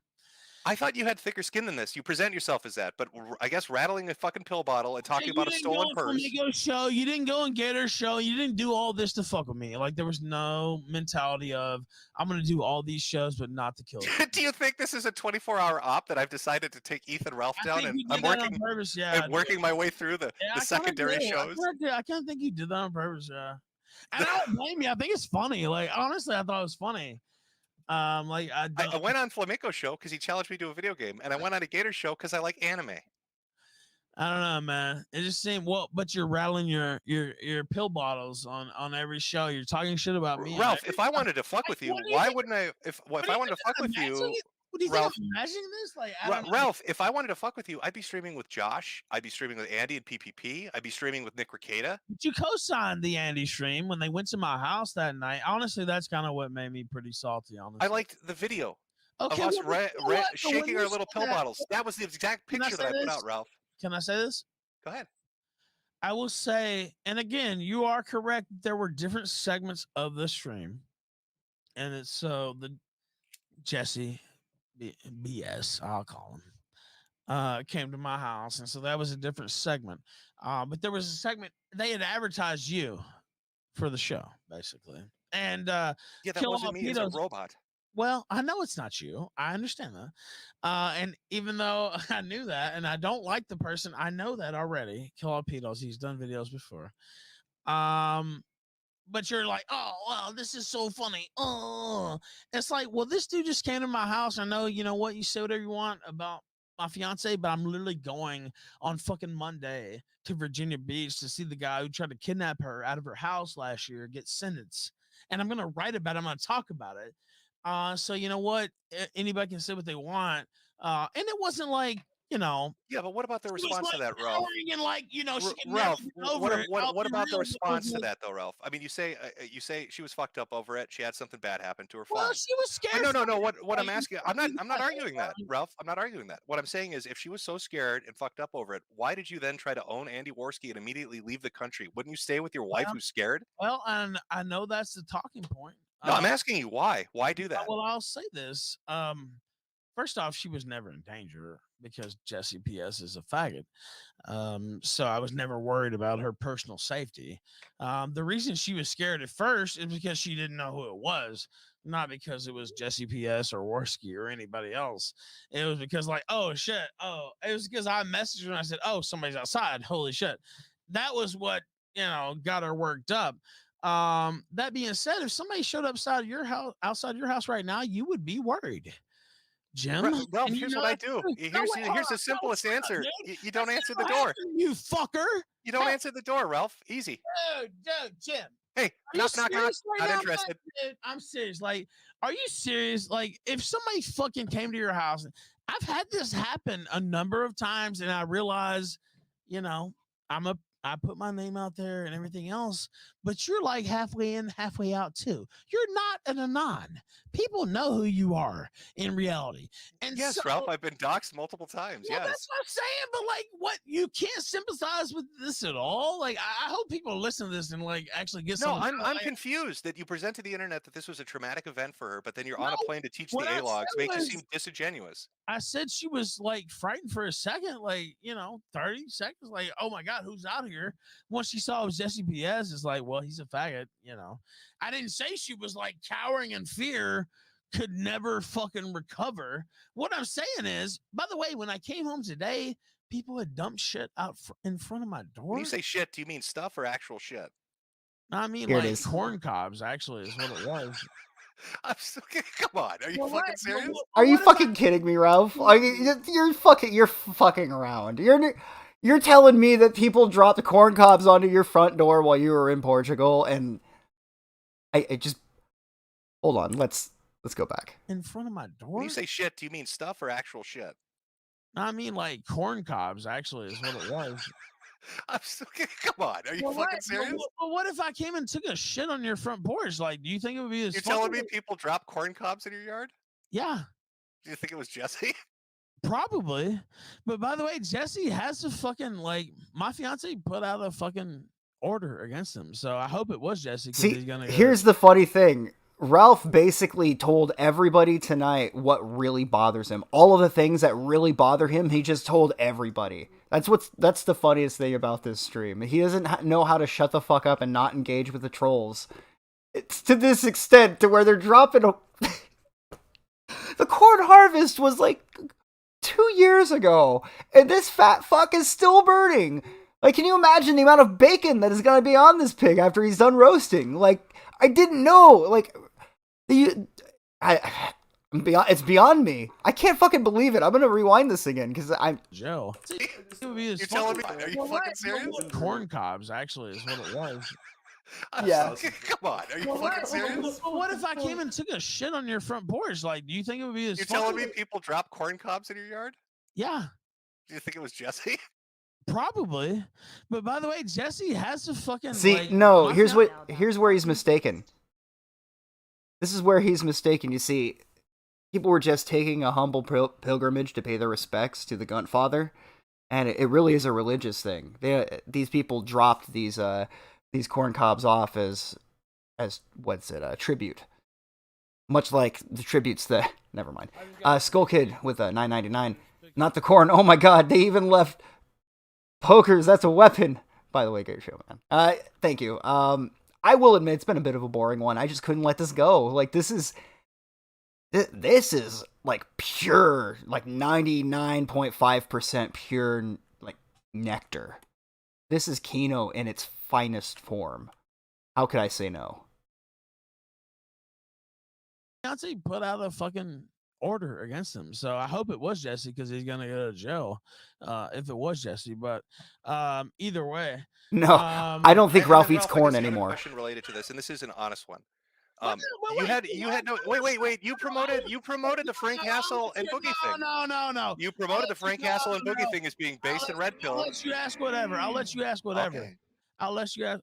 I thought you had thicker skin than this. You present yourself as that, but I guess rattling a fucking pill bottle and talking about a stolen purse. Show. You didn't go on Gator show. You didn't do all this to fuck with me. Like there was no mentality of I'm gonna do all these shows, but not to kill you. Do you think this is a 24-hour op that I've decided to take Ethan Ralph down and I'm working my way through the secondary shows? I kind of think you did that on purpose. Yeah, and I don't blame you. I think it's funny. Like honestly, I thought it was funny. Like I went on Flamenco show because he challenged me to a video game, and I went on a Gator show because I like anime. I don't know, man. It just seemed but you're rattling your pill bottles on every show. You're talking shit about me. Ralph, if I wanted to fuck with you, why wouldn't I? If I wanted to fuck with you, do you Ralph, think I'm imagining this? Like, Ralph, if I wanted to fuck with you, I'd be streaming with Josh. I'd be streaming with Andy and PPP. I'd be streaming with Nick Ricada. But you co-signed the Andy stream when they went to my house that night. Honestly, that's kind of what made me pretty salty. Honestly, I liked the video of us shaking our little pill bottles. That was the exact picture that I put out, Ralph. Can I say this? Go ahead. I will say, and again, you are correct. There were different segments of the stream, and it's so the Jesse BS, I'll call him, came to my house, and so that was a different segment. But there was a segment they had advertised you for the show, basically, and yeah, that wasn't me. It's a robot. Well, I know it's not you. I understand that. And even though I knew that, and I don't like the person, I know that already. Kill he's done videos before. But you're like, oh, well, this is so funny. Oh, it's like, well, this dude just came to my house. I know, you know what? You say whatever you want about my fiance, but I'm literally going on fucking Monday to Virginia Beach to see the guy who tried to kidnap her out of her house last year get sentenced. And I'm going to write about it. I'm going to talk about it. So you know what? Anybody can say what they want. And it wasn't like, you know. Yeah, but what about the response to that, Ralph? And like, you know, she can Ralph, over what about the response to that, though, Ralph? I mean, you say she was fucked up over it. She had something bad happen to her. Well, fine. she was scared. No. What I'm asking, I'm not arguing that, Ralph. I'm not arguing that. What I'm saying is, if she was so scared and fucked up over it, why did you then try to own Andy Worski and immediately leave the country? Wouldn't you stay with your wife who's scared? Well, and I know that's the talking point. No, I'm asking you why. Why do that? Well, I'll say this. First off, she was never in danger because Jesse PS is a faggot. So I was never worried about her personal safety. The reason she was scared at first is because she didn't know who it was, not because it was Jesse PS or Worski or anybody else. It was because like, oh shit. Oh, it was because I messaged her and I said, oh, somebody's outside. Holy shit. That was what, got her worked up. That being said, if somebody showed up outside your house right now, you would be worried. Jim. Ralph, here's what I do. Here's the simplest answer. You don't answer the door. You fucker. You don't answer the door, Ralph. Easy. Dude, Jim. Hey, knock, knock, knock. Not interested. Dude, I'm serious. Like, are you serious? Like, if somebody fucking came to your house, I've had this happen a number of times, and I realize, you know, I put my name out there and everything else, but you're like halfway in, halfway out too. You're not an anon. People know who you are in reality. And yes, so, Ralph, I've been doxxed multiple times. Well, yes, that's what I'm saying. But like, what, you can't sympathize with this at all? Like, I hope people listen to this and like actually get some. No, I'm confused that you present to the internet that this was a traumatic event for her, but then you're on a plane to teach the A-logs. Makes you seem disingenuous. I said she was like frightened for a second, like, 30 seconds, like, oh my God, who's out here? Once she saw it was Jesse Piez, it's like, well, he's a faggot, I didn't say she was like cowering in fear, could never fucking recover. What I'm saying is, by the way, when I came home today, people had dumped shit out in front of my door. When you say shit, do you mean stuff or actual shit? No, I mean, Here it like is. corn cobs, actually, is what it was. Come on, are you fucking serious? Are you fucking kidding me, Ralph? Like, you're fucking around. You're telling me that people dropped corn cobs onto your front door while you were in Portugal, and I just hold on. Let's go back. In front of my door. When you say shit, do you mean stuff or actual shit? No, I mean, like corn cobs, actually, is what it was. Come on, are you fucking serious? Well, what if I came and took a shit on your front porch? Like, do you think it would be as You're telling me people drop corn cobs in your yard? Yeah. Do you think it was Jesse? Probably. But by the way, Jesse has to fucking, like, my fiance put out a fucking order against him. So I hope it was Jesse. See, he's gonna here's the funny thing. Ralph basically told everybody tonight what really bothers him. All of the things that really bother him, he just told everybody. That's the funniest thing about this stream. He doesn't know how to shut the fuck up and not engage with the trolls. It's to this extent to where they're dropping the corn harvest was like 2 years ago, and this fat fuck is still burning. Like, can you imagine the amount of bacon that is going to be on this pig after he's done roasting? Like, I didn't know. Like, it's beyond me. I can't fucking believe it. I'm gonna rewind this again because I'm Joe. You're telling me? Are you fucking serious? Corn cobs, actually, is what it was. Yeah. Come on, are you fucking serious? Well, what if I came and took a shit on your front porch? Like, do you think it would be as? You're telling me people drop corn cobs in your yard? Yeah. Do you think it was Jesse? Probably. But by the way, Jesse has to fucking no. Here's where he's mistaken. This is where he's mistaken. You see, people were just taking a humble pilgrimage to pay their respects to the Guntfather, and it really is a religious thing. These people dropped these corn cobs off as what's it, a tribute, much like the tributes that never mind. Skull Kid with a 9.99, not the corn. Oh my God, they even left pokers. That's a weapon. By the way, great show, man. Thank you. I will admit it's been a bit of a boring one. I just couldn't let this go. Like, this is like pure, like 99.5% pure, like nectar. This is Kino in its finest form. How could I say no? Fiance put out a fucking order against him, so I hope it was Jesse because he's gonna go to jail if it was Jesse. But either way, no, I don't think Ralph eats corn anymore. Question related to this, and this is an honest one. You had no wait. You promoted the Frank Castle and Boogie thing. No. You promoted the Frank Castle and Boogie thing as being based in Red Pill. I'll let you ask whatever. Okay. I'll let you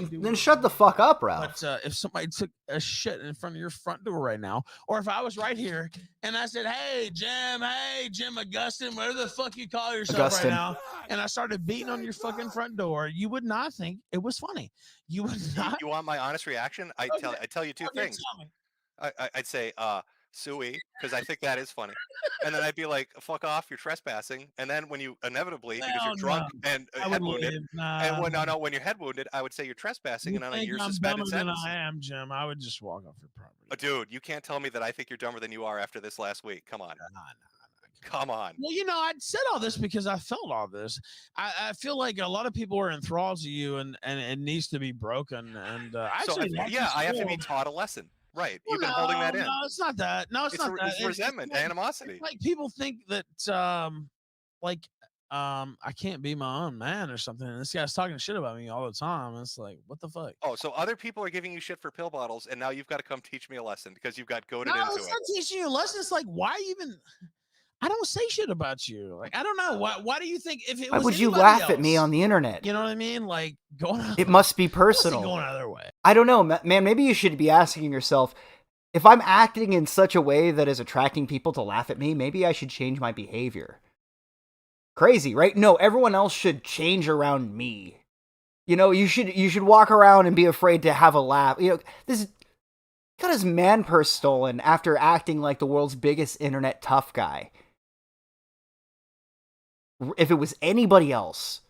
do. Then shut the fuck up, Ralph. But if somebody took a shit in front of your front door right now, or if I was right here and I said, hey, Jim Augustine, whatever the fuck you call yourself right now, and I started beating on your fucking front door, you would not think it was funny. You would not. You want my honest reaction? I tell you two things. I'd say, suey, because I think that is funny. And then I'd be like, fuck off, you're trespassing. And then when you inevitably, because you're drunk and head wounded, and when you're head wounded, I would say you're trespassing and on a year's suspended sentence. I am, Jim. I would just walk off your property. Dude, you can't tell me that I think you're dumber than you are after this last week. Come on. Come on. Well, I said all this because I felt all this. I feel like a lot of people are enthralled to you, and it needs to be broken. And I have to be taught a lesson. Right. Well, You've been holding that in. No, it's not that. No, it's not that. It's resentment, animosity. It's like people think that, I can't be my own man or something. And this guy's talking shit about me all the time. It's like, what the fuck? Oh, so other people are giving you shit for pill bottles, and now you've got to come teach me a lesson because you've got goaded into it. No, it's not teaching you a lesson. It's like, why even? I don't say shit about you. Like, I don't know. Why do you think if it Why was would you anybody laugh else, at me on the internet? You know what I mean? Like, going out. It must be personal. Going out of their way. I don't know, man. Maybe you should be asking yourself, if I'm acting in such a way that is attracting people to laugh at me, maybe I should change my behavior. Crazy, right? No, everyone else should change around me. You know, you should walk around and be afraid to have a laugh. You know, this got his man purse stolen after acting like the world's biggest internet tough guy. If it was anybody else,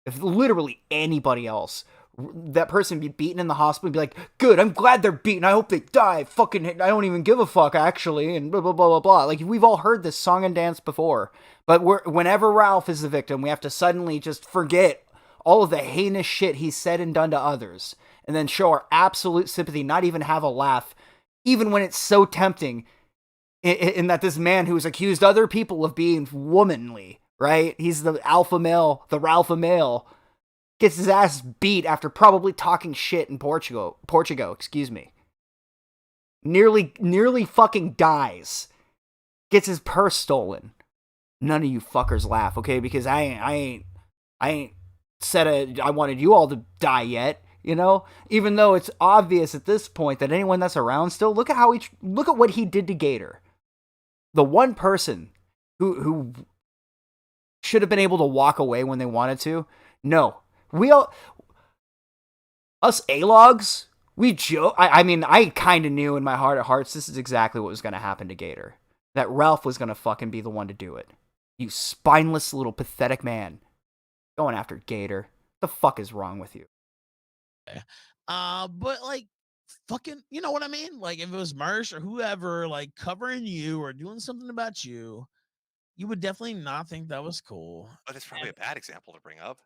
if literally anybody else, that person would be beaten in the hospital and be like, good, I'm glad they're beaten. I hope they die. Fucking, I don't even give a fuck, actually. And blah, blah, blah, blah, blah. Like, we've all heard this song and dance before. But whenever Ralph is the victim, we have to suddenly just forget all of the heinous shit he's said and done to others. And then show our absolute sympathy, not even have a laugh. Even when it's so tempting. In that this man who's accused other people of being womanly, right? He's the alpha male, the Ralphamale. Gets his ass beat after probably talking shit in Portugal, excuse me. Nearly fucking dies. Gets his purse stolen. None of you fuckers laugh, okay? Because I ain't said I wanted you all to die yet, you know? Even though it's obvious at this point that anyone that's around still, look at what he did to Gator. The one person who should have been able to walk away when they wanted to. No. Us A-logs, we joke. I mean, I kind of knew in my heart of hearts this is exactly what was going to happen to Gator. That Ralph was going to fucking be the one to do it. You spineless little pathetic man. Going after Gator. The fuck is wrong with you? But like, fucking, you know what I mean? Like, if it was Mersh or whoever, like, covering you or doing something about you, you would definitely not think that was cool. But it's probably a bad example to bring up.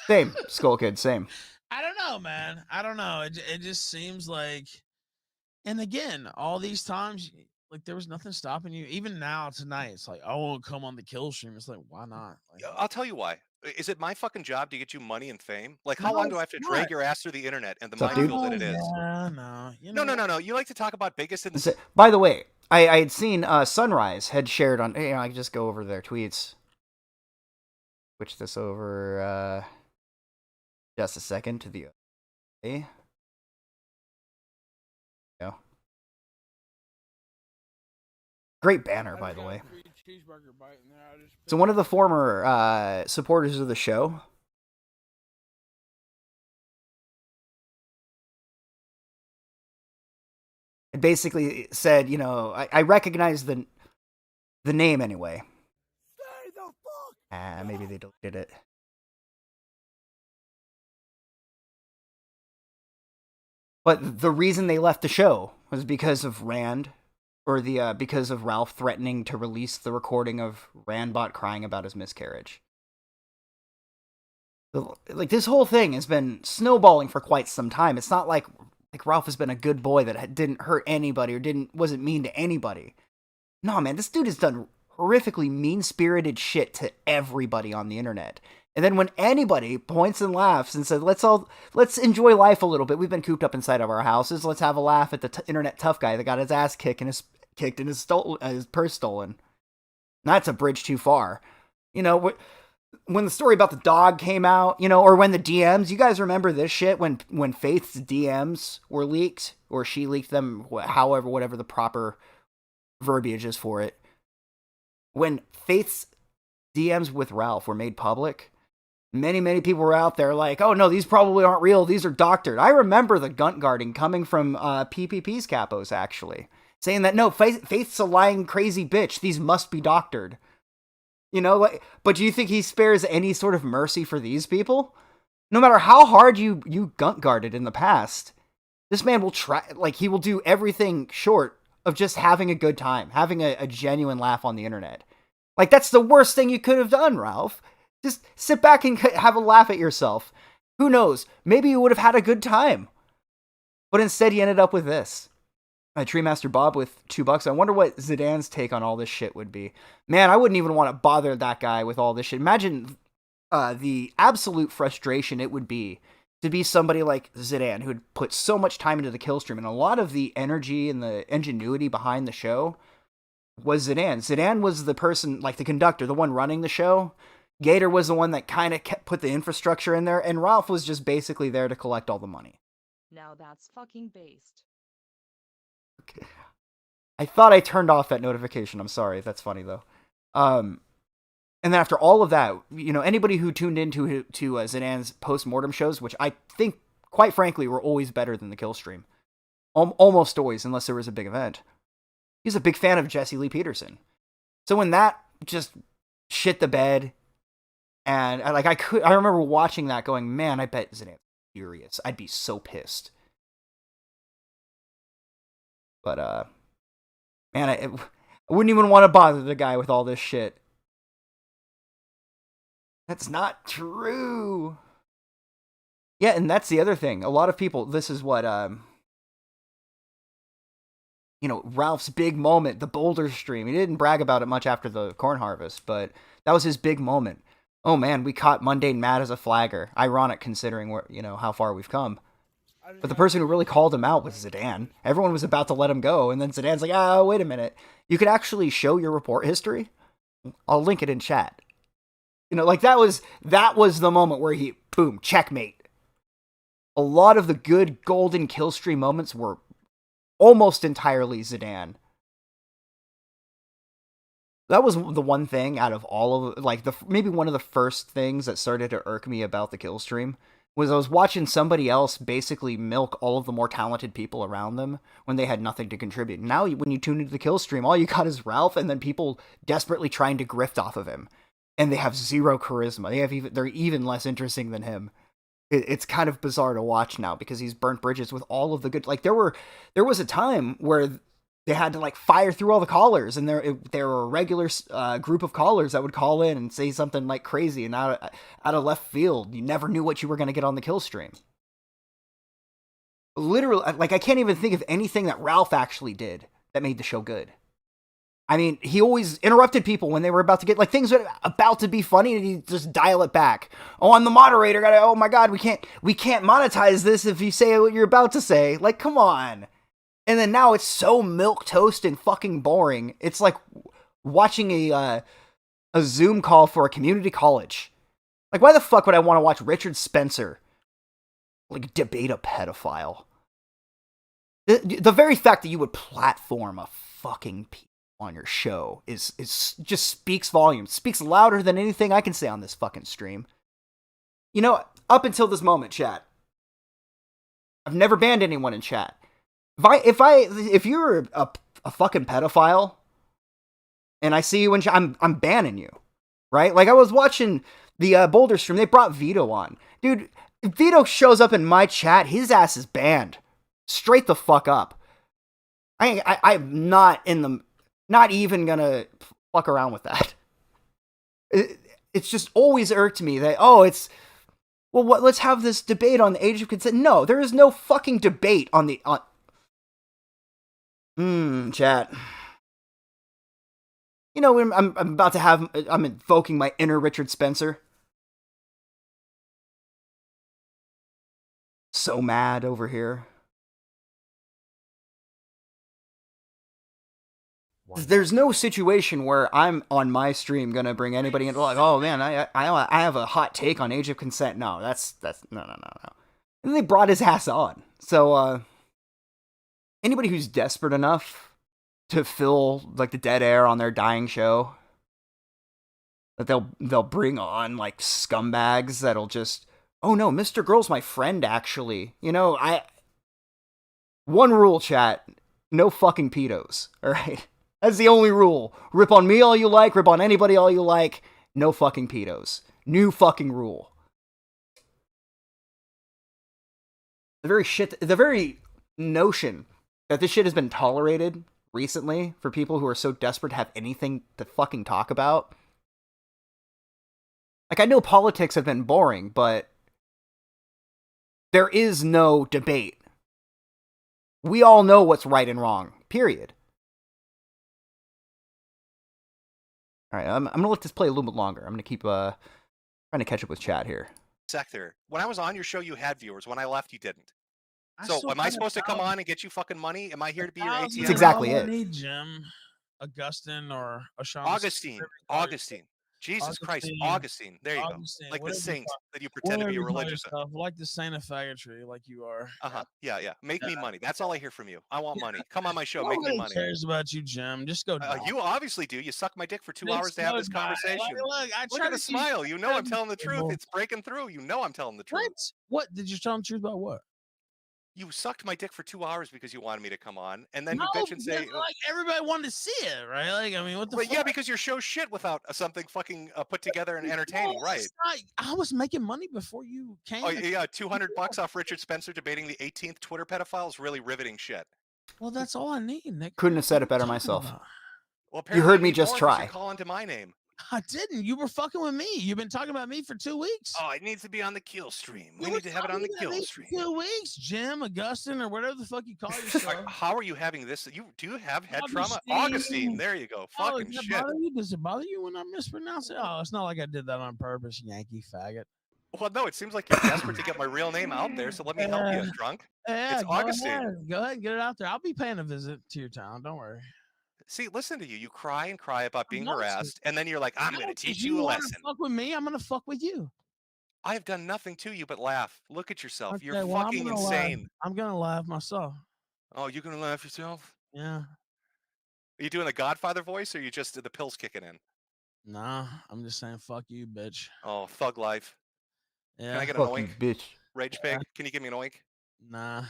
Same, Skull Kid, same. I don't know, man. I don't know. It just seems like, and again, all these times, like, there was nothing stopping you. Even now, tonight, it's like, I won't come on the kill stream. It's like, why not? Like, I'll tell you why. Is it my fucking job to get you money and fame? Like, how long do I have to drag your ass through the internet and the minefield that it is? No. You like to talk about biggest in the... By the way, I had seen Sunrise had shared on... I can just go over their tweets. Switch this over just a second to the... Okay. Yeah. Great banner, by the way. So one of the former supporters of the show basically said, you know, I recognize the name anyway. Stay the fuck. Maybe they deleted it. But the reason they left the show was because of Rand, or because of Ralph threatening to release the recording of Randbot crying about his miscarriage. Like, this whole thing has been snowballing for quite some time. It's not like Ralph has been a good boy that didn't hurt anybody or wasn't mean to anybody. No, man, this dude has done horrifically mean-spirited shit to everybody on the internet. And then when anybody points and laughs and says, let's enjoy life a little bit. We've been cooped up inside of our houses. Let's have a laugh at the internet tough guy that got his ass kicked and his purse stolen. That's a bridge too far. You know, when the story about the dog came out, you know, or when the DMs, you guys remember this shit when Faith's DMs were leaked, or she leaked them, however, whatever the proper verbiage is for it. When Faith's DMs with Ralph were made public, many people were out there like, oh no, these probably aren't real, these are doctored. I remember the gunt guarding coming from PPP's capos, actually, saying that no, Faith's a lying crazy bitch, these must be doctored. You know, like, but do you think he spares any sort of mercy for these people? No matter how hard you gunt guarded in the past, this man will try, like, he will do everything short of just having a good time, having a genuine laugh on the internet. Like, that's the worst thing you could have done, Ralph. Just sit back and have a laugh at yourself. Who knows? Maybe you would have had a good time. But instead, you ended up with this. Treemaster Bob with $2. I wonder what Zidane's take on all this shit would be. Man, I wouldn't even want to bother that guy with all this shit. Imagine the absolute frustration it would be to be somebody like Zidane, who had put so much time into the kill stream, and a lot of the energy and the ingenuity behind the show was Zidane. Zidane was the person, like the conductor, the one running the show. Gator was the one that kind of put the infrastructure in there, and Ralph was just basically there to collect all the money. Now that's fucking based. Okay. I thought I turned off that notification. I'm sorry. That's funny, though. And then after all of that, you know, anybody who tuned into Zidane's post-mortem shows, which I think, quite frankly, were always better than the kill stream. Almost always, unless there was a big event. He's a big fan of Jesse Lee Peterson. So when that just shit the bed, and I remember watching that going, man, I bet Zidane's furious. I'd be so pissed. But, man, I wouldn't even want to bother the guy with all this shit. That's not true. Yeah, and that's the other thing. A lot of people, this is what, you know, Ralph's big moment, the Boulder stream. He didn't brag about it much after the corn harvest, but that was his big moment. Oh man, we caught Mundane Matt as a flagger. Ironic considering where, you know, how far we've come. But the person who really called him out was Zidane. Everyone was about to let him go, and then Zidane's like, oh, wait a minute. You could actually show your report history? I'll link it in chat. You know, like that was the moment where he, boom, checkmate. A lot of the good golden kill stream moments were almost entirely Zidane. That was the one thing out of all of, like, maybe one of the first things that started to irk me about the kill stream was I was watching somebody else basically milk all of the more talented people around them when they had nothing to contribute. Now, when you tune into the kill stream, all you got is Ralph, and then people desperately trying to grift off of him, and they have zero charisma. They're even less interesting than him. It's kind of bizarre to watch now because he's burnt bridges with all of the good. Like there was a time where they had to like fire through all the callers, and there were a regular group of callers that would call in and say something like crazy and out of left field. You never knew what you were going to get on the kill stream. Literally, like I can't even think of anything that Ralph actually did that made the show good. I mean, he always interrupted people when they were about to get, like, things were about to be funny, and he'd just dial it back. Oh, I'm the moderator. Oh my God, we can't monetize this if you say what you're about to say. Like, come on. And then now it's so milquetoast and fucking boring. It's like watching a Zoom call for a community college. Like, why the fuck would I want to watch Richard Spencer, like, debate a pedophile? The very fact that you would platform a fucking on your show is just speaks volumes. Speaks louder than anything I can say on this fucking stream. You know, up until this moment, chat, I've never banned anyone in chat. If you're a fucking pedophile and I see you in chat, I'm banning you, right? Like I was watching the Boulder stream, they brought Vito on. Dude, if Vito shows up in my chat, his ass is banned. Straight the fuck up. I'm not even gonna fuck around with that. It's just always irked me that, let's have this debate on the age of consent. No, there is no fucking debate on the, chat. You know, I'm invoking my inner Richard Spencer. So mad over here. There's no situation where I'm on my stream gonna bring anybody into like, oh man, I have a hot take on age of consent. No, that's no. And they brought his ass on. So anybody who's desperate enough to fill like the dead air on their dying show, that they'll bring on like scumbags that'll just, oh no, Mr. Girl's my friend actually. You know, one rule, chat, no fucking pedos. All right. That's the only rule. Rip on me all you like, rip on anybody all you like. No fucking pedos. New fucking rule. The very notion that this shit has been tolerated recently for people who are so desperate to have anything to fucking talk about. Like, I know politics have been boring, but there is no debate We all know what's right and wrong. Period. All right, I'm going to let this play a little bit longer. I'm going to keep trying to catch up with chat here. Sector. When I was on your show, you had viewers. When I left, you didn't. So am I supposed to come on and get you fucking money? Am I here to be your ATM? That's exactly it. Need Jim, Augustine, or Augustine. Jesus Christ, Augustine. There you go. Like the saint that you pretend to be religious. Like the saint of faggotry, like you are. Yeah. Make me money. That's all I hear from you. I want money. Come on my show. Make me Nobody money. cares about you, Jim. Just go. You obviously do. You suck my dick for 2 hours to have this conversation. Look at the smile. You know I'm telling the truth. It's breaking through. You know I'm telling the truth. What? Did you tell the truth about what? You sucked my dick for 2 hours because you wanted me to come on, and then you bitch and say, like everybody wanted to see it, right? Like, I mean, what the fuck? Yeah, because your show's shit without something fucking put together and entertaining, right? I was making money before you came. Oh yeah, $200 off Richard Spencer debating the 18th Twitter pedophile is really riveting shit. Well, that's all I need, Nick. Couldn't have said it better myself. Well, you heard me just try. You're calling to my name. I didn't. You were fucking with me. You've been talking about me for 2 weeks. Oh, it needs to be on the kill stream. We need to have it on the kill stream. 2 weeks, Jim, Augustine, or whatever the fuck you call yourself. How are you having this? Do you have head trauma? Augustine. There you go. Fucking shit. Does it bother you when I mispronounce it? Oh, it's not like I did that on purpose, Yankee faggot. Well, no, it seems like you're desperate to get my real name out there, so let me help you, drunk. Yeah, it's Augustine. Go ahead and get it out there. I'll be paying a visit to your town. Don't worry. See, listen to you. You cry and cry about being harassed, and then you're like, I'm going to teach you a lesson. Fuck with me, I'm going to fuck with you. I have done nothing to you but laugh. Look at yourself. Okay, You're fucking insane. I'm going to laugh myself. Oh, you're going to laugh yourself? Yeah. Are you doing the Godfather voice, or are you just the pills kicking in? Nah, I'm just saying fuck you, bitch. Oh, thug life. Yeah. Can I get an fuck oink? You, bitch. Rage pig, can you give me an oink? Nah.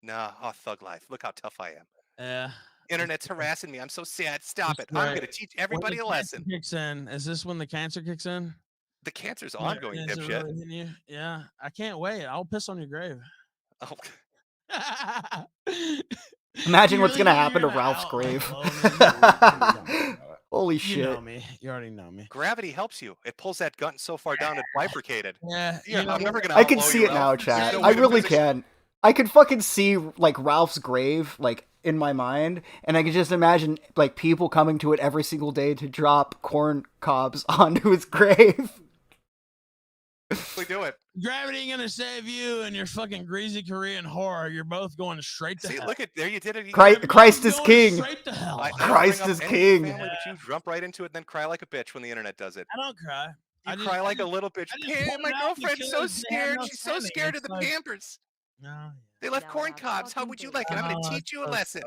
Nah, oh, thug life. Look how tough I am. Yeah. Internet's harassing me. I'm so sad. Stop it. I'm going to teach everybody a lesson. Kicks in. Is this when the cancer kicks in? The cancer's ongoing, dipshit. Really yeah. I can't wait. I'll piss on your grave. Oh. Imagine what's going to happen to Ralph's grave. Holy shit. You know me. You already know me. Gravity helps you. It pulls that gun so far down it's bifurcated. Yeah. I'm never going to I can see it now, Chad. I really can. I could fucking see, like, Ralph's grave, like, in my mind, and I could just imagine, like, people coming to it every single day to drop corn cobs onto his grave. We do it. Gravity ain't gonna save you and your fucking greasy Korean horror. You're both going straight to hell. Look at there, you did it. Christ is king. Straight to hell. Christ is king. Family, but you jump right into it and then cry like a bitch when the internet does it. I don't cry. You cry like a little bitch. My girlfriend's so scared. She's so scared of the Pampers. No. They left corn cobs. How would you like it? I'm going to teach you a lesson.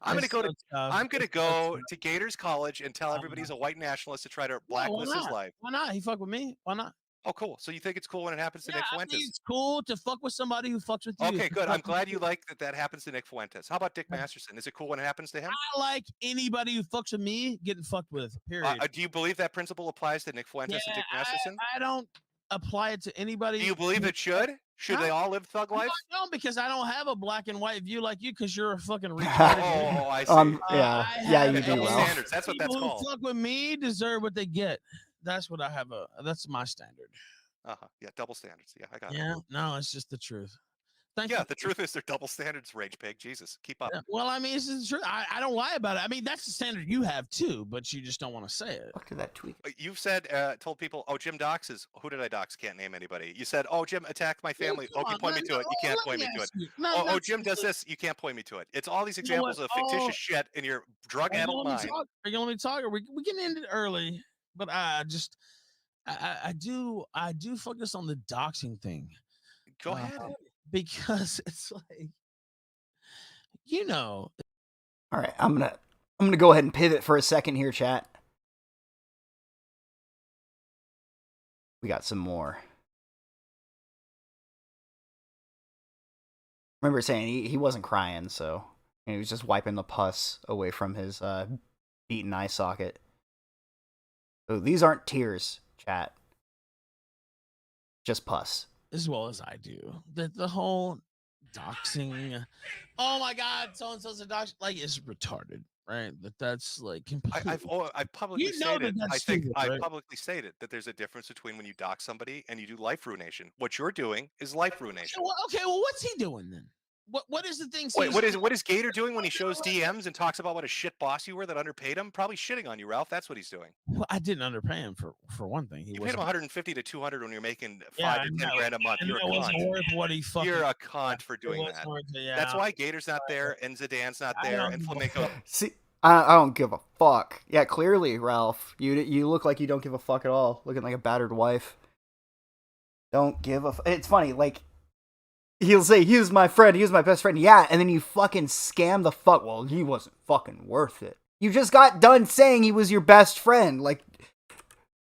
I'm going to go to Gator's college and tell everybody he's a white nationalist to try to blacklist his life. Why not? He fuck with me. Why not? Oh, cool. So you think it's cool when it happens to Nick Fuentes? I think it's cool to fuck with somebody who fucks with you. Okay, good. I'm glad you like that happens to Nick Fuentes. How about Dick Masterson? Is it cool when it happens to him? I like anybody who fucks with me getting fucked with, period. Do you believe that principle applies to Nick Fuentes and Dick Masterson? I don't apply it to anybody. Do you believe it should? Should they all live thug life? No, because I don't have a black and white view like you, because you're a fucking retarded. Oh, I see. Yeah, you do. Standards. That's what that's called. People who fuck with me deserve what they get. That's what I have. That's my standard. Yeah, double standards. Yeah, I got it. Yeah, no, it's just the truth. The truth is they're double standards, Rage Pig. Jesus, keep up. Well, I mean, this is the truth. I don't lie about it. I mean, that's the standard you have too, but you just don't want to say it. Fuck to that tweet. You've said, told people, oh, Jim doxes. Who did I dox? Can't name anybody. You said, oh, Jim attacked my family. Oh, you point me to it. You can't point me to it. Oh, Jim does this. You can't point me to it. It's all these examples of fictitious shit in your drug-addled mind. Are you gonna let me talk? We can end it early, but I do focus on the doxing thing. Go ahead. Because it's like, all right, I'm gonna go ahead and pivot for a second here, chat. We got some more. Remember saying he wasn't crying, so he was just wiping the pus away from his beaten eye socket. So these aren't tears, chat. Just pus. As well as I do. The whole doxing. Oh my God, so and so's a dox. Like, it's retarded, right? That's like completely. I've publicly stated. I publicly stated that there's a difference between when you dox somebody and you do life ruination. What you're doing is life ruination. Okay, well, what's he doing then? What is the thing? Wait, what is Gator doing when he shows DMs and talks about what a shit boss you were that underpaid him? Probably shitting on you, Ralph. That's what he's doing. Well, I didn't underpay him for one thing. You paid him 150 to 200 when you're making Yeah, 5 to 10 grand a month. You're a wasn't cunt. worth what he fucking. You're a cunt for doing that. That's why Gator's not there and Zidane's not there and Flamenco. See, I don't give a fuck. Yeah, clearly, Ralph, you look like you don't give a fuck at all. Looking like a battered wife. Don't give a. It's funny, like. He'll say, he was my friend, he was my best friend. Yeah, and then you fucking scam the fuck. Well, he wasn't fucking worth it. You just got done saying he was your best friend. Like,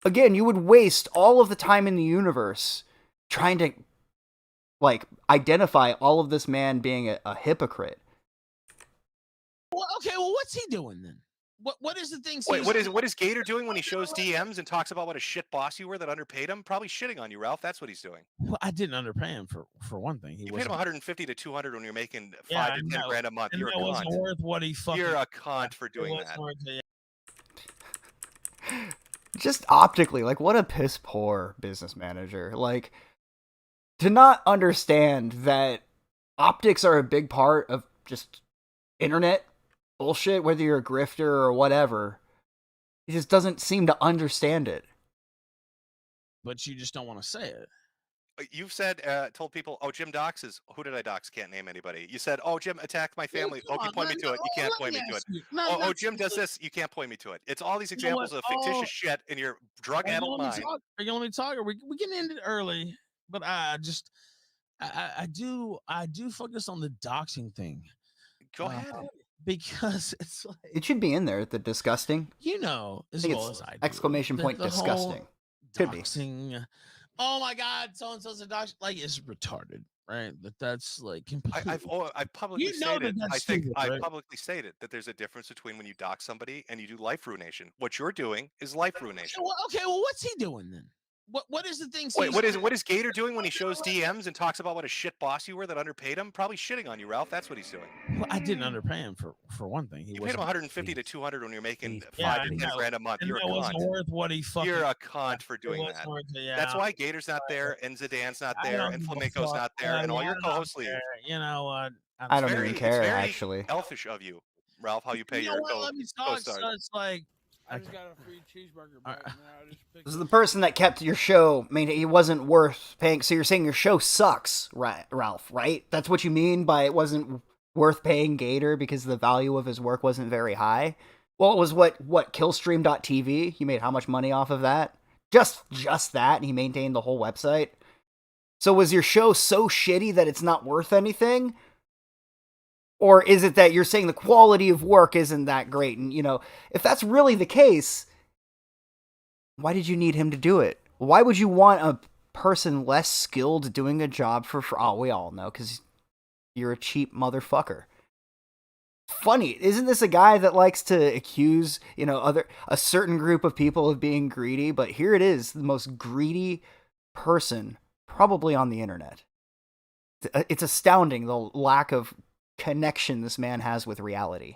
again, you would waste all of the time in the universe trying to, like, identify all of this man being a hypocrite. Well, okay, well, what's he doing then? What is the thing? Wait, what is Gator doing when he shows DMs and talks about what a shit boss you were that underpaid him? Probably shitting on you, Ralph. That's what he's doing. Well, I didn't underpay him for one thing. You paid him 150 to 200 when you're making 5 to 10 grand a month. You're a wasn't cunt. worth what he fucking. You're a cunt for doing that. Just optically, like, what a piss poor business manager. Like, to not understand that optics are a big part of just internet bullshit, whether you're a grifter or whatever. He just doesn't seem to understand it. But you just don't want to say it. You've said, told people, oh, Jim doxes. Who did I dox? Can't name anybody. You said, oh, Jim attacked my family. Oh, you point me to it. You can't point me to it. Oh, Jim does this. You can't point me to it. It's all these examples of fictitious shit in your drug-addled mind. Are you going to let me talk? Or we can end it early. But I do focus on the doxing thing. Go ahead. Because it's like, it should be in there, the disgusting. You know, as well as I do. Exclamation point, disgusting. Could be. Oh my God, so and so's a dox. Like, it's retarded, right? That's like completely. I've publicly stated. I publicly stated that there's a difference between when you dox somebody and you do life ruination. What you're doing is life ruination. Okay, well, what's he doing then? What is the thing? Wait, what is Gator doing when he shows DMs and talks about what a shit boss you were that underpaid him? Probably shitting on you, Ralph. That's what he's doing. Well, I didn't underpay him for one thing. You paid him 150 to 200 when you're making 5 to 10 grand a month. You're a cunt. Worth what he fucking. You're a cunt for doing that. That's why Gator's not there and Zidane's not there and Flamenco's not there and all your co-hosts leave. You know what? I don't even care, actually. Elfish of you, Ralph, how you pay your co-stars. So it's like. I just got a free cheeseburger. This is the person that kept your show. I mean, he wasn't worth paying. So you're saying your show sucks, right, Ralph? Right? That's what you mean by it wasn't worth paying Gator because the value of his work wasn't very high. Well, it was what Killstream.tv. He made how much money off of that? Just that, and he maintained the whole website. So was your show so shitty that it's not worth anything? Or is it that you're saying the quality of work isn't that great? And, you know, if that's really the case, why did you need him to do it? Why would you want a person less skilled doing a job for oh, we all know, because you're a cheap motherfucker. Funny, isn't this a guy that likes to accuse, you know, a certain group of people of being greedy? But here it is, the most greedy person probably on the internet. It's astounding the lack of connection this man has with reality.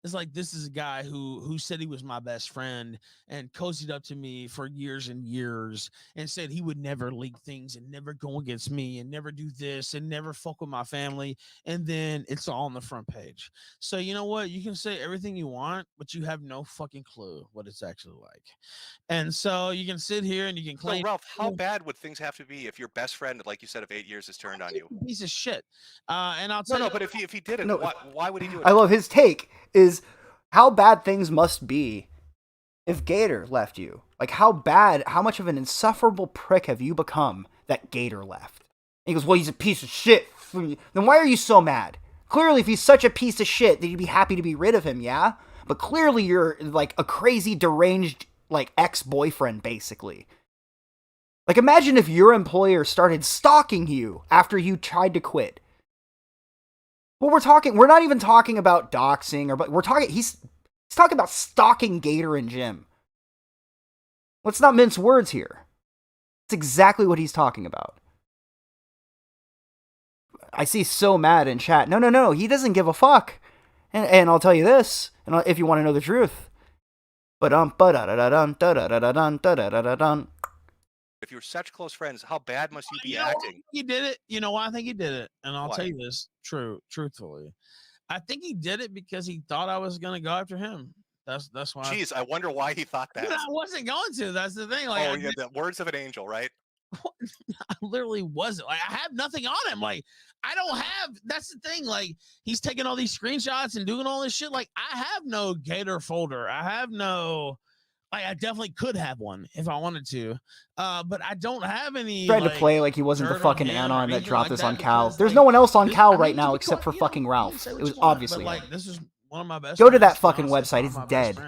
It's like, this is a guy who said he was my best friend and cozied up to me for years and years and said he would never leak things and never go against me and never do this and never fuck with my family. And then it's all on the front page. So you know what? You can say everything you want, but you have no fucking clue what it's actually like. And so you can sit here and you can claim. So Ralph, how bad would things have to be if your best friend, like you said, of 8 years has turned on you? Piece of shit. And I'll tell you. No, but if he didn't, why would he do it? I love his take is how bad things must be if Gator left you. Like, how much of an insufferable prick have you become that Gator left? And he goes, well, he's a piece of shit. Then why are you so mad? Clearly, if he's such a piece of shit, then you'd be happy to be rid of him, yeah? But clearly you're, like, a crazy, deranged, like, ex-boyfriend, basically. Like, imagine if your employer started stalking you after you tried to quit. Well, we're not even talking about doxing, he's talking about stalking Gator and Jim. Let's not mince words here. That's exactly what he's talking about. I see so mad in chat. No, he doesn't give a fuck. And I'll tell you this, and if you want to know the truth. If you're such close friends, how bad must you be know acting? He did it. You know why I think he did it? And I'll Why? tell you this truthfully. I think he did it because he thought I was going to go after him. That's why. Jeez, I wonder why he thought that. I wasn't going to. That's the thing. Like, yeah, the words of an angel, right? I literally wasn't. Like, I have nothing on him. Like, I don't have. That's the thing. Like, he's taking all these screenshots and doing all this shit. Like, I have no Gator folder. I have no. Like, I definitely could have one if I wanted to, but I don't have any. Tried to play like he wasn't the fucking anon that dropped this on Cal. There's no one else on Cal right now except for fucking Ralph. It was obviously him. Like, this is one of my best. Go to that fucking website. It's dead.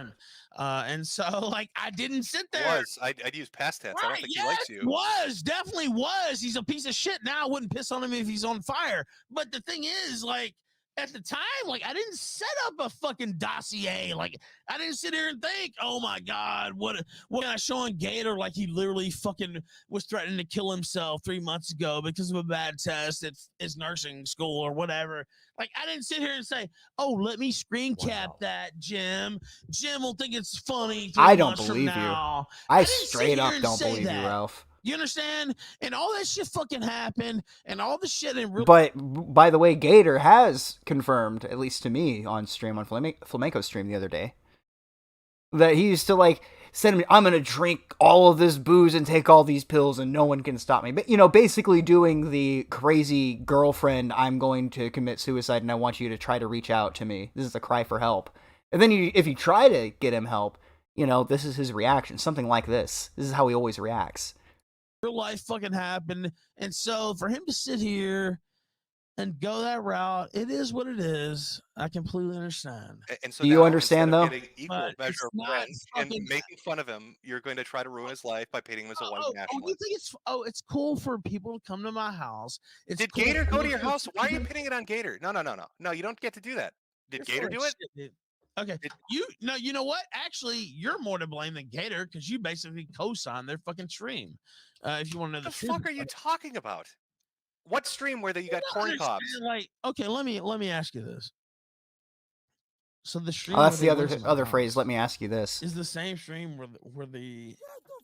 And so, like, I didn't sit there. I'd use past tense. Right, I don't think he likes you. Definitely was. He's a piece of shit. Now I wouldn't piss on him if he's on fire. But the thing is, like, at the time, like, I didn't set up a fucking dossier. Like, I didn't sit here and think, oh my God, what can I show on Gator? Like, he literally fucking was threatening to kill himself 3 months ago because of a bad test at his nursing school or whatever. Like, I didn't sit here and say, oh, let me screen cap that, Jim. Jim will think it's funny. I don't believe you. I straight up don't believe you, Ralph. You understand? And all that shit fucking happened, and all the shit in real. But by the way, Gator has confirmed, at least to me on stream, on Flamenco stream the other day, that he used to like send me, I'm gonna drink all of this booze and take all these pills, and no one can stop me. But, you know, basically doing the crazy girlfriend, I'm going to commit suicide, and I want you to try to reach out to me. This is a cry for help. And then if you try to get him help, you know, this is his reaction. Something like this. This is how he always reacts. Real life fucking happened, and so for him to sit here and go that route, it is what it is. I completely understand. And so do you understand though? Getting equal measure of friends and making fun of him, you're going to try to ruin his life by painting him as a white nationalist. You think it's cool for people to come to my house? Did Gator go to your house? Why are you pinning it on Gator? No, you don't get to do that. Did Gator do it? Shit, okay, you know what? Actually, you're more to blame than Gator because you basically co-signed their fucking stream. If you want to know the fuck are you talking about? What stream where you got corn cobs? Like, okay, let me ask you this. So the stream. Oh, that's the other phrase. Let me ask you this. Is the same stream where the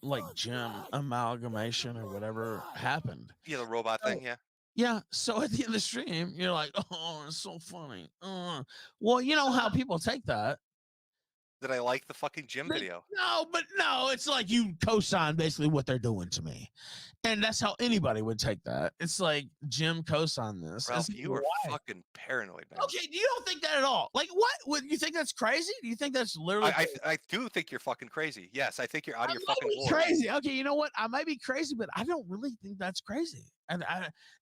like gym amalgamation or whatever happened? Yeah, the robot thing. Yeah. Yeah, so at the end of the stream, you're like, oh, it's so funny. Well, you know how people take that. That I like the fucking gym video. No, it's like you co-sign basically what they're doing to me. And that's how anybody would take that. It's like Jim co-signed this. Ralph, you are fucking paranoid, man. Okay, you don't think that at all. Like, what? Would you think that's crazy? Do you think that's literally I do think you're fucking crazy. Yes, I think you're out of your fucking board. Crazy. Okay, you know what? I might be crazy, but I don't really think that's crazy. And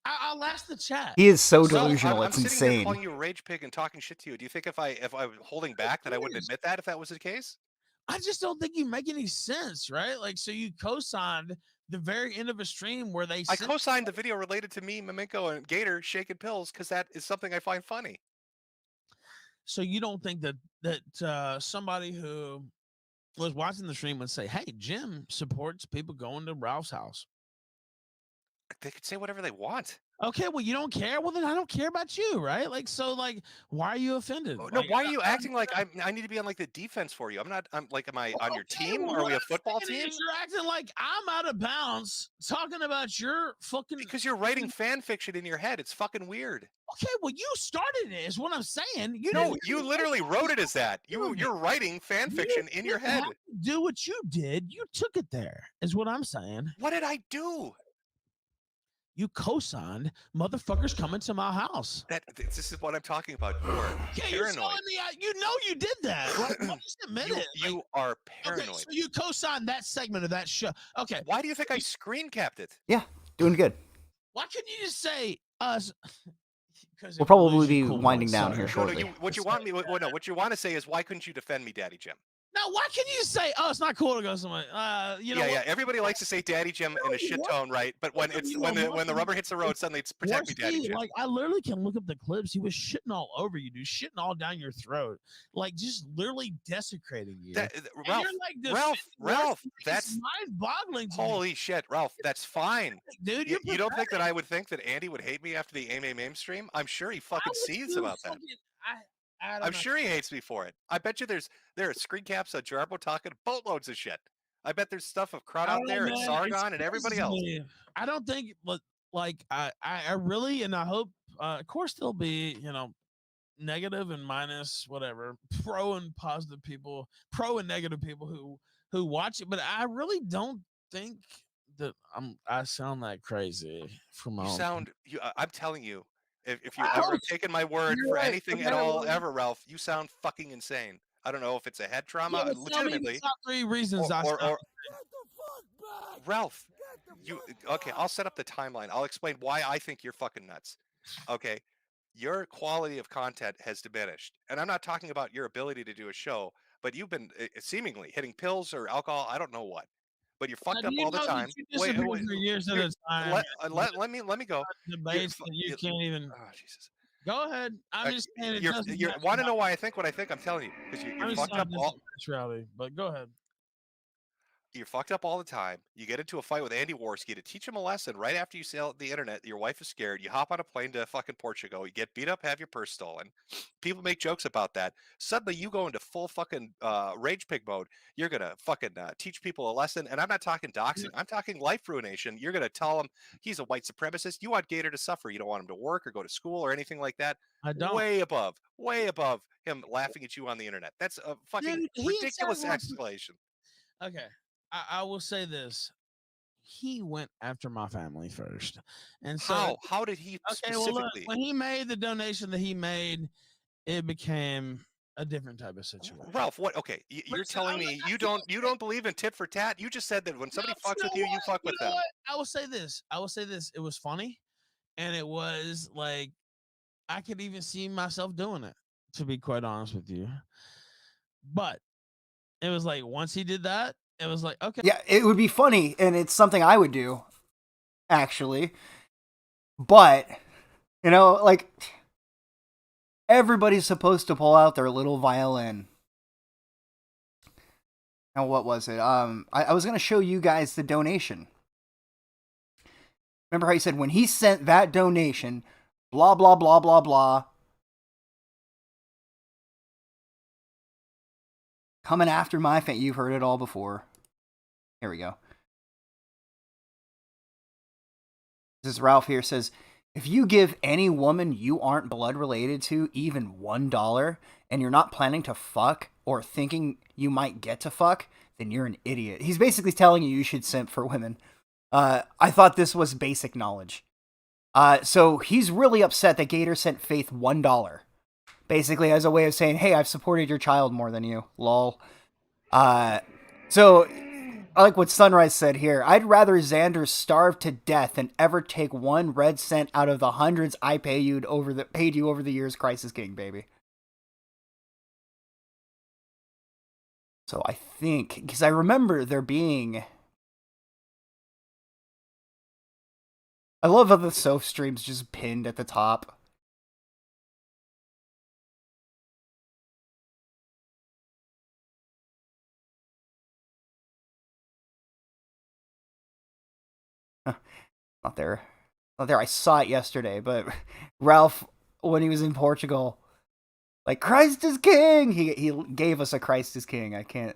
I'll ask the chat. He is so delusional. I'm it's sitting insane. Here calling you a rage pig and talking shit to you. Do you think if I was holding back that I wouldn't admit that if that was the case? I just don't think you make any sense, right? Like, so you co-signed the very end of a stream where they. I co-signed the video related to me, Maminko, and Gator shaking pills because that is something I find funny. So you don't think that somebody who was watching the stream would say, "Hey, Jim supports people going to Ralph's house"? They could say whatever they want. Okay, well, you don't care. Well, then I don't care about you, right? Like, so, like, why are you offended? No, why are you acting like I need to be on like the defense for you? I'm not. I'm like, am I on your team? Are we a football team? You're acting like I'm out of bounds talking about your fucking. Because you're writing fan fiction in your head. It's fucking weird. Okay, well, you started it, is what I'm saying. You literally wrote it as that. You're writing fan fiction in your head. Do what you did. You took it there, is what I'm saying. What did I do? You co-signed motherfuckers coming to my house. This is what I'm talking about. You are paranoid. You know you did that. Right? Just admit it. You are paranoid. Okay, so you co-signed that segment of that show. Okay. Why do you think I screen capped it? Yeah, doing good. Why couldn't you just say us? We'll probably be winding down here shortly. What you want to say is, why couldn't you defend me, Daddy Jim? Now, why can you say, "Oh, it's not cool to go somewhere"? Yeah. Everybody likes to say "Daddy Jim" in a shit tone, right? But when the rubber hits the road, suddenly it's "Protect me, Daddy Jim." Like, I literally can look up the clips. He was shitting all over you, dude. Shitting all down your throat, like just literally desecrating you. Ralph, that's mind-boggling. Holy shit, Ralph, that's fine, dude. You don't think that I would think that Andy would hate me after the AIM stream? I'm sure he fucking sees about that. I'm sure he hates me for it. I bet you there are screen caps of Jarbo talking boatloads of shit. I bet there's stuff of Crud out there and Sargon and everybody else. I don't think, like, I really, and I hope, of course, there'll be, negative and minus, whatever, pro and positive people, pro and negative people who watch it, but I really don't think that I sound that crazy from my own. I'm telling you, if you ever have taken my word for anything at all ever, Ralph, you sound fucking insane. I don't know if it's a head trauma, legitimately. Top 3 reasons Ralph, okay? I'll set up the timeline. I'll explain why I think you're fucking nuts. Okay, your quality of content has diminished, and I'm not talking about your ability to do a show, but you've been seemingly hitting pills or alcohol. I don't know what, but you're fucked up all the time. Wait, for years at a time. Let me go. Debates that you can't even. Oh Jesus. Go ahead. I'm just saying. You want to know why I think what I think? I'm telling you, because you're fucked up all. But go ahead. You're fucked up all the time. You get into a fight with Andy Warski to teach him a lesson right after you sell the internet. Your wife is scared. You hop on a plane to fucking Portugal. You get beat up, have your purse stolen. People make jokes about that. Suddenly you go into full fucking rage pig mode. You're going to fucking teach people a lesson. And I'm not talking doxing. I'm talking life ruination. You're going to tell him he's a white supremacist. You want Gator to suffer. You don't want him to work or go to school or anything like that. I don't. Way above him laughing at you on the internet. That's a fucking ridiculous escalation. Okay. I will say this. He went after my family first. And so how did he specifically? Well, look, when he made the donation that he made, it became a different type of situation. Ralph, what? Okay, you're telling me you don't believe in tit for tat? You just said that when somebody fucks with you, you fuck with them. I will say this. It was funny, and it was like I could even see myself doing it, to be quite honest with you. But it was like once he did that, it was like, okay. Yeah, it would be funny, and it's something I would do, actually. But, like, everybody's supposed to pull out their little violin. Now, what was it? I was going to show you guys the donation. Remember how he said when he sent that donation, blah, blah, blah, blah, blah. Coming after my family. You've heard it all before. Here we go. This is Ralph here says, if you give any woman you aren't blood related to even $1 and you're not planning to fuck or thinking you might get to fuck, then you're an idiot. He's basically telling you should simp for women. I thought this was basic knowledge. So he's really upset that Gator sent Faith $1. Basically as a way of saying, hey, I've supported your child more than you. Lol. So, I like what Sunrise said here. I'd rather Xander starve to death than ever take 1 red cent out of the hundreds I paid you over the years, Crisis King, baby. So I think, because I remember there being... I love how the Soph stream's just pinned at the top. Not there. I saw it yesterday, but Ralph, when he was in Portugal, like, Christ is King! He gave us a Christ is King. I can't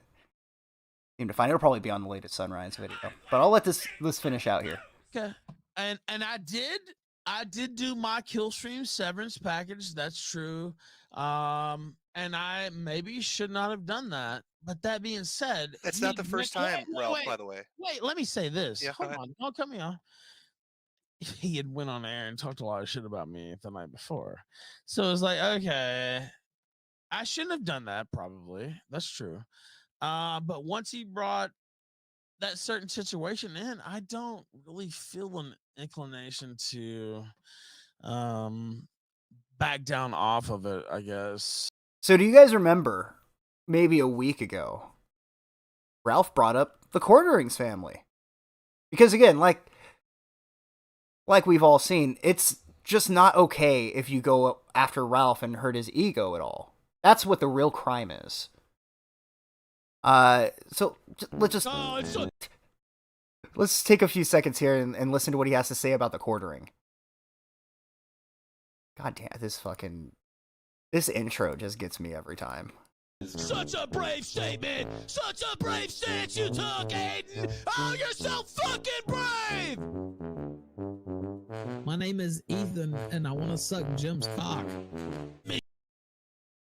seem to find it. It'll probably be on the latest Sunrise video. But I'll let this finish out here. Okay. And I did do my kill stream Severance Package. That's true. And I maybe should not have done that. But that being said, that's not the first time, Ralph, by the way. Wait, let me say this. Yeah, hold on. Don't cut me off. He had went on air and talked a lot of shit about me the night before. So it was like, okay, I shouldn't have done that, probably. That's true. But once he brought that certain situation in, I don't really feel an inclination to back down off of it, I guess. So do you guys remember, maybe a week ago, Ralph brought up the Quarterings family? Because again, like we've all seen, it's just not okay if you go after Ralph and hurt his ego at all. That's what the real crime is. So let's take a few seconds here and listen to what he has to say about the quartering. God damn, this intro just gets me every time. Such a brave statement! Such a brave stance you took, Aiden! Oh, you're so fucking brave! My name is Ethan, and I want to suck Jim's cock.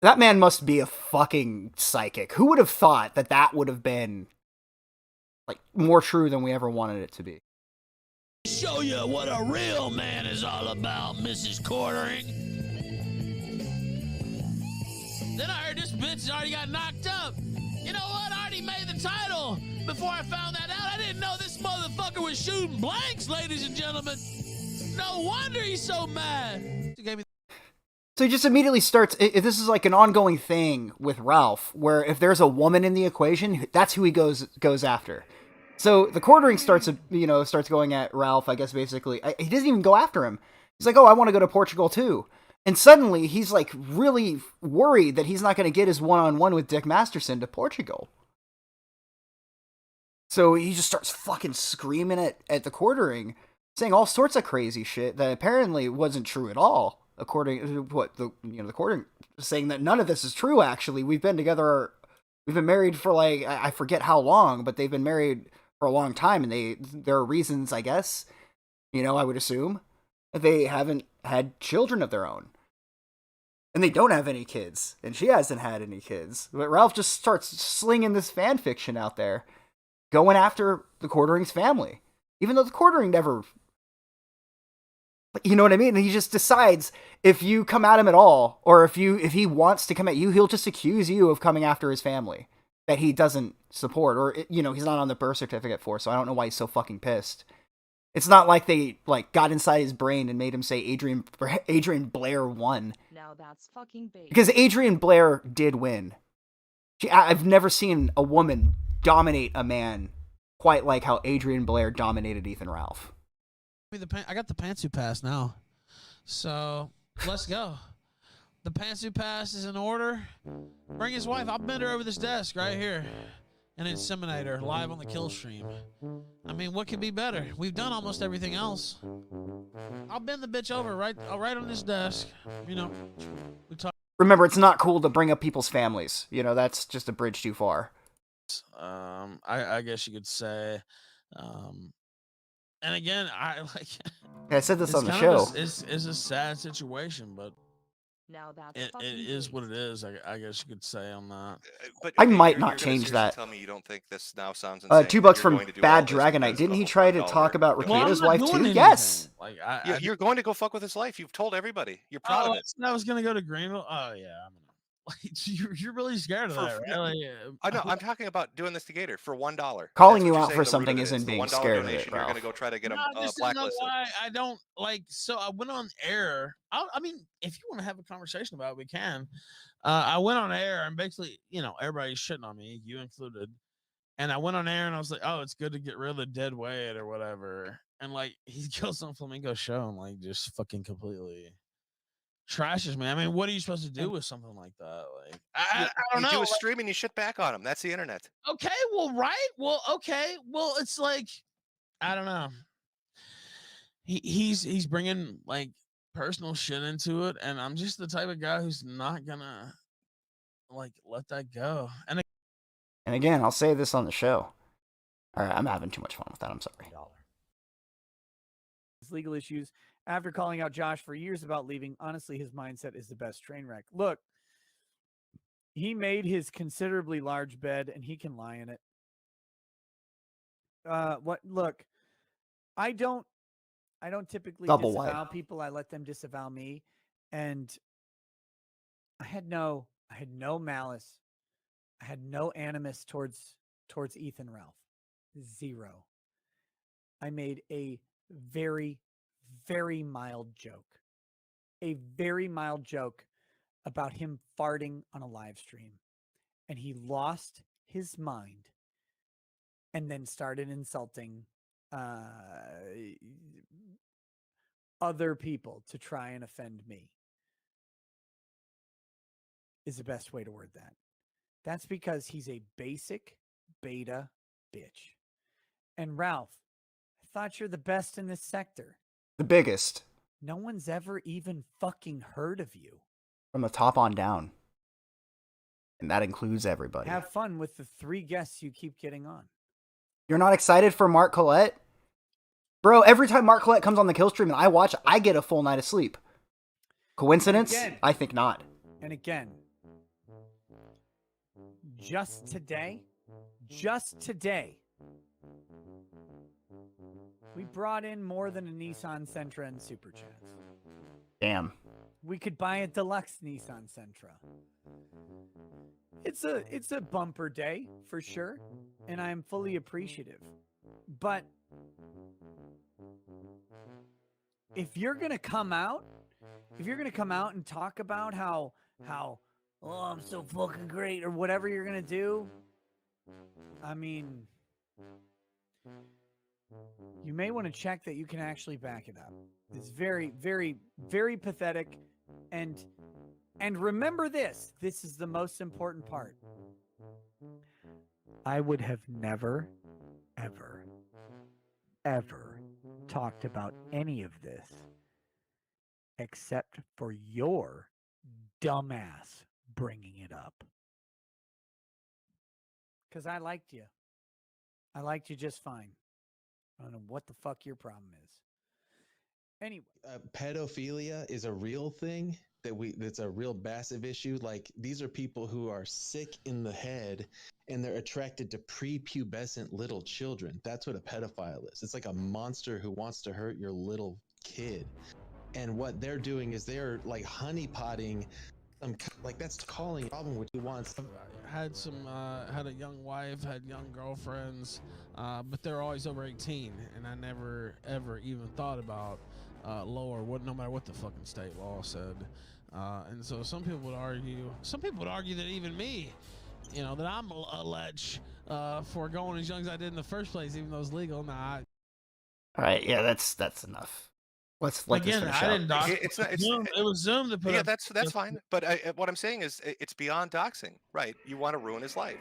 That man must be a fucking psychic. Who would have thought that that would have been, like, more true than we ever wanted it to be? Show you what a real man is all about, Mrs. Quartering. Then I heard this bitch already got knocked up. You know what? I already made the title. Before I found that out, I didn't know this motherfucker was shooting blanks, ladies and gentlemen. No wonder he's so mad. So he just immediately starts, this is like an ongoing thing with Ralph, where if there's a woman in the equation, that's who he goes after. So the quartering starts going at Ralph, I guess, basically. He doesn't even go after him. He's like, oh, I want to go to Portugal too. And suddenly he's like really worried that he's not going to get his one-on-one with Dick Masterson to Portugal. So he just starts fucking screaming at the quartering, saying all sorts of crazy shit that apparently wasn't true at all. According to what the quartering, saying that none of this is true. Actually, we've been married for like, I forget how long, but they've been married for a long time, and there are reasons, I guess, I would assume, that they haven't had children of their own. And they don't have any kids, and she hasn't had any kids. But Ralph just starts slinging this fan fiction out there, going after the quartering's family, even though the quartering never, you know what I mean? And he just decides if you come at him at all, or if he wants to come at you, he'll just accuse you of coming after his family that he doesn't support, or he's not on the birth certificate for. So I don't know why he's so fucking pissed. It's not like they got inside his brain and made him say Adrian Blair won. Now that's fucking bait. Because Adrian Blair did win. I've never seen a woman dominate a man quite like how Adrian Blair dominated Ethan Ralph. I got the pantsuit pass now, so let's go. The pantsuit pass is in order. Bring his wife. I'll bend her over this desk right here and inseminate her live on the kill stream. I mean, what could be better? We've done almost everything else. I'll bend the bitch over right on this desk. Remember, it's not cool to bring up people's families. That's just a bridge too far. I guess you could say. And again, I said this on the show. It's a sad situation, but now that's it is what it is. I guess you could say on that. But I might not change that. Tell me you don't think this now sounds insane. $2 from Bad Dragonite. Didn't he try to talk about Rakita's wife too? Anything. Yes. You're going to go fuck with his life. You've told everybody. You're proud of it. I was going to go to Greenville. Oh yeah. You're really scared of that, right? I know. I'm talking about doing this to Gator for $1. Calling you out for something isn't being scared of it, You're going to go try to get him blacklisted. Why I don't So I went on air. I mean, if you want to have a conversation about it, we can. I went on air and basically, everybody's shitting on me, you included. And I went on air and I was like, oh, it's good to get rid of the dead weight or whatever. And he goes on Flamingo show and just fucking completely trashes me. I mean, what are you supposed to do with something like that? I don't know. You do a stream and you shit back on him. That's the internet. Okay, well, right. Well, okay. Well, it's I don't know. He's bringing personal shit into it, and I'm just the type of guy who's not gonna let that go. And again, I'll say this on the show. All right, I'm having too much fun with that. I'm sorry. Legal issues. After calling out Josh for years about leaving, honestly, his mindset is the best train wreck. Look, he made his considerably large bed, and he can lie in it. Look, I don't typically disavow people. I let them disavow me, and I had no malice. I had no animus towards Ethan Ralph. Zero. I made a very, very mild joke. A very mild joke about him farting on a live stream. And he lost his mind and then started insulting other people to try and offend me. Is the best way to word that. That's because he's a basic beta bitch. And Ralph, I thought you're the best in this sector. The biggest. No one's ever even fucking heard of you. From the top on down. And that includes everybody. Have fun with the 3 guests you keep getting on. You're not excited for Mark Collette? Bro, every time Mark Collette comes on the kill stream and I watch, I get a full night of sleep. Coincidence? I think not. And again, just today, we brought in more than a Nissan Sentra in Super Chats. Damn. We could buy a deluxe Nissan Sentra. It's a bumper day for sure, and I am fully appreciative. But if you're gonna come out and talk about how oh, I'm so fucking great or whatever you're gonna do, I mean, you may want to check that you can actually back it up. It's very, very, very pathetic. And remember this is the most important part. I would have never, ever, ever talked about any of this except for your dumbass bringing it up. Because I liked you. I liked you just fine. I don't know what the fuck your problem is. Anyway, pedophilia is a real thing that's a real massive issue. Like, these are people who are sick in the head and they're attracted to prepubescent little children. That's what a pedophile is. It's like a monster who wants to hurt your little kid. And what they're doing is they're like honeypotting like that's calling a problem which he wants. Had a young wife, had young girlfriends, but they're always over 18, and I never ever even thought about lower, no matter what the fucking state law said. And so some people would argue that even me, that I'm alleged for going as young as I did in the first place, even though it's legal. Nah. All right, yeah, that's enough. Let's let this finish out. It was Zoom that put yeah, up. That's fine. But what I'm saying is, it's beyond doxing, right? You want to ruin his life.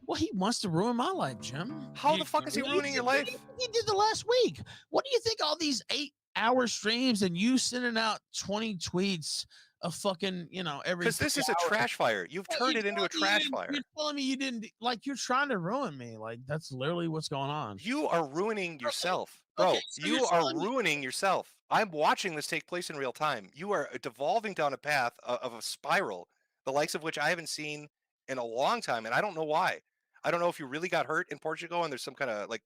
Well, he wants to ruin my life, Jim. How the fuck is he ruining your life? He did the last week. What do you think? All these 8-hour streams and you sending out 20 tweets of fucking, every. Because this is a trash fire. You've turned it into a trash fire. You're telling me you didn't, like, you're trying to ruin me. Like, that's literally what's going on. You are ruining yourself, bro. Okay, so you are ruining yourself. I'm watching this take place in real time. You are devolving down a path of a spiral, the likes of which I haven't seen in a long time, and I don't know why. I don't know if you really got hurt in Portugal and there's some kind of like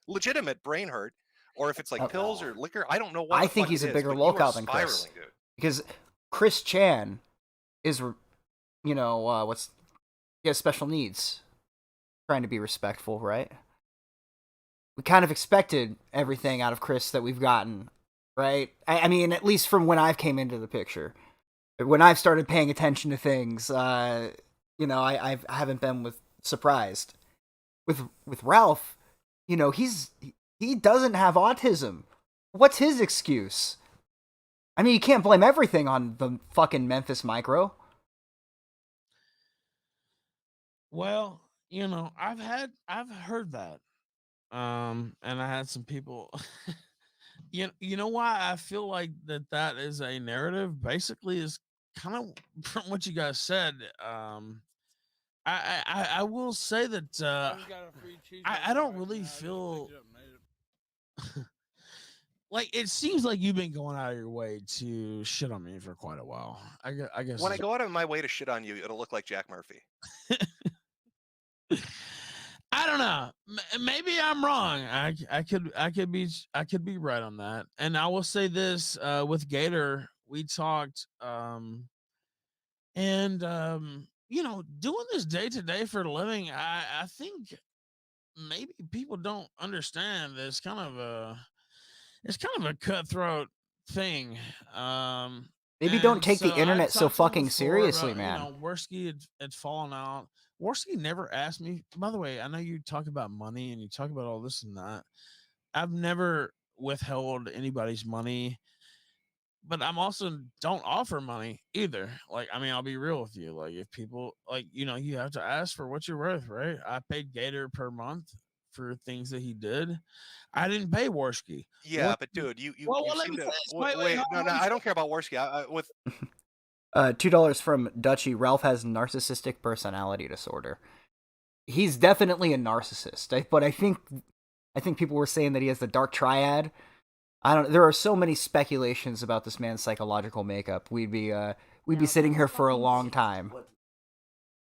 legitimate brain hurt, or if it's like pills or liquor. I don't know what. I think he's a bigger lockout than Chris, dude. Because Chris Chan is, he has special needs, trying to be respectful, right? We kind of expected everything out of Chris that we've gotten, right? I mean, at least from when I've came into the picture, when I've started paying attention to things, I haven't been surprised. With Ralph, he doesn't have autism. What's his excuse? I mean, you can't blame everything on the fucking Memphis Micro. Well, I've heard that. And I had some people you know why I feel like that is a narrative, basically, is kind of from what you guys said. I will say that I don't really feel like, it seems like you've been going out of your way to shit on me for quite a while. I guess when I go out of my way to shit on you, it'll look like Jack Murphy. I don't know. Maybe I'm wrong. I could be right on that. And I will say this, with Gator, we talked, and doing this day to day for a living, I think maybe people don't understand that it's kind of a cutthroat thing. Maybe don't take the internet so fucking seriously, man. Worski had fallen out. Worski never asked me. By the way, I know you talk about money and you talk about all this and that. I've never withheld anybody's money, but I'm also don't offer money either. Like, I mean, I'll be real with you. Like, if people, like, you have to ask for what you're worth, right? I paid Gator per month for things that he did. I didn't pay Worski. Yeah, but dude, you seem to wait. No, I don't care about Worski. $2 from Dutchy. Ralph has narcissistic personality disorder. He's definitely a narcissist, but I think people were saying that he has the dark triad. I don't. There are so many speculations about this man's psychological makeup. We'd be sitting here for a long time.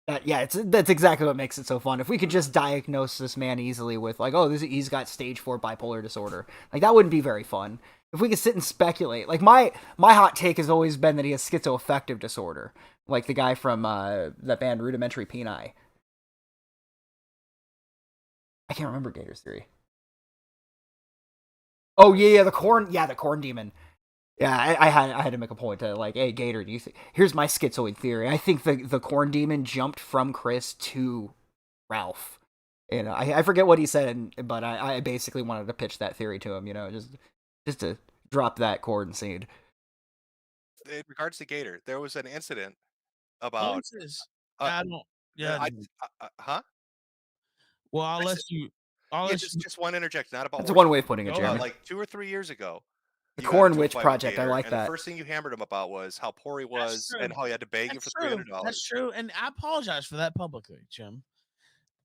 That's exactly what makes it so fun. If we could just diagnose this man easily with like, oh, he's got stage 4 bipolar disorder, like that wouldn't be very fun. If we could sit and speculate, like my hot take has always been that he has schizoaffective disorder, like the guy from that band Rudimentary Peni. I can't remember Gator's theory. Oh yeah, the corn demon. Yeah, I had to make a point to like, hey Gator, do you think? Here's my schizoid theory. I think the corn demon jumped from Chris to Ralph. And I forget what he said, but I basically wanted to pitch that theory to him. Just to drop that corn seed. In regards to Gator, there was an incident about. I don't. Yeah. Huh? Well, I'll let you. Just one interject, not about. That's one way of putting it, Jeremy. Like 2 or 3 years ago. The Corn Witch Project, I like that. The first thing you hammered him about was how poor he was and how he had to beg you for $300. That's true, and I apologize for that publicly, Jim.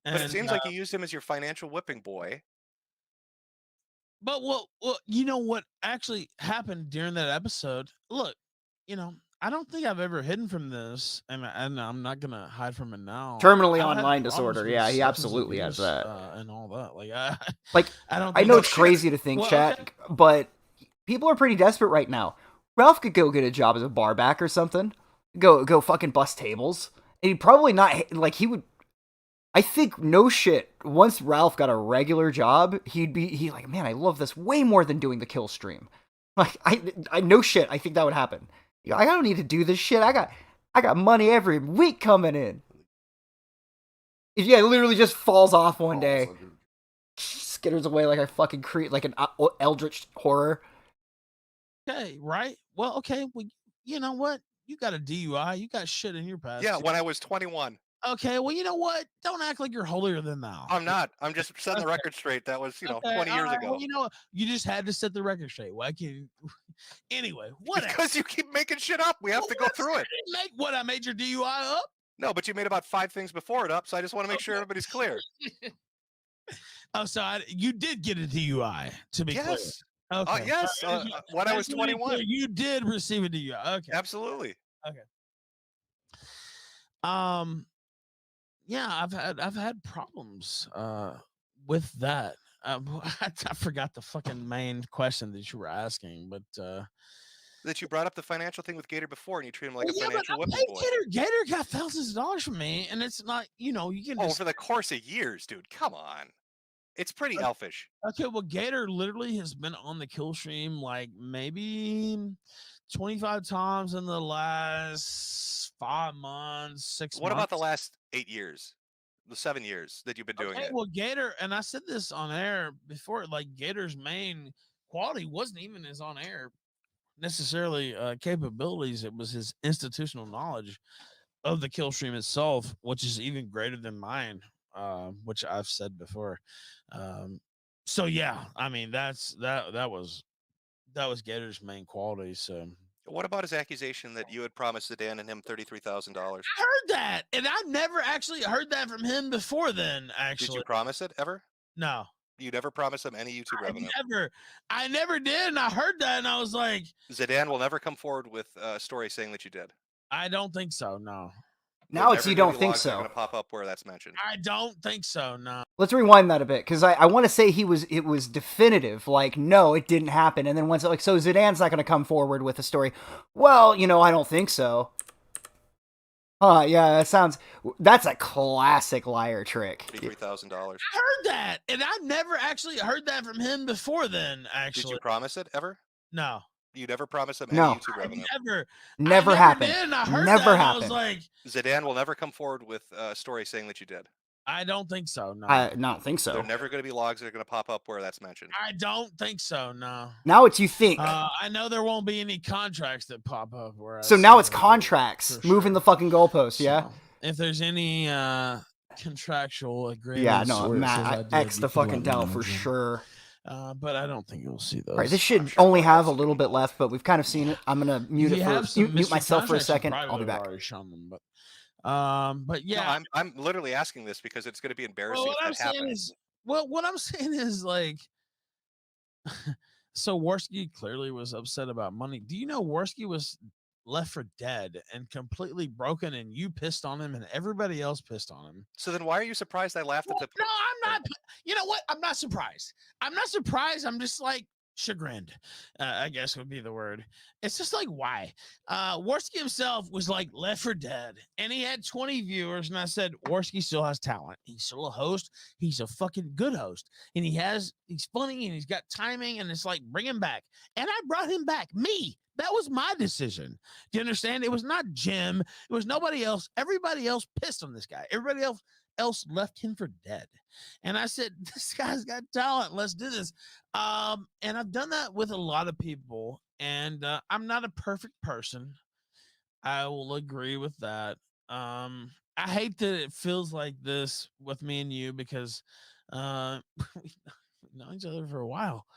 But it seems like you used him as your financial whipping boy. But well, you know what actually happened during that episode? Look, I don't think I've ever hidden from this, and I'm not gonna hide from it now. Terminally online disorder, yeah, he absolutely has that, and all that. I know it's crazy to think, chat, but people are pretty desperate right now. Ralph could go get a job as a bar back or something, go fucking bust tables, and he'd probably not like he would. I think no shit. Once Ralph got a regular job, he'd like, man, I love this way more than doing the kill stream. Like I no shit. I think that would happen. I don't need to do this shit. I got money every week coming in. Yeah, it literally just falls off one day, skitters away like a fucking like an eldritch horror. Okay, right? Well, okay. Well, you know what? You got a DUI. You got shit in your past. Yeah, when I was 21. Okay, well, you know what? Don't act like you're holier than thou. I'm not. I'm just setting the record straight. That was, 20 years ago. Well, you just had to set the record straight. Why can't you? Anyway, what? Because you keep making shit up. We have to go through it. I made your DUI up? No, but you made about 5 things before it up, so I just want to make sure everybody's clear. Oh, so you did get a DUI, to be clear. Okay. Yes, when I was 21. You did receive a DUI. Okay. Absolutely. Okay. Yeah, I've had problems with that. I forgot the fucking main question that you were asking, but that you brought up the financial thing with Gator before, and you treat him like a financial whipping boy. Gator got thousands of dollars from me, and it's not, you can. For the course of years, dude. Come on, it's pretty elfish. Okay, well, Gator literally has been on the kill stream like maybe 25 times in the last 5 months, 6 months. What about the last 8 years? The 7 years that you've been doing it? Well, Gator, and I said this on air before, like Gator's main quality wasn't even his on air necessarily capabilities. It was his institutional knowledge of the kill stream itself, which is even greater than mine, which I've said before. So yeah, I mean that was Gator's main quality. So what about his accusation that you had promised Sedan and him $33,000? I heard that, and I never actually heard that from him before then. Actually, did you promise it ever? No. You never promised him any YouTube revenue? I never did, and I heard that, and I was like... Sedan will never come forward with a story saying that you did. I don't think so, no. Now it's you don't think so. Going to pop up where that's mentioned. I don't think so, no. Let's rewind that a bit, because I want to say it was definitive, like, no, it didn't happen, and then once, like, so Zidane's not going to come forward with a story, well, I don't think so. Yeah, that's a classic liar trick. $33,000. I heard that, and I never actually heard that from him before then, actually. Did you promise it ever? No. You never promised him any YouTube revenue? Never happened. Never happened. I was like... Zidane will never come forward with a story saying that you did. I don't think so, no. I don't think so. There are never going to be logs that are going to pop up where that's mentioned. I don't think so, no. Now it's you think. I know there won't be any contracts that pop up where. So now it's contracts, moving the fucking goalposts, yeah? If there's any contractual agreements. Yeah, no, Matt, X the fucking Dell for sure. But I don't think you'll see those. All right, this should only have a little bit left, but we've kind of seen it. I'm gonna mute myself for a second. I'll be back. Already shown them, but yeah, no, I'm literally asking this because it's going to be embarrassing if that happens. What I'm saying is like, so Worski clearly was upset about money. Do you know Worski was left for dead and completely broken, and you pissed on him, and everybody else pissed on him? So then why are you surprised I laughed at the? No, I'm not. You know what? I'm not surprised. I'm not surprised. I'm just like chagrined, I guess would be the word. It's just like, why? Worski himself was like left for dead, and he had 20 viewers, and I said, Worski still has talent. He's still a host. He's a fucking good host, and he's funny, and he's got timing, and it's like, bring him back. And I brought him back. Me. That was my decision. Do you understand? It was not Jim. It was nobody else. Everybody else pissed on this guy. Everybody else left him for dead. And I said, this guy's got talent. Let's do this. And I've done that with a lot of people. And I'm not a perfect person. I will agree with that. I hate that it feels like this with me and you because we've known each other for a while.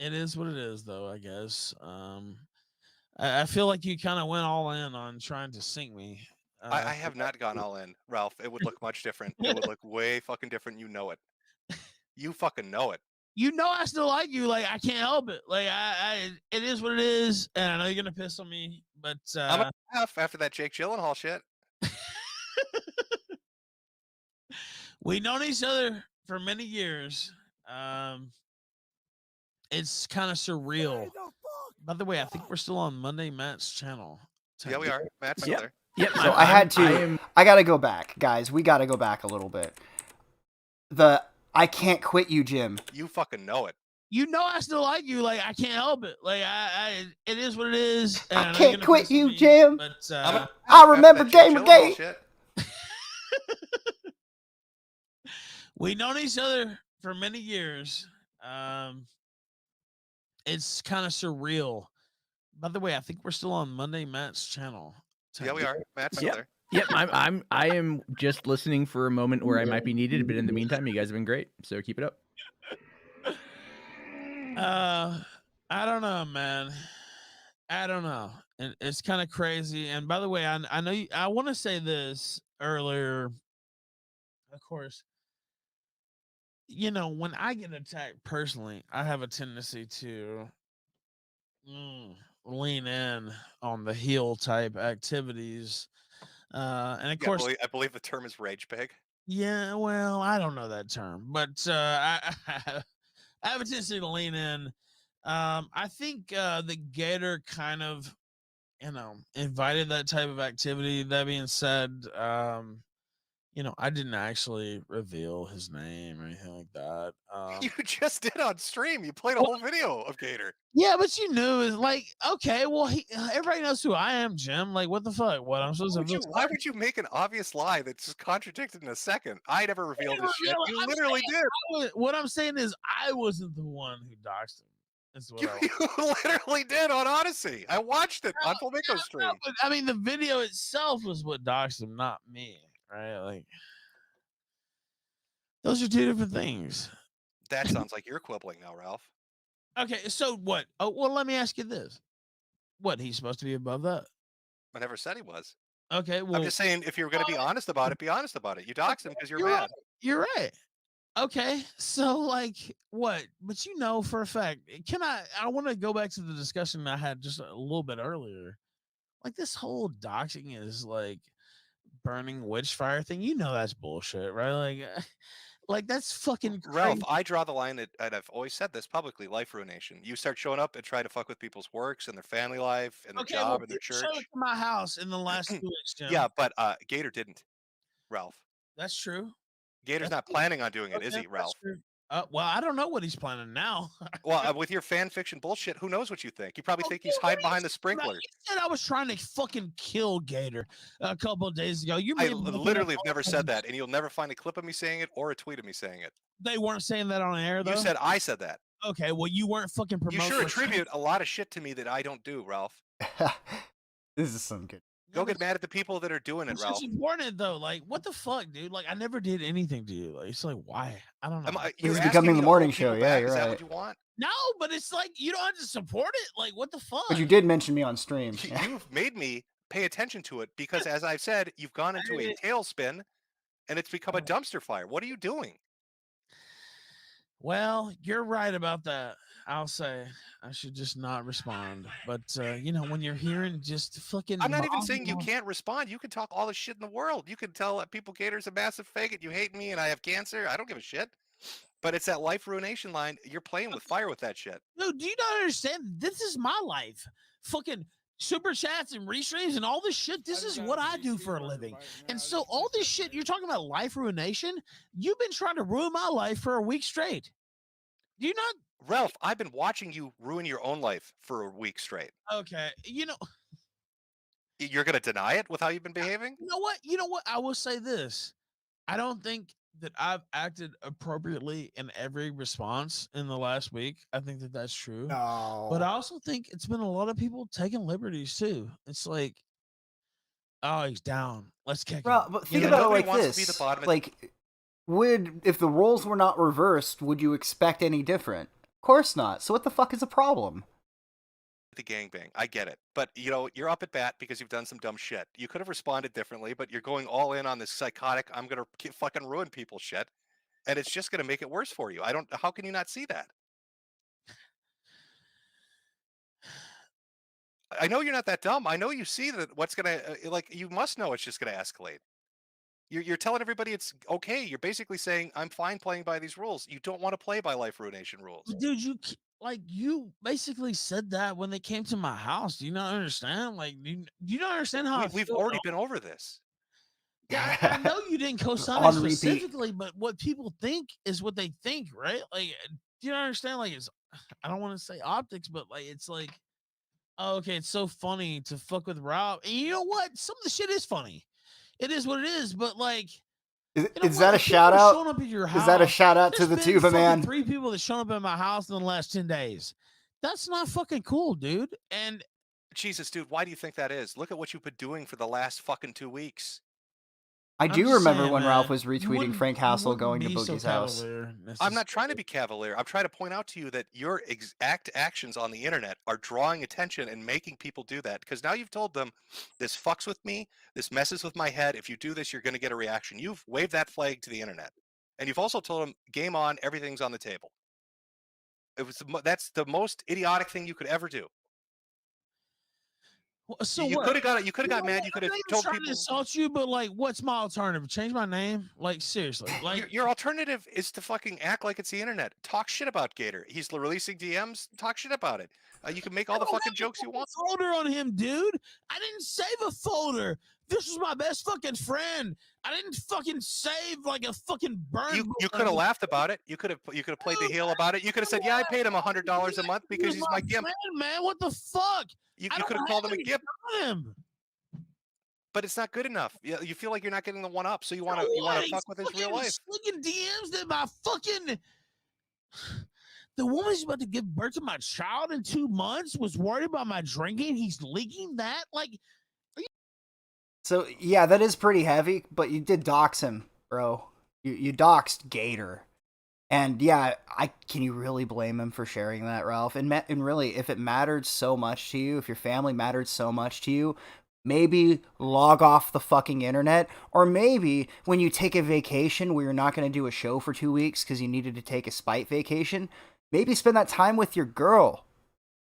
It is what it is, though, I guess. I feel like you kind of went all in on trying to sink me. I have not gone all in, Ralph. It would look much different. It would look way fucking different. You know it. You fucking know it. You know I still like you. Like, I can't help it. Like, it is what it is, and I know you're gonna piss on me, but I'm gonna laugh after that Jake Gyllenhaal shit. We've known each other for many years. It's kind of surreal. By the way, I think we're still on Monday Matt's channel. Yeah, we are. Matt's still there. Yep. So I got to go back, guys. We got to go back a little bit. I can't quit you, Jim. You fucking know it. You know I still like you. Like, I can't help it. Like, it is what it is. And I can't quit you, Jim. But I remember Gamergate. We've known each other for many years. It's kind of surreal. By the way, I think we're still on Monday Matt's channel. Yeah, we are. Matt's still there. Yep, I am just listening for a moment where I might be needed, but in the meantime, you guys have been great. So keep it up. I don't know, man. I don't know. And it's kind of crazy. And by the way, I know I want to say this earlier. Of course, you know, when I get attacked personally, I have a tendency to lean in on the heel type activities. And of course, I believe the term is rage pig. Yeah, well, I don't know that term, but I have a tendency to lean in. I think the Gator kind of, invited that type of activity. That being said, I didn't actually reveal his name or anything like that. You just did on stream. You played a whole video of Gator. Yeah, but you knew is like, okay, well, everybody knows who I am, Jim. Like, what the fuck? What I'm supposed to? Why would you make an obvious lie that's just contradicted in a second? I never revealed this shit. You literally did. What I'm saying is, I wasn't the one who doxed him. You literally did on Odyssey. I watched it on Flamingo stream. No, but, I mean, the video itself was what doxed him, not me. Right? Like, those are two different things. That sounds like you're quibbling now, Ralph. Okay, so what? Oh, well, let me ask you this: what, he's supposed to be above that? I never said he was. Okay, well, I'm just saying, if you're going to be honest about it, be honest about it. You dox him because you're mad. Right. You're right. Okay, so like what? But for a fact, I want to go back to the discussion I had just a little bit earlier. Like, this whole doxing is like burning witch fire thing. That's bullshit, right? Like that's fucking crazy. Ralph, I draw the line at, and I've always said this publicly, life ruination. You start showing up and try to fuck with people's works and their family life and their job and their church. Showed up to my house in the last 2 weeks, Jim. Yeah, but Gator didn't, Ralph. That's true. Gator's not planning on doing it, is he, Ralph? Well, I don't know what he's planning now. Well, with your fan fiction bullshit, who knows what you think? You probably think he's hiding behind the sprinklers. You said I was trying to fucking kill Gator a couple of days ago. I literally have never said that, and you'll never find a clip of me saying it or a tweet of me saying it. They weren't saying that on air, though? You said I said that. Okay, well, you weren't fucking promoting. You sure attribute a lot of shit to me that I don't do, Ralph. This is some good. Go get mad at the people that are doing it, It's Ralph. important though. Like, what the fuck, dude? Like, I never did anything to you. Like, it's like, why? I don't know. This is becoming the morning show. Yeah, you're Is that right. what you want? No, but it's like you don't have to support it. Like, what the fuck? But you did mention me on stream. You've made me pay attention to it because, as I've said, you've gone into a tailspin, and it's become a dumpster fire. What are you doing? Well, you're right about that. I'll say I should just not respond. But you know, when you're hearing just fucking, I'm not even saying you can't respond. You can talk all the shit in the world. You can tell people Gator's a massive faggot. You hate me and I have cancer. I don't give a shit. But it's that life ruination line. You're playing with fire with that shit. No, do you not understand? This is my life. Fucking super chats and restreams and all this shit. This is what I do for a living. And so all this shit you're talking about life ruination. You've been trying to ruin my life for a week straight. Do you not? Ralph, I've been watching you ruin your own life for a week straight. Okay, you know. You're going to deny it with how you've been behaving? You know what? You know what? I will say this. I don't think that I've acted appropriately in every response in the last week. I think that that's true. No. But I also think it's been a lot of people taking liberties too. It's like, oh, he's down. Let's kick him. But think about it like this. Like, if the roles were not reversed, would you expect any different? Of course not. So what the fuck is the problem? The gangbang. I get it. But, you know, you're up at bat because you've done some dumb shit. You could have responded differently, but you're going all in on this psychotic, I'm going to fucking ruin people shit. And it's just going to make it worse for you. How can you not see that? I know you're not that dumb. I know you see that what's going to, you must know it's just going to escalate. You're telling everybody it's okay. You're basically saying, I'm fine playing by these rules. You don't want to play by life ruination rules. Dude, you basically said that when they came to my house. Do you not understand? Like, do you not understand how we've already been over this? Yeah, I know you didn't co-sign it specifically, but what people think is what they think, right? Like, do you not understand? Like, I don't want to say optics, but like, it's like, oh, okay, it's so funny to fuck with Ralph. And you know what? Some of the shit is funny. It is what it is, but like, is that a shout out? Is that a shout out to the tuba man? 3 people that showed up at my house in the last 10 days. That's not fucking cool, dude. And Jesus, dude, why do you think that is? Look at what you've been doing for the last fucking 2 weeks. I do remember when Ralph was retweeting Frank Hassel going to Boogie's house. I'm not trying to be cavalier. I'm trying to point out to you that your exact actions on the internet are drawing attention and making people do that. Because now you've told them, this fucks with me, this messes with my head. If you do this, you're going to get a reaction. You've waved that flag to the internet. And you've also told them, game on, everything's on the table. That's the most idiotic thing you could ever do. So you could have got mad. You could have told trying people to insult you, but like, what's my alternative? Change my name? Like, seriously? Like, your alternative is to fucking act like it's the internet. Talk shit about Gator. He's releasing DMs. Talk shit about it. You can make all the fucking jokes you want. Folder on him, dude. I didn't save a folder. This was my best fucking friend. I didn't fucking save like a fucking burn. You could have laughed about it. You could have played the heel about it. You could have said, "Yeah, I paid him $100 a month because he's my gimp." Man, what the fuck? You could have called him a gimp. But it's not good enough. You feel like you're not getting the one up, so you want to fuck with his real life. Slicking DMs that my fucking the woman's about to give birth to my child in 2 months was worried about my drinking. He's leaking that like. So yeah, that is pretty heavy. But you did dox him, bro. You doxed Gator. And yeah, can you really blame him for sharing that, Ralph? And really, if it mattered so much to you, if your family mattered so much to you, maybe log off the fucking internet. Or maybe when you take a vacation where you're not going to do a show for 2 weeks because you needed to take a spite vacation, maybe spend that time with your girl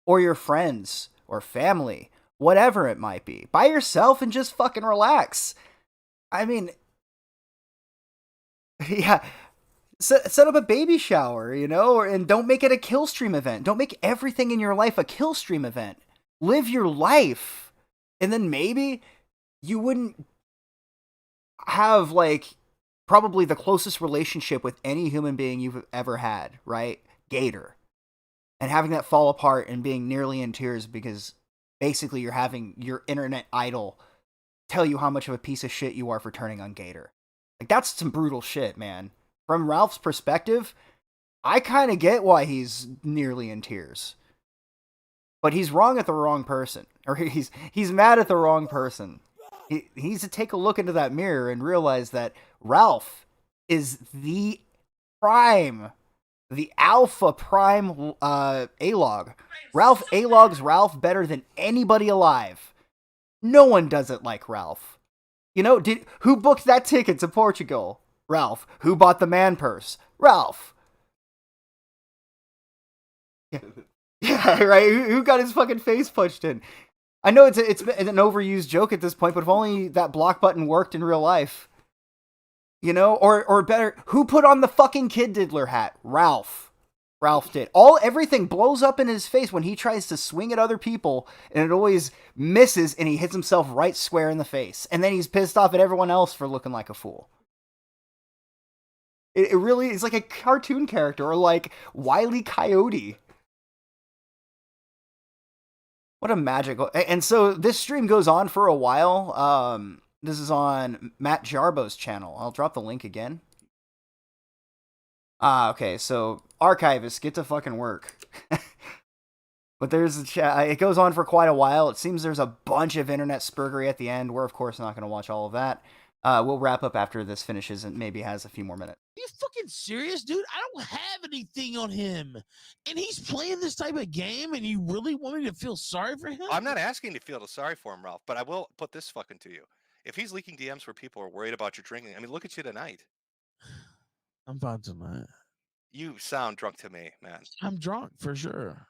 or your friends or family, whatever it might be, by yourself and just fucking relax. I mean, yeah. Set up a baby shower, you know, and don't make it a kill stream event. Don't make everything in your life a kill stream event. Live your life. And then maybe you wouldn't have, like, probably the closest relationship with any human being you've ever had, right? Gator. And having that fall apart and being nearly in tears because basically you're having your internet idol tell you how much of a piece of shit you are for turning on Gator. Like, that's some brutal shit, man. From Ralph's perspective, I kind of get why he's nearly in tears. But he's wrong at the wrong person. Or he's mad at the wrong person. He needs to take a look into that mirror and realize that Ralph is the alpha prime A-log. Ralph A-logs Ralph better than anybody alive. No one does it like Ralph. You know, who booked that ticket to Portugal? Ralph. Who bought the man purse? Ralph. Yeah, right? Who got his fucking face punched in? I know it's an overused joke at this point, but if only that block button worked in real life. You know? Or better, who put on the fucking Kid Diddler hat? Ralph. Ralph did. Everything blows up in his face when he tries to swing at other people, and it always misses, and he hits himself right square in the face. And then he's pissed off at everyone else for looking like a fool. It really is like a cartoon character, or like Wile E. Coyote. What a magical... And so this stream goes on for a while. This is on Matt Jarbo's channel. I'll drop the link again. Okay, so archivists, get to fucking work. But there's a chat. It goes on for quite a while. It seems there's a bunch of internet spurgery at the end. We're, of course, not going to watch all of that. We'll wrap up after this finishes and maybe has a few more minutes. Are you fucking serious, dude? I don't have anything on him. And he's playing this type of game, and you really want me to feel sorry for him? I'm not asking to feel sorry for him, Ralph, but I will put this fucking to you. If he's leaking DMs where people are worried about your drinking, I mean, look at you tonight. I'm fine tonight. You sound drunk to me, man. I'm drunk, for sure.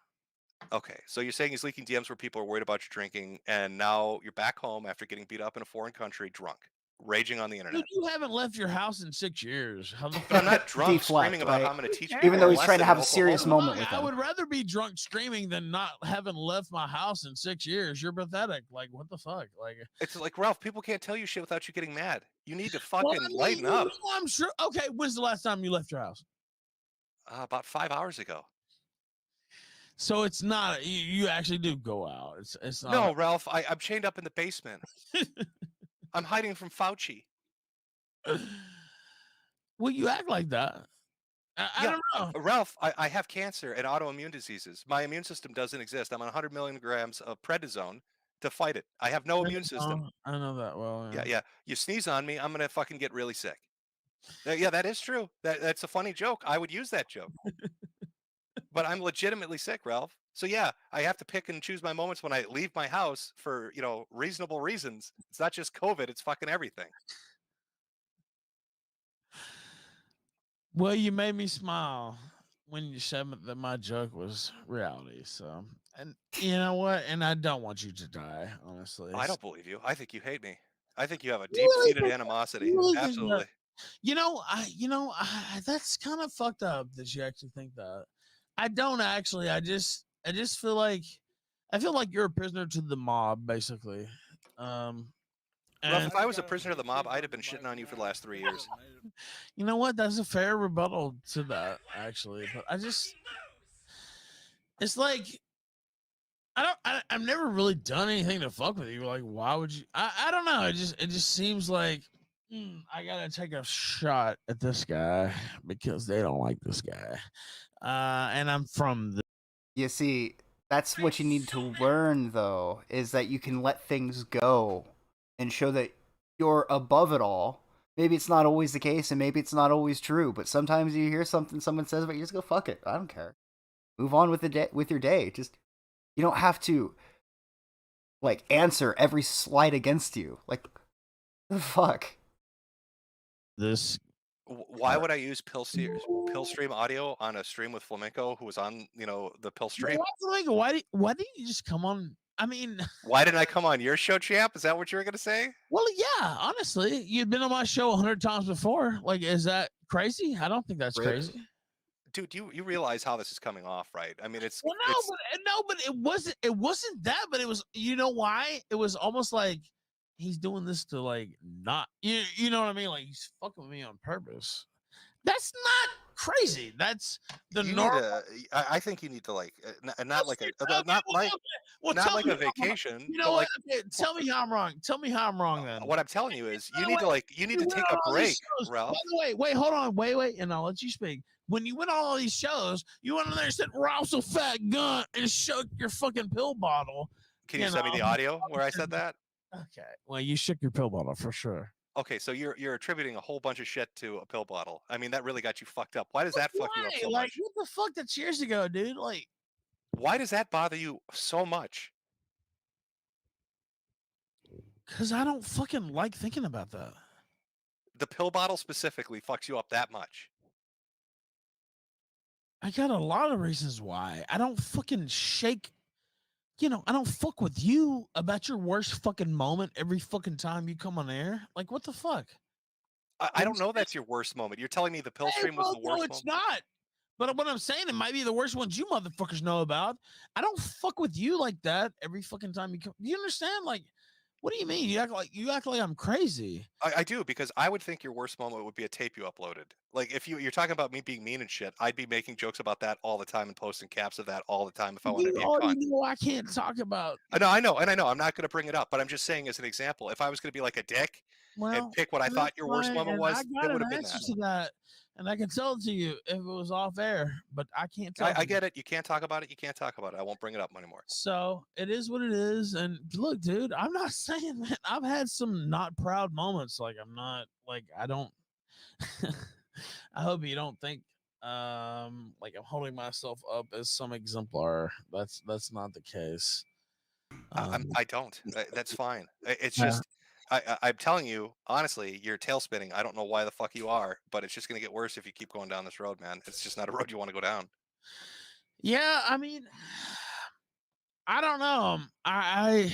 Okay, so you're saying he's leaking DMs where people are worried about your drinking, and now you're back home after getting beat up in a foreign country, drunk, raging on the internet. Dude, you haven't left your house in 6 years. But I'm not drunk screaming about how I'm going to teach you. Even though he's trying to have a serious moment with I them. would rather be drunk screaming than not having left my house in 6 years. You're pathetic. Like, what the fuck? Like, it's like, Ralph, people can't tell you shit without you getting mad. You need to fucking lighten up. I'm sure. Okay, when's the last time you left your house? About 5 hours ago. So it's not, you actually do go out. It's not. No, Ralph, I'm chained up in the basement. I'm hiding from Fauci. Well, you act like that. I don't know. Ralph, I have cancer and autoimmune diseases. My immune system doesn't exist. I'm on 100 milligrams of prednisone to fight it. I have no immune system. I know that well. Yeah. You sneeze on me, I'm going to fucking get really sick. Yeah, that is true. That's a funny joke. I would use that joke. But I'm legitimately sick, Ralph. So yeah, I have to pick and choose my moments when I leave my house for, reasonable reasons. It's not just COVID, it's fucking everything. Well, you made me smile when you said that my joke was reality. So, and you know what? And I don't want you to die, honestly. I don't believe you. I think you hate me. I think you have a deep-seated animosity. Absolutely. That's kind of fucked up that you actually think that. I don't actually. I just feel like you're a prisoner to the mob, basically. Well, if I was a prisoner of the mob, I'd have been shitting on you for the last 3 years. You know what? That's a fair rebuttal to that, actually. But it's like, I've never really done anything to fuck with you. Like, why would you? I don't know. It just seems like I gotta take a shot at this guy because they don't like this guy. And I'm from the. You see, that's what you need to learn, though, is that you can let things go and show that you're above it all. Maybe it's not always the case, and maybe it's not always true, but sometimes you hear something someone says about you, just go, fuck it, I don't care. Move on with your day. Just, you don't have to, like, answer every slight against you. Like, the fuck? Why would I use pill stream audio on a stream with Flamenco, who was on, the pill stream? Why didn't you just come on? I mean, why didn't I come on your show, champ? Is that what you were gonna say? Well, yeah. Honestly, you've been on my show 100 times before. Like, is that crazy? I don't think that's crazy. Dude, you realize how this is coming off, right? I mean, it's but it wasn't. It wasn't that. But it was. You know why? It was almost like he's doing this to, like, not. You know what I mean? Like, he's fucking with me on purpose. That's not crazy. That's the normal. I think you need to, like, not like a vacation. You know what? Okay, tell me how I'm wrong. Tell me how I'm wrong then. What I'm telling you is you need to take a break, Ralph. By the way, wait, hold on, wait, and I'll let you speak. When you went on all these shows, you went in there and said Ralph's a fat gun and shook your fucking pill bottle. Can you send me the audio where I said that? Okay. Well, you shook your pill bottle for sure. Okay, so you're attributing a whole bunch of shit to a pill bottle. I mean, that really got you fucked up. Why does that fuck you up so like, much? what the fuck? That's years ago, dude. Like, why does that bother you so much? Because I don't fucking like thinking about that. The pill bottle specifically fucks you up that much. I got a lot of reasons why. I don't fucking shake. I don't fuck with you about your worst fucking moment every fucking time you come on air. Like, what the fuck? I don't know that's your worst moment. You're telling me the pill stream was the worst moment? No, it's not. But what I'm saying, it might be the worst ones you motherfuckers know about. I don't fuck with you like that every fucking time you come. Do you understand? Like, what do you mean? You act like I'm crazy. I do, because I would think your worst moment would be a tape you uploaded. Like, if you're talking about me being mean and shit, I'd be making jokes about that all the time and posting caps of that all the time if I wanted to be a cunt. You know I can't talk about. I know. I'm not going to bring it up, but I'm just saying as an example, if I was going to be like a dick and pick what I thought your worst moment was, it would have been that. To that. And I can tell it to you if it was off air, but I can't tell. I get it. You can't talk about it. You can't talk about it. I won't bring it up anymore. So it is what it is. And look, dude, I'm not saying that I've had some not proud moments. Like, I'm not like, I don't. I hope you don't think like I'm holding myself up as some exemplar. That's not the case. I don't. That's fine. It's just. I'm telling you, honestly, you're tail spinning. I don't know why the fuck you are, but it's just going to get worse if you keep going down this road, man. It's just not a road you want to go down. Yeah, I mean, I don't know. I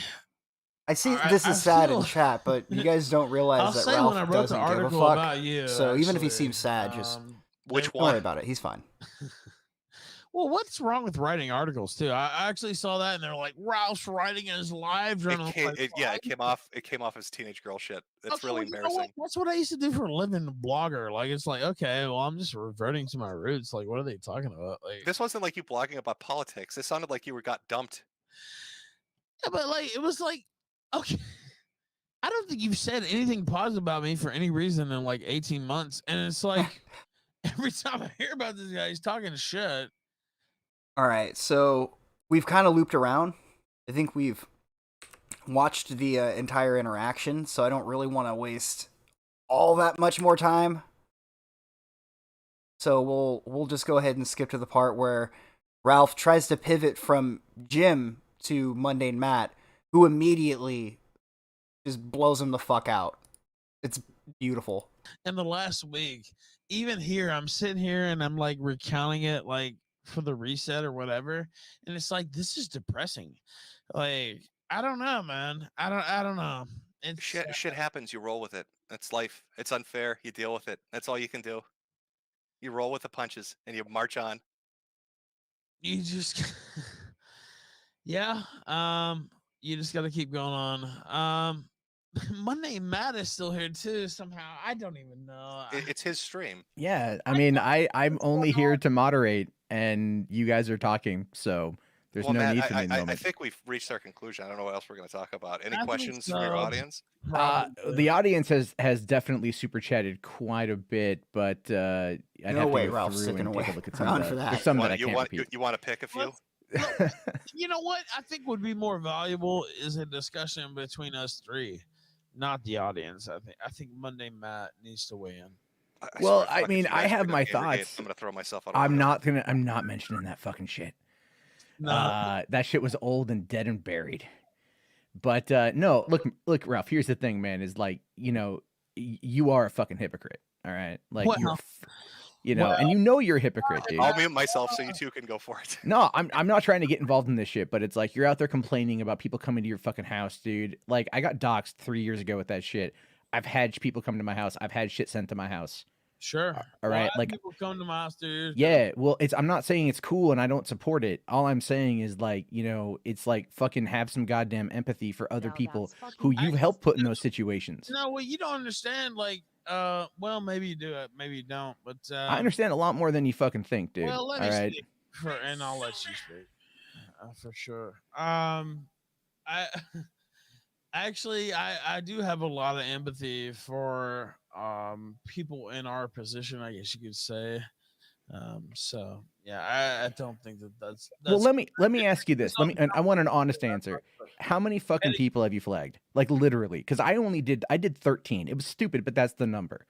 see this is sad in chat, but you guys don't realize that Ralph doesn't give a fuck. About you, so even if he seems sad, just don't worry about it. He's fine. Well, what's wrong with writing articles too? I actually saw that, and they're like, Ralph's writing in his live journal. It came off as teenage girl shit. It's really embarrassing. That's what I used to do for a living, blogger. Like, it's like, okay, well, I'm just reverting to my roots. Like, what are they talking about? Like, this wasn't like you blogging about politics. This sounded like you got dumped. Yeah, but like, it was like, okay. I don't think you've said anything positive about me for any reason in like 18 months, and it's like every time I hear about this guy, he's talking shit. All right, so we've kind of looped around. I think we've watched the entire interaction, so I don't really want to waste all that much more time. So we'll just go ahead and skip to the part where Ralph tries to pivot from Jim to Mundane Matt, who immediately just blows him the fuck out. It's beautiful. And the last week, even here, I'm sitting here and I'm like recounting it, like, for the reset or whatever, and it's like, this is depressing. Like, I don't know, man. I don't know. It's shit happens. You roll with it. That's life. It's unfair. You deal with it. That's all you can do. You roll with the punches and you march on. You just yeah. You just got to keep going on. Monday Matt is still here too somehow. I don't even know. It's his stream. Yeah, I mean, I'm only here to moderate, and you guys are talking, so there's no Matt, need for me. I think we've reached our conclusion. I don't know what else we're going to talk about. Any questions from your audience? The audience has definitely super chatted quite a bit, but I'd have to go Ralph's through sticking and away take a look at some of that. There's some that I can't repeat. You want to pick a few? You know what I think would be more valuable is a discussion between us three, not the audience. I think Monday Matt needs to weigh in. Well, I mean, I have my thoughts. I'm gonna throw myself out. I'm not mentioning that fucking shit. No. That shit was old and dead and buried. But no, look, Ralph. Here's the thing, man. Is like, you are a fucking hypocrite. All right, like and you know you're a hypocrite, dude. I'll mute myself so you two can go for it. No, I'm not trying to get involved in this shit, but it's like you're out there complaining about people coming to your fucking house, dude. Like, I got doxxed 3 years ago with that shit. I've had people come to my house. I've had shit sent to my house. Sure. All right. Like, people come to my house, dude. Yeah. Well, I'm not saying it's cool and I don't support it. All I'm saying is, like, it's like fucking have some goddamn empathy for other people who you've helped put in those situations. No, well, you don't understand. Like, well, maybe you do it, maybe you don't. But I understand a lot more than you fucking think, dude. Well, let me speak and I'll let you speak for sure. I do have a lot of empathy for people in our position, I guess you could say. So yeah, I don't think that's. Well, let me ask you this. And I want an honest answer. How many fucking people have you flagged? Like literally, because I did 13. It was stupid, but that's the number.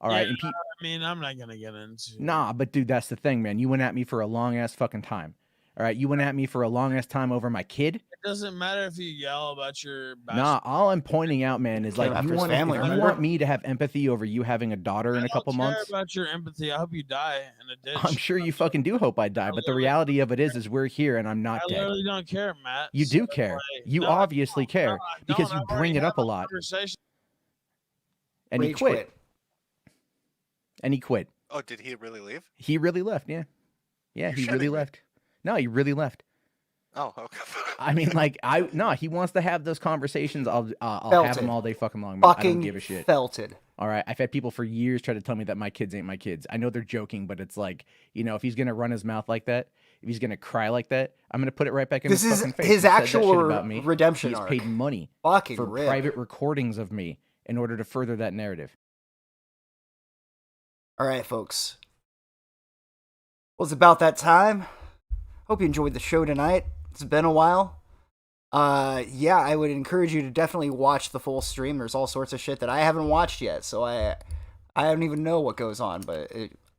All right. Yeah, I mean, I'm not gonna get into. Nah, but dude, that's the thing, man. You went at me for a long ass fucking time. All right, you went at me for a long ass time over my kid. It doesn't matter if you yell about your. Nah, all I'm pointing out, man, is like you want me to have empathy over you having a daughter in a couple months. I don't care about your empathy. I hope you die in a ditch. I'm sure you fucking do hope I die, but the reality of it is we're here and I'm not dead. I literally don't care, Matt. You do care. You obviously care because you bring it up a lot. And he quit. And he quit. Oh, did he really leave? He really left. Yeah, he really left. No, he really left. Oh, okay. I mean, like, he wants to have those conversations. I'll have them all day fucking long. Man. I don't give a shit. Felted. All right. I've had people for years try to tell me that my kids ain't my kids. I know they're joking, but it's like, if he's going to run his mouth like that, if he's going to cry like that, I'm going to put it right back in his fucking face. This is his actual redemption He's arc. paid money for private recordings of me in order to further that narrative. All right, folks. Well, it's about that time. Hope you enjoyed the show tonight. It's been a while. Yeah, I would encourage you to definitely watch the full stream. There's all sorts of shit that I haven't watched yet, so I don't even know what goes on. But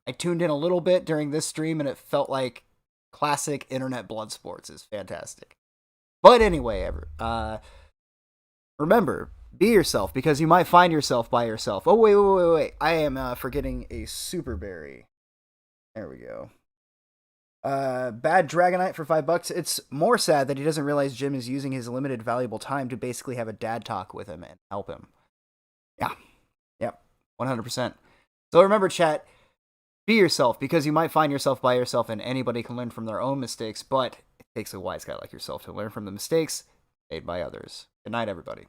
I tuned in a little bit during this stream, and it felt like classic internet blood sports. Is fantastic. But anyway, remember, be yourself, because you might find yourself by yourself. Oh, wait. I am forgetting a super berry. There we go. Bad Dragonite for $5. It's more sad that he doesn't realize Jim is using his limited valuable time to basically have a dad talk with him and help him. Yeah. Yep. 100%. So remember, chat, be yourself, because you might find yourself by yourself, and anybody can learn from their own mistakes, but it takes a wise guy like yourself to learn from the mistakes made by others. Good night, everybody.